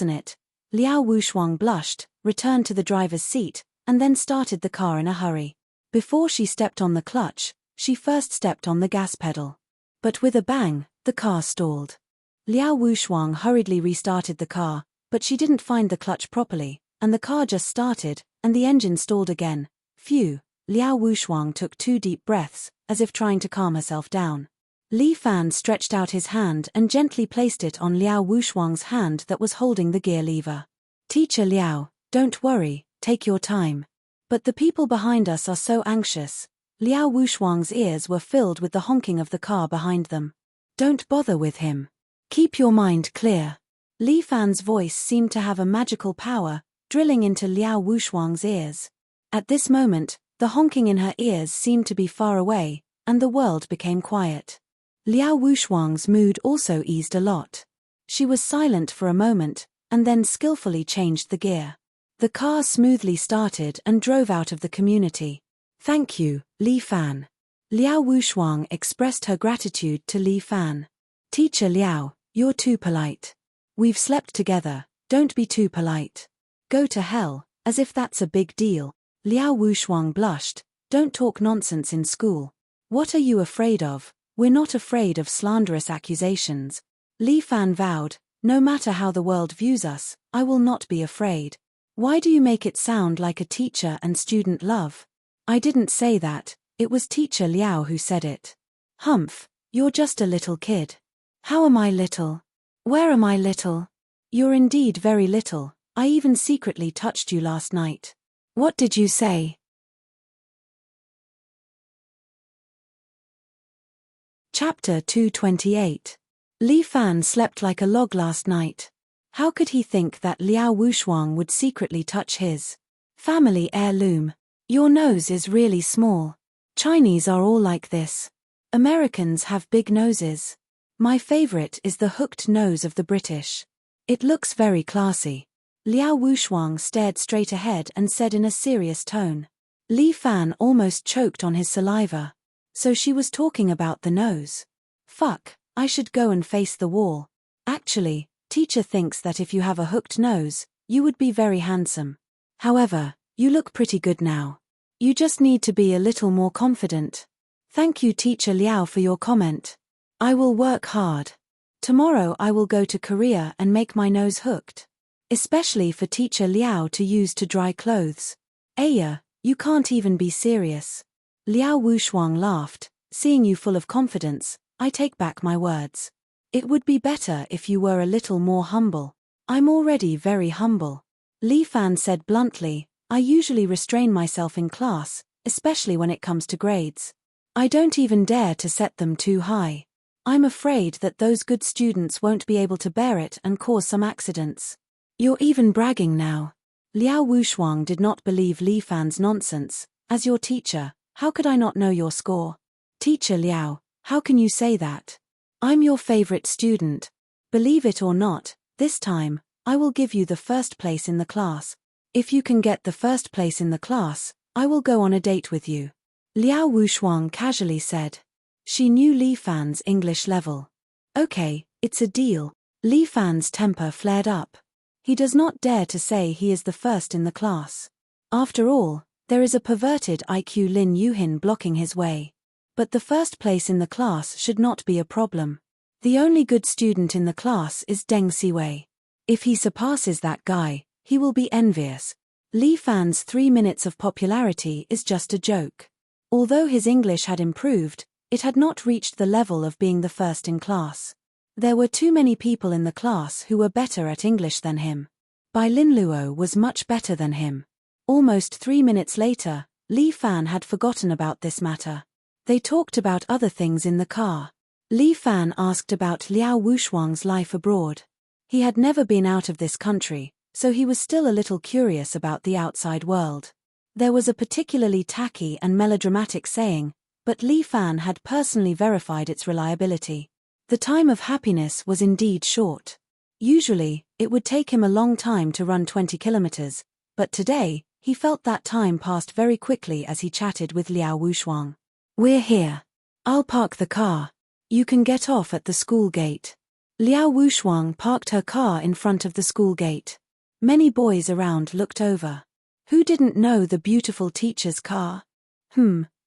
it. Liao Wushuang blushed, returned to the driver's seat, and then started the car in a hurry. Before she stepped on the clutch, she first stepped on the gas pedal. But with a bang, the car stalled. Liao Wushuang hurriedly restarted the car, but she didn't find the clutch properly, and the car just started, and the engine stalled again. Phew, Liao Wushuang took 2 deep breaths, as if trying to calm herself down. Li Fan stretched out his hand and gently placed it on Liao Wuxuang's hand that was holding the gear lever. Teacher Liao, don't worry, take your time. But the people behind us are so anxious. Liao Wuxuang's ears were filled with the honking of the car behind them. Don't bother with him. Keep your mind clear. Li Fan's voice seemed to have a magical power, drilling into Liao Wuxuang's ears. At this moment, the honking in her ears seemed to be far away, and the world became quiet. Liao Wuxuang's mood also eased a lot. She was silent for a moment, and then skillfully changed the gear. The car smoothly started and drove out of the community. Thank you, Li Fan. Liao Wuxuang expressed her gratitude to Li Fan. Teacher Liao, you're too polite. We've slept together, don't be too polite. Go to hell, as if that's a big deal. Liao Wuxuang blushed. Don't talk nonsense in school. What are you afraid of? We're not afraid of slanderous accusations. Li Fan vowed, no matter how the world views us, I will not be afraid. Why do you make it sound like a teacher and student love? I didn't say that, it was Teacher Liao who said it. Humph, you're just a little kid. How am I little? Where am I little? You're indeed very little, I even secretly touched you last night. What did you say? Chapter 228. Li Fan slept like a log last night. How could he think that Liao Wuxuang would secretly touch his family heirloom? Your nose is really small. Chinese are all like this. Americans have big noses. My favorite is the hooked nose of the British. It looks very classy. Liao Wuxuang stared straight ahead and said in a serious tone. Li Fan almost choked on his saliva. So she was talking about the nose. Fuck, I should go and face the wall. Actually, teacher thinks that if you have a hooked nose, you would be very handsome. However, you look pretty good now. You just need to be a little more confident. Thank you Teacher Liao for your comment. I will work hard. Tomorrow I will go to Korea and make my nose hooked. Especially for Teacher Liao to use to dry clothes. Aya, you can't even be serious. Liao Wuxuang laughed. Seeing you full of confidence, I take back my words. It would be better if you were a little more humble. I'm already very humble. Li Fan said bluntly, I usually restrain myself in class, especially when it comes to grades. I don't even dare to set them too high. I'm afraid that those good students won't be able to bear it and cause some accidents. You're even bragging now. Liao Wuxuang did not believe Li Fan's nonsense. As your teacher, how could I not know your score? Teacher Liao, how can you say that? I'm your favorite student. Believe it or not, this time, I will give you the first place in the class. If you can get the first place in the class, I will go on a date with you. Liao Wuxuang casually said. She knew Li Fan's English level. Okay, it's a deal. Li Fan's temper flared up. He does not dare to say he is the first in the class. After all, there is a perverted IQ Lin Yuhin blocking his way. But the first place in the class should not be a problem. The only good student in the class is Deng Siwei. If he surpasses that guy, he will be envious. Li Fan's 3 minutes of popularity is just a joke. Although his English had improved, it had not reached the level of being the first in class. There were too many people in the class who were better at English than him. Bai Linluo was much better than him. Almost 3 minutes later, Li Fan had forgotten about this matter. They talked about other things in the car. Li Fan asked about Liao Wuxuang's life abroad. He had never been out of this country, so he was still a little curious about the outside world. There was a particularly tacky and melodramatic saying, but Li Fan had personally verified its reliability. The time of happiness was indeed short. Usually, it would take him a long time to run 20 kilometers, but today, he felt that time passed very quickly as he chatted with Liao Wuxuang. We're here. I'll park the car. You can get off at the school gate. Liao Wuxuang parked her car in front of the school gate. Many boys around looked over. Who didn't know the beautiful teacher's car?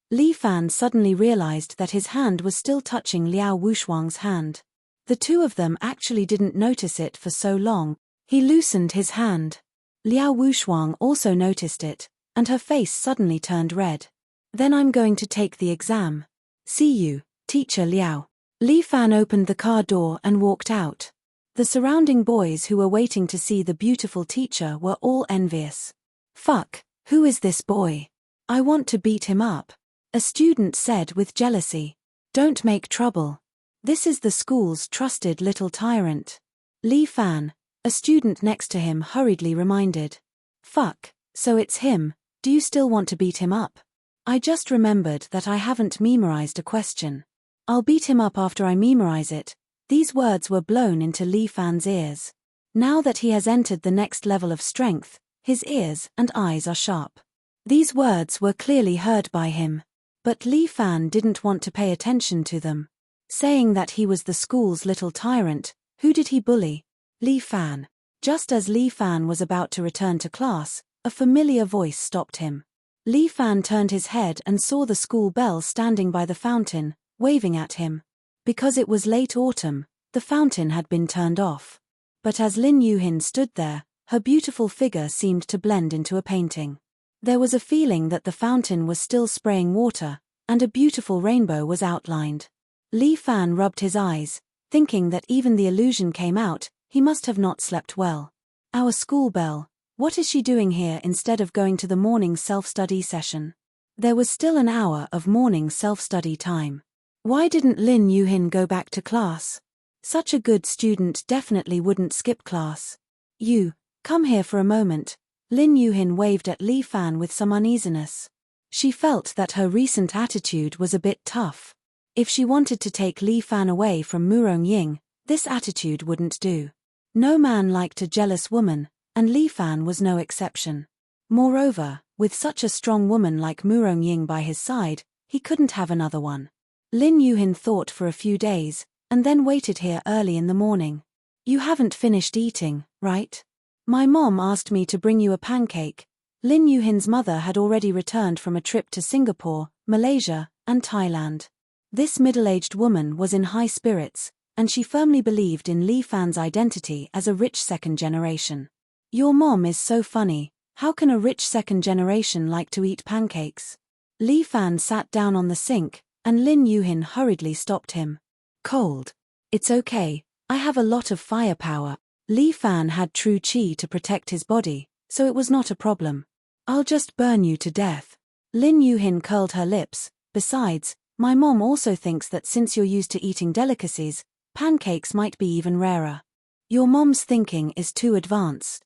Li Fan suddenly realized that his hand was still touching Liao Wuxuang's hand. The two of them actually didn't notice it for so long. He loosened his hand. Liao Wuxuang also noticed it, and her face suddenly turned red. Then I'm going to take the exam. See you, Teacher Liao. Li Fan opened the car door and walked out. The surrounding boys who were waiting to see the beautiful teacher were all envious. "Fuck, who is this boy? I want to beat him up," a student said with jealousy. "Don't make trouble. This is the school's trusted little tyrant." Li Fan, a student next to him, hurriedly reminded. "Fuck, so it's him. Do you still want to beat him up? I just remembered that I haven't memorized a question. I'll beat him up after I memorize it." These words were blown into Li Fan's ears. Now that he has entered the next level of strength, his ears and eyes are sharp. These words were clearly heard by him. But Li Fan didn't want to pay attention to them. Saying that he was the school's little tyrant, who did he bully? Li Fan. Just as Li Fan was about to return to class, a familiar voice stopped him. Li Fan turned his head and saw the school bell standing by the fountain, waving at him. Because it was late autumn, the fountain had been turned off. But as Lin Yuhin stood there, her beautiful figure seemed to blend into a painting. There was a feeling that the fountain was still spraying water, and a beautiful rainbow was outlined. Li Fan rubbed his eyes, thinking that even the illusion came out. He must have not slept well. Our school bell, what is she doing here instead of going to the morning self-study session? There was still an hour of morning self-study time. Why didn't Lin Yuhin go back to class? Such a good student definitely wouldn't skip class. "You, come here for a moment." Lin Yuhin waved at Li Fan with some uneasiness. She felt that her recent attitude was a bit tough. If she wanted to take Li Fan away from Murong Ying, this attitude wouldn't do. No man liked a jealous woman, and Li Fan was no exception. Moreover, with such a strong woman like Murong Ying by his side, he couldn't have another one. Lin Yuhin thought for a few days, and then waited here early in the morning. "You haven't finished eating, right? My mom asked me to bring you a pancake." Lin Yuhin's mother had already returned from a trip to Singapore, Malaysia, and Thailand. This middle-aged woman was in high spirits, and she firmly believed in Li Fan's identity as a rich second generation. "Your mom is so funny. How can a rich second generation like to eat pancakes?" Li Fan sat down on the sink, and Lin Yuhin hurriedly stopped him. "Cold. It's okay, I have a lot of firepower." Li Fan had true qi to protect his body, so it was not a problem. "I'll just burn you to death." Lin Yuhin curled her lips. "Besides, my mom also thinks that since you're used to eating delicacies, pancakes might be even rarer. Your mom's thinking is too advanced.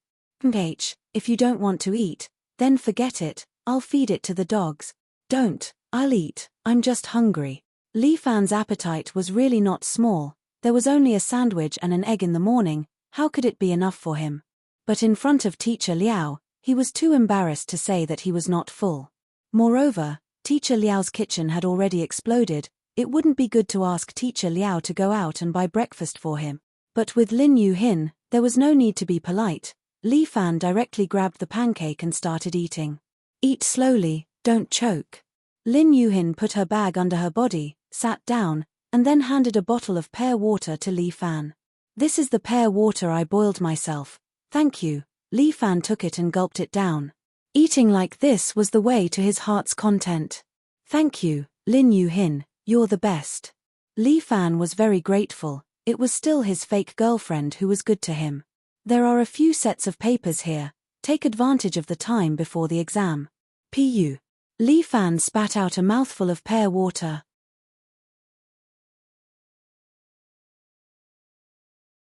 If you don't want to eat, then forget it, I'll feed it to the dogs." "Don't, I'll eat, I'm just hungry." Li Fan's appetite was really not small. There was only a sandwich and an egg in the morning. How could it be enough for him? But in front of Teacher Liao, he was too embarrassed to say that he was not full. Moreover, Teacher Liao's kitchen had already exploded. It wouldn't be good to ask Teacher Liao to go out and buy breakfast for him. But with Lin Yuhin, there was no need to be polite. Li Fan directly grabbed the pancake and started eating. "Eat slowly, don't choke." Lin Yuhin put her bag under her body, sat down, and then handed a bottle of pear water to Li Fan. "This is the pear water I boiled myself. Thank you." Li Fan took it and gulped it down. Eating like this was the way to his heart's content. "Thank you, Lin Yuhin, you're the best." Li Fan was very grateful. It was still his fake girlfriend who was good to him. "There are a few sets of papers here. Take advantage of the time before the exam. Pu. Li Fan spat out a mouthful of pear water.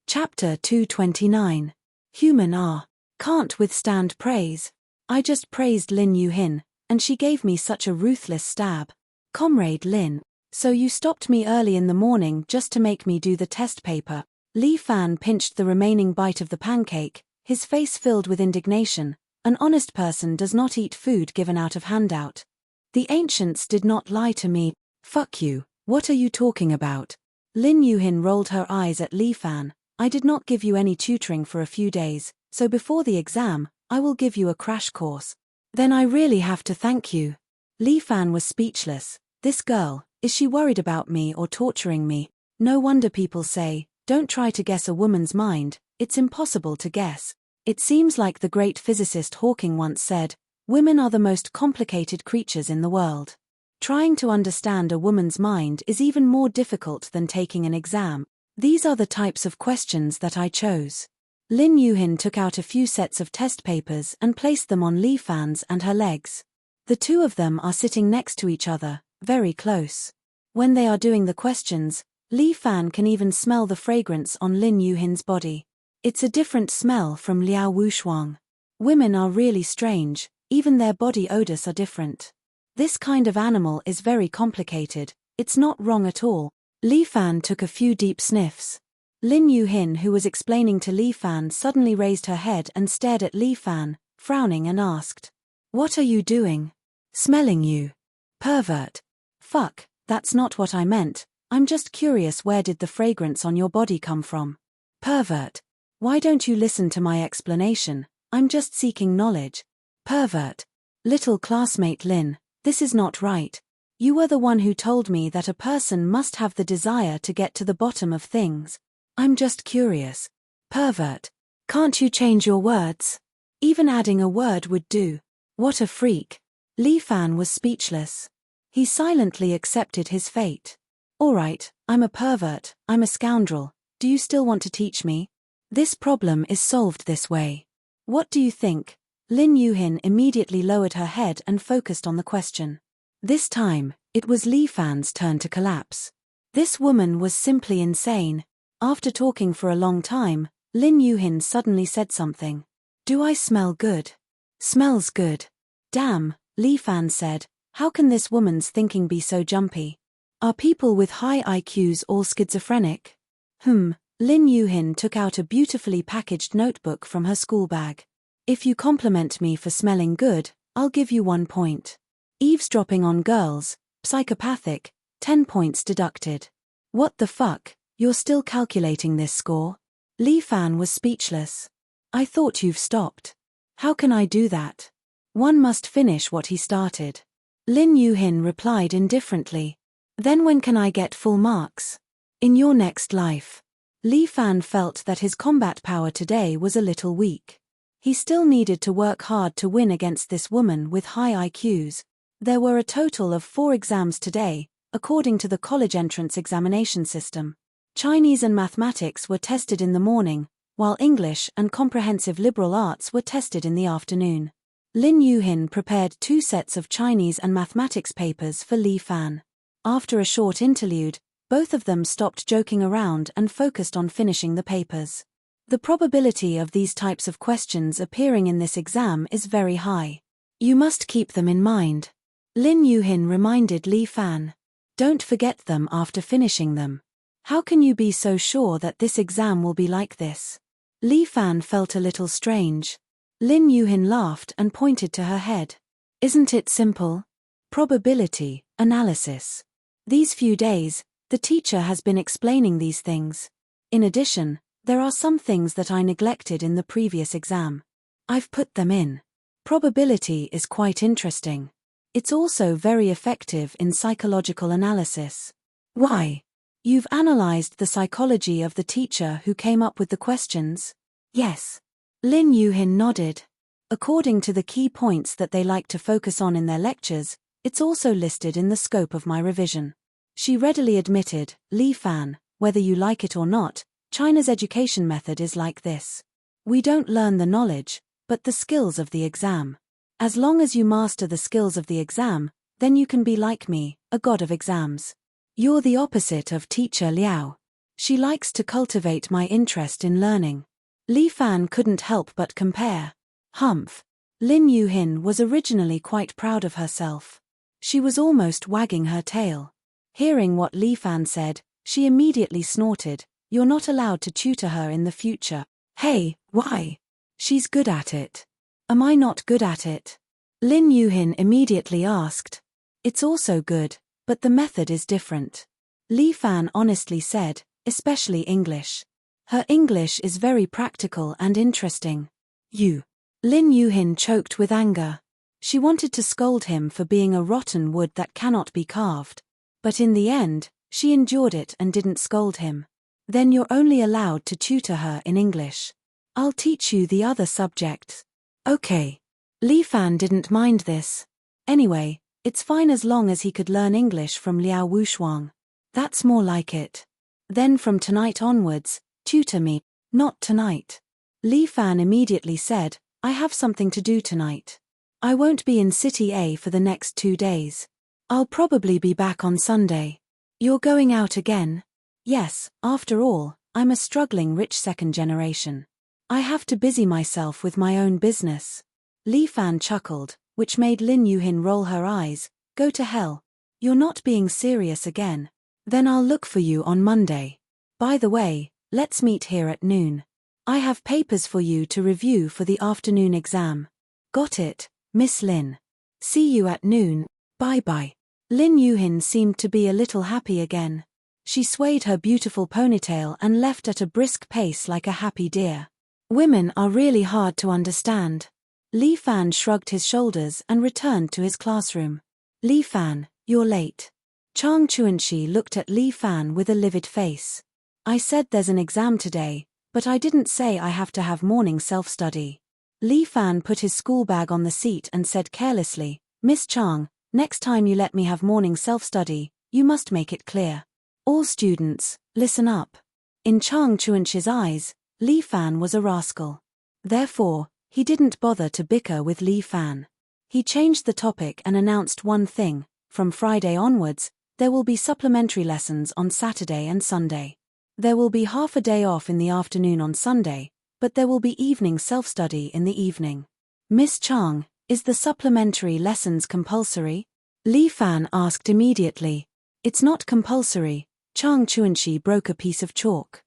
Chapter 229. Human R. Can't withstand praise. I just praised Lin Yuhin, and she gave me such a ruthless stab. Comrade Lin, so you stopped me early in the morning just to make me do the test paper. Li Fan pinched the remaining bite of the pancake, his face filled with indignation. An honest person does not eat food given out of handout. The ancients did not lie to me. Fuck you, what are you talking about? Lin Yuhin rolled her eyes at Li Fan. I did not give you any tutoring for a few days, so before the exam, I will give you a crash course. Then I really have to thank you. Li Fan was speechless. This girl, is she worried about me or torturing me? No wonder people say, don't try to guess a woman's mind, it's impossible to guess. It seems like the great physicist Hawking once said, women are the most complicated creatures in the world. Trying to understand a woman's mind is even more difficult than taking an exam. These are the types of questions that I chose. Lin Yuhin took out a few sets of test papers and placed them on Li Fan's and her legs. The two of them are sitting next to each other, very close. When they are doing the questions, Li Fan can even smell the fragrance on Lin Yuhin's body. It's a different smell from Liao Wushuang. Women are really strange, even their body odors are different. This kind of animal is very complicated, it's not wrong at all. Li Fan took a few deep sniffs. Lin Yuhin, who was explaining to Li Fan, suddenly raised her head and stared at Li Fan, frowning, and asked, "What are you doing?" "Smelling you. Pervert." "Fuck, that's not what I meant, I'm just curious, where did the fragrance on your body come from?" "Pervert. Why don't you listen to my explanation? I'm just seeking knowledge." "Pervert. Little classmate Lin, this is not right. You were the one who told me that a person must have the desire to get to the bottom of things. I'm just curious." "Pervert. Can't you change your words? Even adding a word would do." What a freak. Li Fan was speechless. He silently accepted his fate. "Alright, I'm a pervert, I'm a scoundrel. Do you still want to teach me? This problem is solved this way. What do you think?" Lin Yuhin immediately lowered her head and focused on the question. This time, it was Li Fan's turn to collapse. This woman was simply insane. After talking for a long time, Lin Yuhin suddenly said something. "Do I smell good?" "Smells good." "Damn," Li Fan said, "how can this woman's thinking be so jumpy? Are people with high IQs all schizophrenic?" Lin Yuhin took out a beautifully packaged notebook from her school bag. "If you compliment me for smelling good, I'll give you 1 point. Eavesdropping on girls, psychopathic, 10 points deducted." "What the fuck, you're still calculating this score?" Li Fan was speechless. "I thought you've stopped." "How can I do that? One must finish what he started." Lin Yuhin replied indifferently. "Then when can I get full marks?" "In your next life." Li Fan felt that his combat power today was a little weak. He still needed to work hard to win against this woman with high IQs. There were a total of 4 exams today, according to the college entrance examination system. Chinese and mathematics were tested in the morning, while English and comprehensive liberal arts were tested in the afternoon. Lin Yuhin prepared 2 sets of Chinese and mathematics papers for Li Fan. After a short interlude, both of them stopped joking around and focused on finishing the papers. The probability of these types of questions appearing in this exam is very high. You must keep them in mind. Lin Yuhin reminded Li Fan. Don't forget them after finishing them. How can you be so sure that this exam will be like this? Li Fan felt a little strange. Lin Yuhin laughed and pointed to her head. Isn't it simple? Probability, analysis. These few days, the teacher has been explaining these things. In addition, there are some things that I neglected in the previous exam. I've put them in. Probability is quite interesting. It's also very effective in psychological analysis. Why? You've analyzed the psychology of the teacher who came up with the questions? Yes. Lin Yuhin nodded. According to the key points that they like to focus on in their lectures, it's also listed in the scope of my revision. She readily admitted, Li Fan, whether you like it or not, China's education method is like this. We don't learn the knowledge, but the skills of the exam. As long as you master the skills of the exam, then you can be like me, a god of exams. You're the opposite of Teacher Liao. She likes to cultivate my interest in learning. Li Fan couldn't help but compare. Humph. Lin Yuhin was originally quite proud of herself. She was almost wagging her tail. Hearing what Li Fan said, she immediately snorted. You're not allowed to tutor her in the future. Hey, why? She's good at it. Am I not good at it? Lin Yuhin immediately asked. It's also good, but the method is different. Li Fan honestly said, especially English. Her English is very practical and interesting. You. Lin Yuhin choked with anger. She wanted to scold him for being a rotten wood that cannot be carved. But in the end, she endured it and didn't scold him. Then you're only allowed to tutor her in English. I'll teach you the other subjects. Okay. Li Fan didn't mind this. Anyway, It's fine as long as he could learn English from Liao Wushuang. That's more like it. Then from tonight onwards, tutor me. Not tonight. Li Fan immediately said, I have something to do tonight. I won't be in City A for the next 2 days. I'll probably be back on Sunday. You're going out again? Yes, after all, I'm a struggling rich second generation. I have to busy myself with my own business. Li Fan chuckled, which made Lin Yuhin roll her eyes. Go to hell. You're not being serious again. Then I'll look for you on Monday. By the way, let's meet here at noon. I have papers for you to review for the afternoon exam. Got it, Miss Lin. See you at noon. Bye-bye. Lin Yuhin seemed to be a little happy again. She swayed her beautiful ponytail and left at a brisk pace like a happy deer. Women are really hard to understand. Li Fan shrugged his shoulders and returned to his classroom. Li Fan, you're late. Chang Chuanxi looked at Li Fan with a livid face. I said there's an exam today, but I didn't say I have to have morning self-study. Li Fan put his school bag on the seat and said carelessly, Miss Chang, next time you let me have morning self-study, you must make it clear. All students, listen up. In Chang Chuanxi's eyes, Li Fan was a rascal. Therefore, he didn't bother to bicker with Li Fan. He changed the topic and announced one thing: from Friday onwards, there will be supplementary lessons on Saturday and Sunday. There will be half a day off in the afternoon on Sunday, but there will be evening self-study in the evening. Miss Chang, is the supplementary lessons compulsory? Li Fan asked immediately. It's not compulsory. Chang Chuanxi broke a piece of chalk.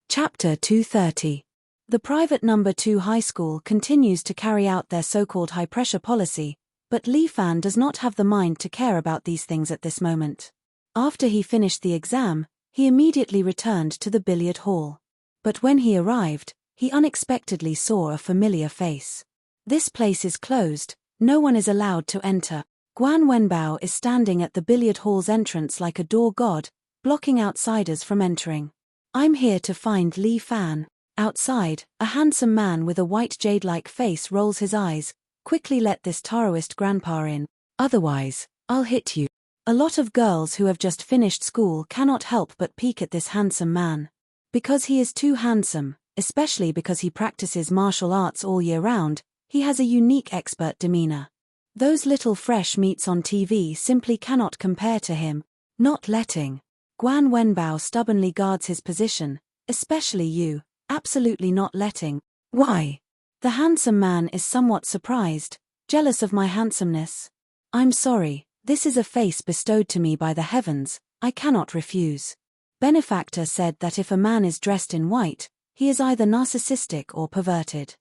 Chapter 230. The private number 2 high school continues to carry out their so-called high-pressure policy, but Li Fan does not have the mind to care about these things at this moment. After he finished the exam, he immediately returned to the billiard hall. But when he arrived, he unexpectedly saw a familiar face. This place is closed, no one is allowed to enter. Guan Wenbao is standing at the billiard hall's entrance like a door god, blocking outsiders from entering. I'm here to find Li Fan. Outside, a handsome man with a white jade-like face rolls his eyes. Quickly let this Taoist grandpa in, otherwise, I'll hit you. A lot of girls who have just finished school cannot help but peek at this handsome man. Because he is too handsome, especially because he practices martial arts all year round, he has a unique expert demeanor. Those little fresh meats on TV simply cannot compare to him. Not letting. Guan Wenbao stubbornly guards his position, especially you, absolutely not letting. Why? The handsome man is somewhat surprised, jealous of my handsomeness. I'm sorry, this is a face bestowed to me by the heavens, I cannot refuse. Benefactor said that if a man is dressed in white, he is either narcissistic or perverted.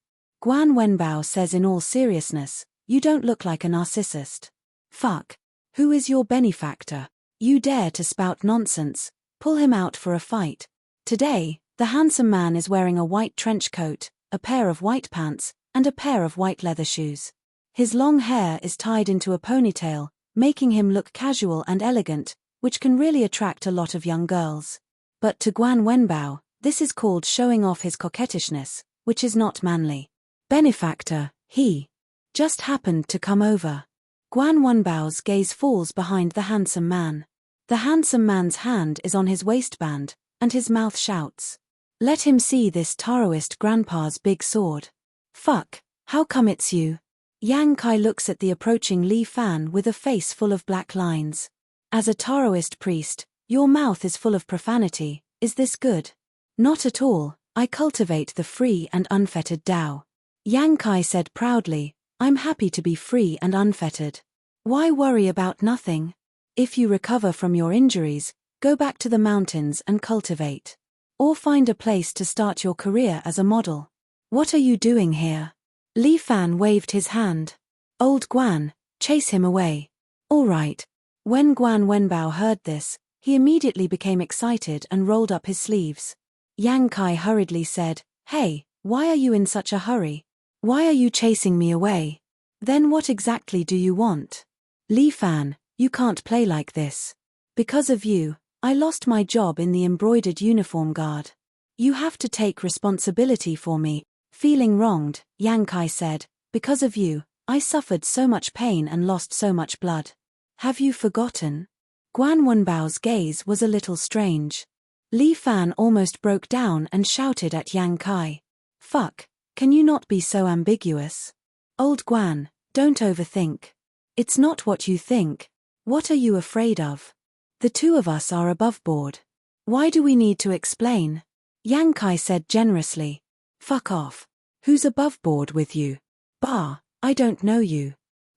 Guan Wenbao says in all seriousness, you don't look like a narcissist. Fuck. Who is your benefactor? You dare to spout nonsense, pull him out for a fight. Today, the handsome man is wearing a white trench coat, a pair of white pants, and a pair of white leather shoes. His long hair is tied into a ponytail, making him look casual and elegant, which can really attract a lot of young girls. But to Guan Wenbao, this is called showing off his coquettishness, which is not manly. Benefactor, he just happened to come over. Guan Wenbao's gaze falls behind the handsome man. The handsome man's hand is on his waistband, and his mouth shouts. Let him see this Taoist grandpa's big sword. Fuck, how come it's you? Yang Kai looks at the approaching Li Fan with a face full of black lines. As a Taoist priest, your mouth is full of profanity, is this good? Not at all, I cultivate the free and unfettered Tao. Yang Kai said proudly, I'm happy to be free and unfettered. Why worry about nothing? If you recover from your injuries, go back to the mountains and cultivate. Or find a place to start your career as a model. What are you doing here? Li Fan waved his hand. Old Guan, chase him away. All right. When Guan Wenbao heard this, he immediately became excited and rolled up his sleeves. Yang Kai hurriedly said, Hey, why are you in such a hurry? Why are you chasing me away? Then what exactly do you want? Li Fan, you can't play like this. Because of you, I lost my job in the embroidered uniform guard. You have to take responsibility for me. Feeling wronged, Yang Kai said, because of you, I suffered so much pain and lost so much blood. Have you forgotten? Guan Wenbao's gaze was a little strange. Li Fan almost broke down and shouted at Yang Kai. Fuck, can you not be so ambiguous? Old Guan, don't overthink. It's not what you think. What are you afraid of? The two of us are above board. Why do we need to explain? Yang Kai said generously. Fuck off. Who's above board with you? Bah, I don't know you.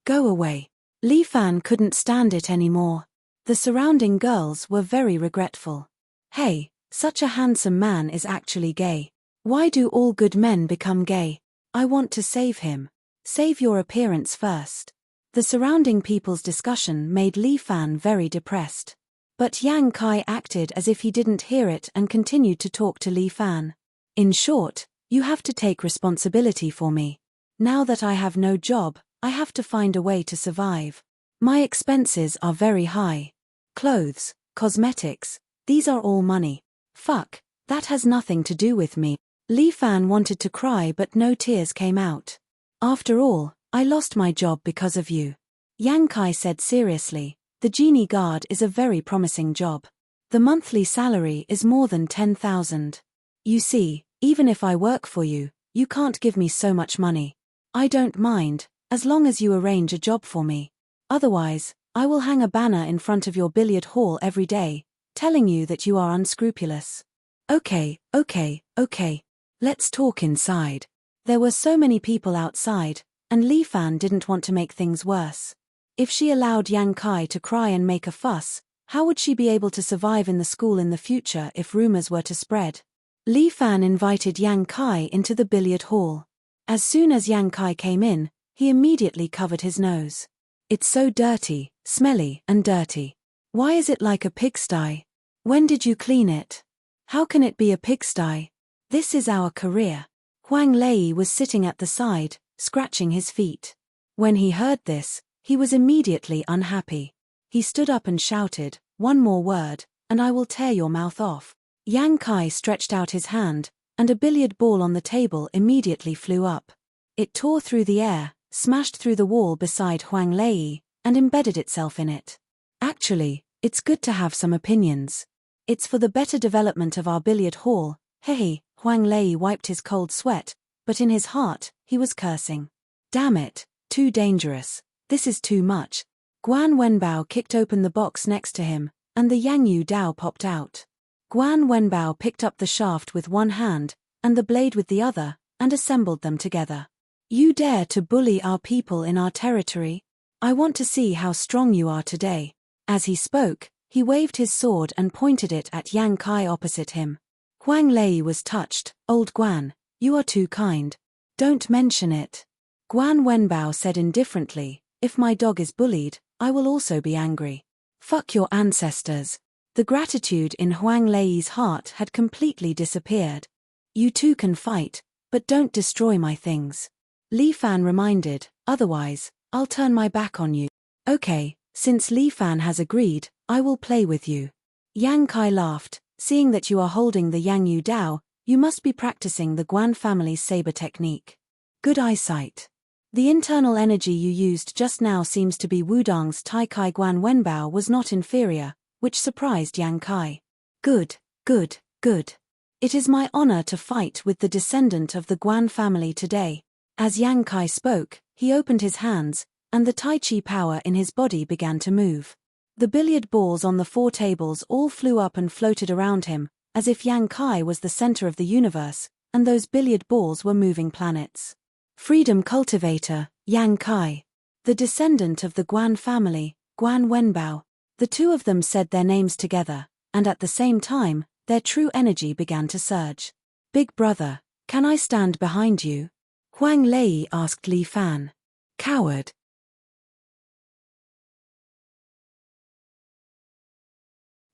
Go away. Li Fan couldn't stand it anymore. The surrounding girls were very regretful. Hey, such a handsome man is actually gay. Why do all good men become gay? I want to save him. Save your appearance first. The surrounding people's discussion made Li Fan very depressed. But Yang Kai acted as if he didn't hear it and continued to talk to Li Fan. In short, you have to take responsibility for me. Now that I have no job, I have to find a way to survive. My expenses are very high. Clothes, cosmetics, these are all money. Fuck, that has nothing to do with me. Li Fan wanted to cry but no tears came out. After all, I lost my job because of you. Yang Kai said seriously, the genie guard is a very promising job. The monthly salary is more than 10,000. You see, even if I work for you, you can't give me so much money. I don't mind, as long as you arrange a job for me. Otherwise, I will hang a banner in front of your billiard hall every day, telling you that you are unscrupulous. Okay. Let's talk inside. There were so many people outside, and Li Fan didn't want to make things worse. If she allowed Yang Kai to cry and make a fuss, how would she be able to survive in the school in the future if rumors were to spread? Li Fan invited Yang Kai into the billiard hall. As soon as Yang Kai came in, he immediately covered his nose. It's so dirty, smelly and dirty. Why is it like a pigsty? When did you clean it? How can it be a pigsty? This is our career. Huang Lei was sitting at the side, scratching his feet. When he heard this, he was immediately unhappy. He stood up and shouted, one more word, and I will tear your mouth off. Yang Kai stretched out his hand, and a billiard ball on the table immediately flew up. It tore through the air, smashed through the wall beside Huang Lei, and embedded itself in it. Actually, it's good to have some opinions. It's for the better development of our billiard hall. Hey, Huang Lei wiped his cold sweat, but in his heart, he was cursing. Damn it, too dangerous. This is too much. Guan Wenbao kicked open the box next to him, and the Yangyu Dao popped out. Guan Wenbao picked up the shaft with one hand, and the blade with the other, and assembled them together. You dare to bully our people in our territory? I want to see how strong you are today. As he spoke, he waved his sword and pointed it at Yang Kai opposite him. Huang Lei was touched. Old Guan, you are too kind. Don't mention it. Guan Wenbao said indifferently, if my dog is bullied, I will also be angry. Fuck your ancestors. The gratitude in Huang Lei's heart had completely disappeared. You two can fight, but don't destroy my things. Li Fan reminded, otherwise, I'll turn my back on you. Okay, since Li Fan has agreed, I will play with you. Yang Kai laughed, seeing that you are holding the Yangyu Dao, you must be practicing the Guan family's saber technique. Good eyesight. The internal energy you used just now seems to be Wudong's Tai Kai. Guan Wenbao was not inferior, which surprised Yang Kai. Good. It is my honor to fight with the descendant of the Guan family today. As Yang Kai spoke, he opened his hands, and the Tai Chi power in his body began to move. The billiard balls on the 4 tables all flew up and floated around him, as if Yang Kai was the center of the universe, and those billiard balls were moving planets. Freedom cultivator, Yang Kai. The descendant of the Guan family, Guan Wenbao. The two of them said their names together, and at the same time, their true energy began to surge. Big brother, can I stand behind you? Huang Lei asked Li Fan. Coward.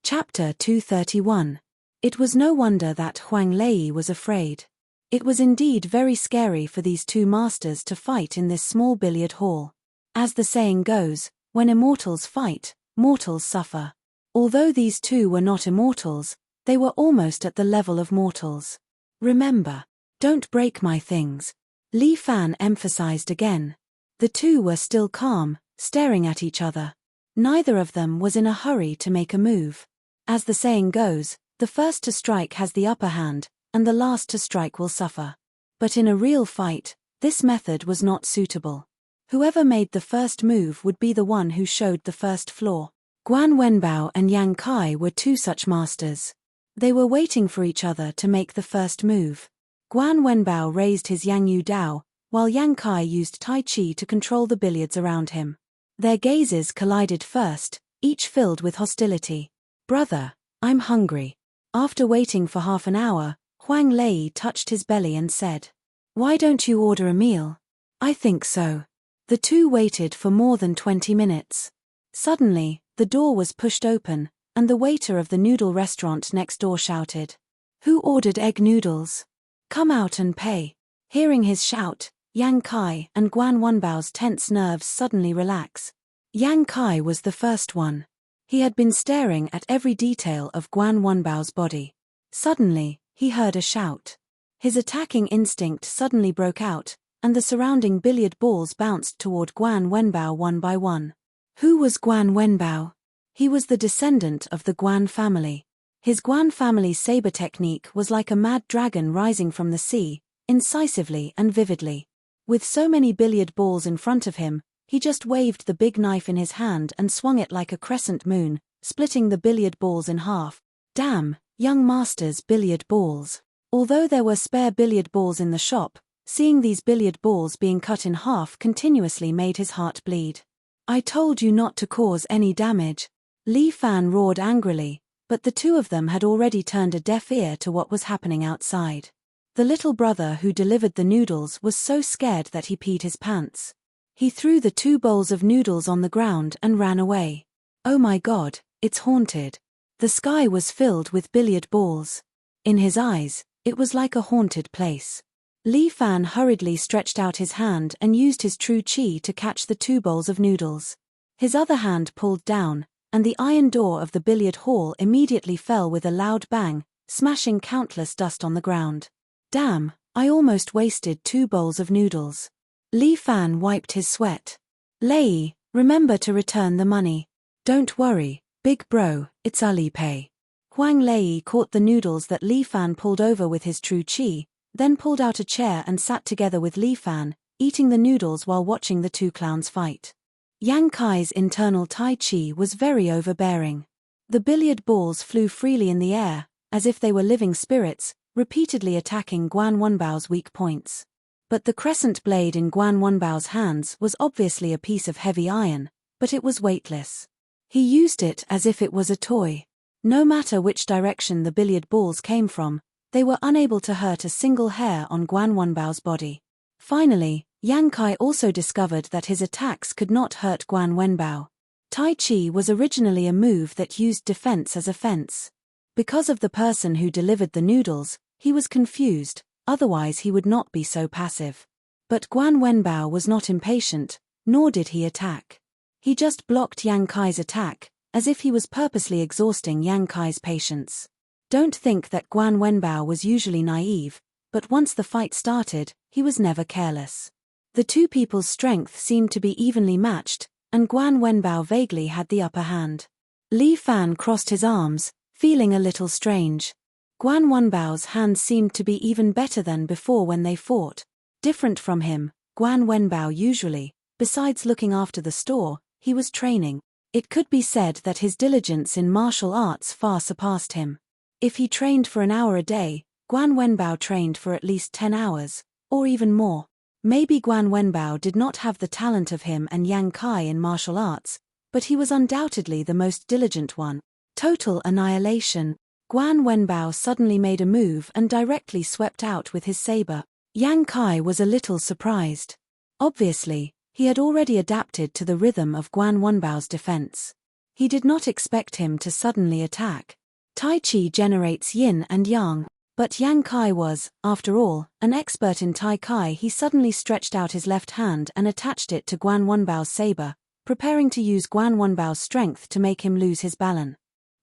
Chapter 231. It was no wonder that Huang Lei was afraid. It was indeed very scary for these two masters to fight in this small billiard hall. As the saying goes, when immortals fight, mortals suffer. Although these two were not immortals, they were almost at the level of mortals. Remember, Don't break my things. Li Fan emphasized again. The two were still calm, staring at each other. Neither of them was in a hurry to make a move. As the saying goes, the first to strike has the upper hand, and the last to strike will suffer. But in a real fight, this method was not suitable. Whoever made the first move would be the one who showed the first flaw. Guan Wenbao and Yang Kai were two such masters. They were waiting for each other to make the first move. Guan Wenbao raised his Yang Yu Dao, while Yang Kai used Tai Chi to control the billiards around him. Their gazes collided first, each filled with hostility. "Brother, I'm hungry." After waiting for half an hour, Huang Lei touched his belly and said, "Why don't you order a meal?" "I think so." The two waited for more than 20 minutes. Suddenly, the door was pushed open, and the waiter of the noodle restaurant next door shouted, "Who ordered egg noodles? Come out and pay." Hearing his shout, Yang Kai and Guan Wenbao's tense nerves suddenly relax. Yang Kai was the first one. He had been staring at every detail of Guan Wenbao's body. Suddenly, he heard a shout. His attacking instinct suddenly broke out, and the surrounding billiard balls bounced toward Guan Wenbao one by one. Who was Guan Wenbao? He was the descendant of the Guan family. His Guan family saber technique was like a mad dragon rising from the sea, incisively and vividly. With so many billiard balls in front of him, he just waved the big knife in his hand and swung it like a crescent moon, splitting the billiard balls in half. Damn, young master's billiard balls. Although there were spare billiard balls in the shop, seeing these billiard balls being cut in half continuously made his heart bleed. "I told you not to cause any damage." Li Fan roared angrily, but the two of them had already turned a deaf ear to what was happening outside. The little brother who delivered the noodles was so scared that he peed his pants. He threw the 2 bowls of noodles on the ground and ran away. "Oh my God, it's haunted." The sky was filled with billiard balls. In his eyes, it was like a haunted place. Li Fan hurriedly stretched out his hand and used his true chi to catch the 2 bowls of noodles. His other hand pulled down, and the iron door of the billiard hall immediately fell with a loud bang, smashing countless dust on the ground. "Damn, I almost wasted 2 bowls of noodles." Li Fan wiped his sweat. "Lei, remember to return the money." "Don't worry, big bro, it's Alipay." Huang Lei caught the noodles that Li Fan pulled over with his true chi, then pulled out a chair and sat together with Li Fan, eating the noodles while watching the 2 clowns fight. Yang Kai's internal Tai Chi was very overbearing. The billiard balls flew freely in the air, as if they were living spirits, repeatedly attacking Guan Wenbao's weak points. But the crescent blade in Guan Wenbao's hands was obviously a piece of heavy iron, but it was weightless. He used it as if it was a toy. No matter which direction the billiard balls came from, they were unable to hurt a single hair on Guan Wenbao's body. Finally, Yang Kai also discovered that his attacks could not hurt Guan Wenbao. Tai Chi was originally a move that used defense as offense. Because of the person who delivered the noodles, he was confused, otherwise he would not be so passive. But Guan Wenbao was not impatient, nor did he attack. He just blocked Yang Kai's attack, as if he was purposely exhausting Yang Kai's patience. Don't think that Guan Wenbao was usually naive, but once the fight started, he was never careless. The two people's strength seemed to be evenly matched, and Guan Wenbao vaguely had the upper hand. Li Fan crossed his arms, feeling a little strange. Guan Wenbao's hands seemed to be even better than before when they fought. Different from him, Guan Wenbao usually, besides looking after the store, he was training. It could be said that his diligence in martial arts far surpassed him. If he trained for an hour a day, Guan Wenbao trained for at least 10 hours, or even more. Maybe Guan Wenbao did not have the talent of him and Yang Kai in martial arts, but he was undoubtedly the most diligent one. Total annihilation. Guan Wenbao suddenly made a move and directly swept out with his saber. Yang Kai was a little surprised. Obviously, he had already adapted to the rhythm of Guan Wenbao's defense. He did not expect him to suddenly attack. Tai Chi generates yin and yang, but Yang Kai was, after all, an expert in Tai Chi. He suddenly stretched out his left hand and attached it to Guan Wenbao's saber, preparing to use Guan Wenbao's strength to make him lose his balance.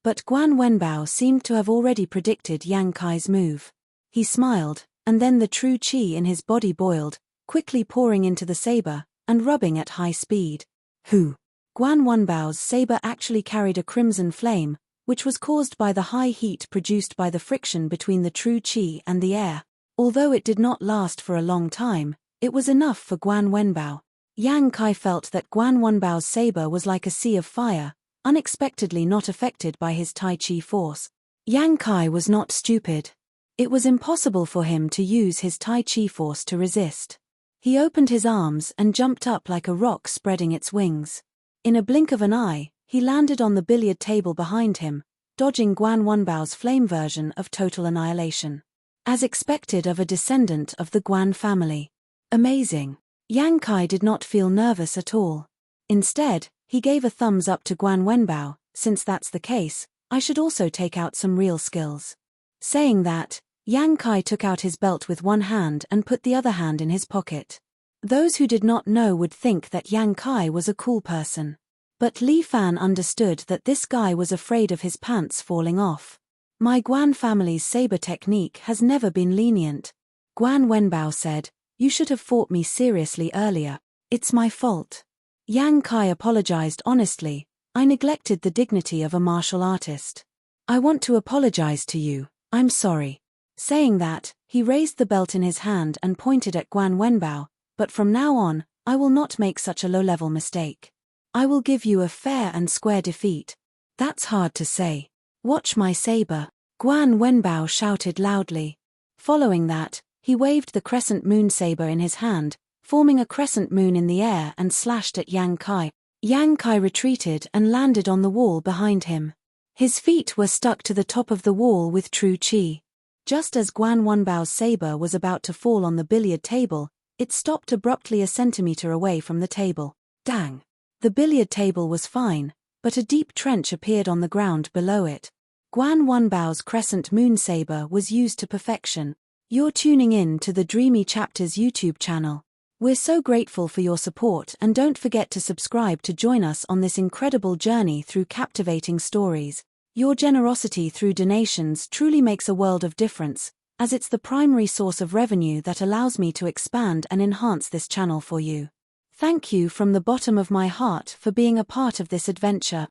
But Guan Wenbao seemed to have already predicted Yang Kai's move. He smiled, and then the true qi in his body boiled, quickly pouring into the saber, and rubbing at high speed. Hu! Guan Wenbao's saber actually carried a crimson flame, which was caused by the high heat produced by the friction between the true qi and the air. Although it did not last for a long time, it was enough for Guan Wenbao. Yang Kai felt that Guan Wenbao's saber was like a sea of fire, unexpectedly not affected by his Tai Chi force. Yang Kai was not stupid. It was impossible for him to use his Tai Chi force to resist. He opened his arms and jumped up like a rock spreading its wings. In a blink of an eye, he landed on the billiard table behind him, dodging Guan Wenbao's flame version of total annihilation. As expected of a descendant of the Guan family. Amazing. Yang Kai did not feel nervous at all. Instead, he gave a thumbs up to Guan Wenbao. Since that's the case, I should also take out some real skills. Saying that, Yang Kai took out his belt with one hand and put the other hand in his pocket. Those who did not know would think that Yang Kai was a cool person. But Li Fan understood that this guy was afraid of his pants falling off. My Guan family's saber technique has never been lenient. Guan Wenbao said, "You should have fought me seriously earlier. It's my fault." Yang Kai apologized honestly, "I neglected the dignity of a martial artist. I want to apologize to you, I'm sorry." Saying that, he raised the belt in his hand and pointed at Guan Wenbao, "But from now on, I will not make such a low-level mistake. I will give you a fair and square defeat." "That's hard to say. Watch my saber," Guan Wenbao shouted loudly. Following that, he waved the crescent moon saber in his hand, forming a crescent moon in the air and slashed at Yang Kai. Yang Kai retreated and landed on the wall behind him. His feet were stuck to the top of the wall with true qi. Just as Guan Wenbao's saber was about to fall on the billiard table, it stopped abruptly a centimeter away from the table. Dang! The billiard table was fine, but a deep trench appeared on the ground below it. Guan Wenbao's crescent moon saber was used to perfection. You're tuning in to the Dreamy Chapters YouTube channel. We're so grateful for your support, and don't forget to subscribe to join us on this incredible journey through captivating stories. Your generosity through donations truly makes a world of difference, as it's the primary source of revenue that allows me to expand and enhance this channel for you. Thank you from the bottom of my heart for being a part of this adventure.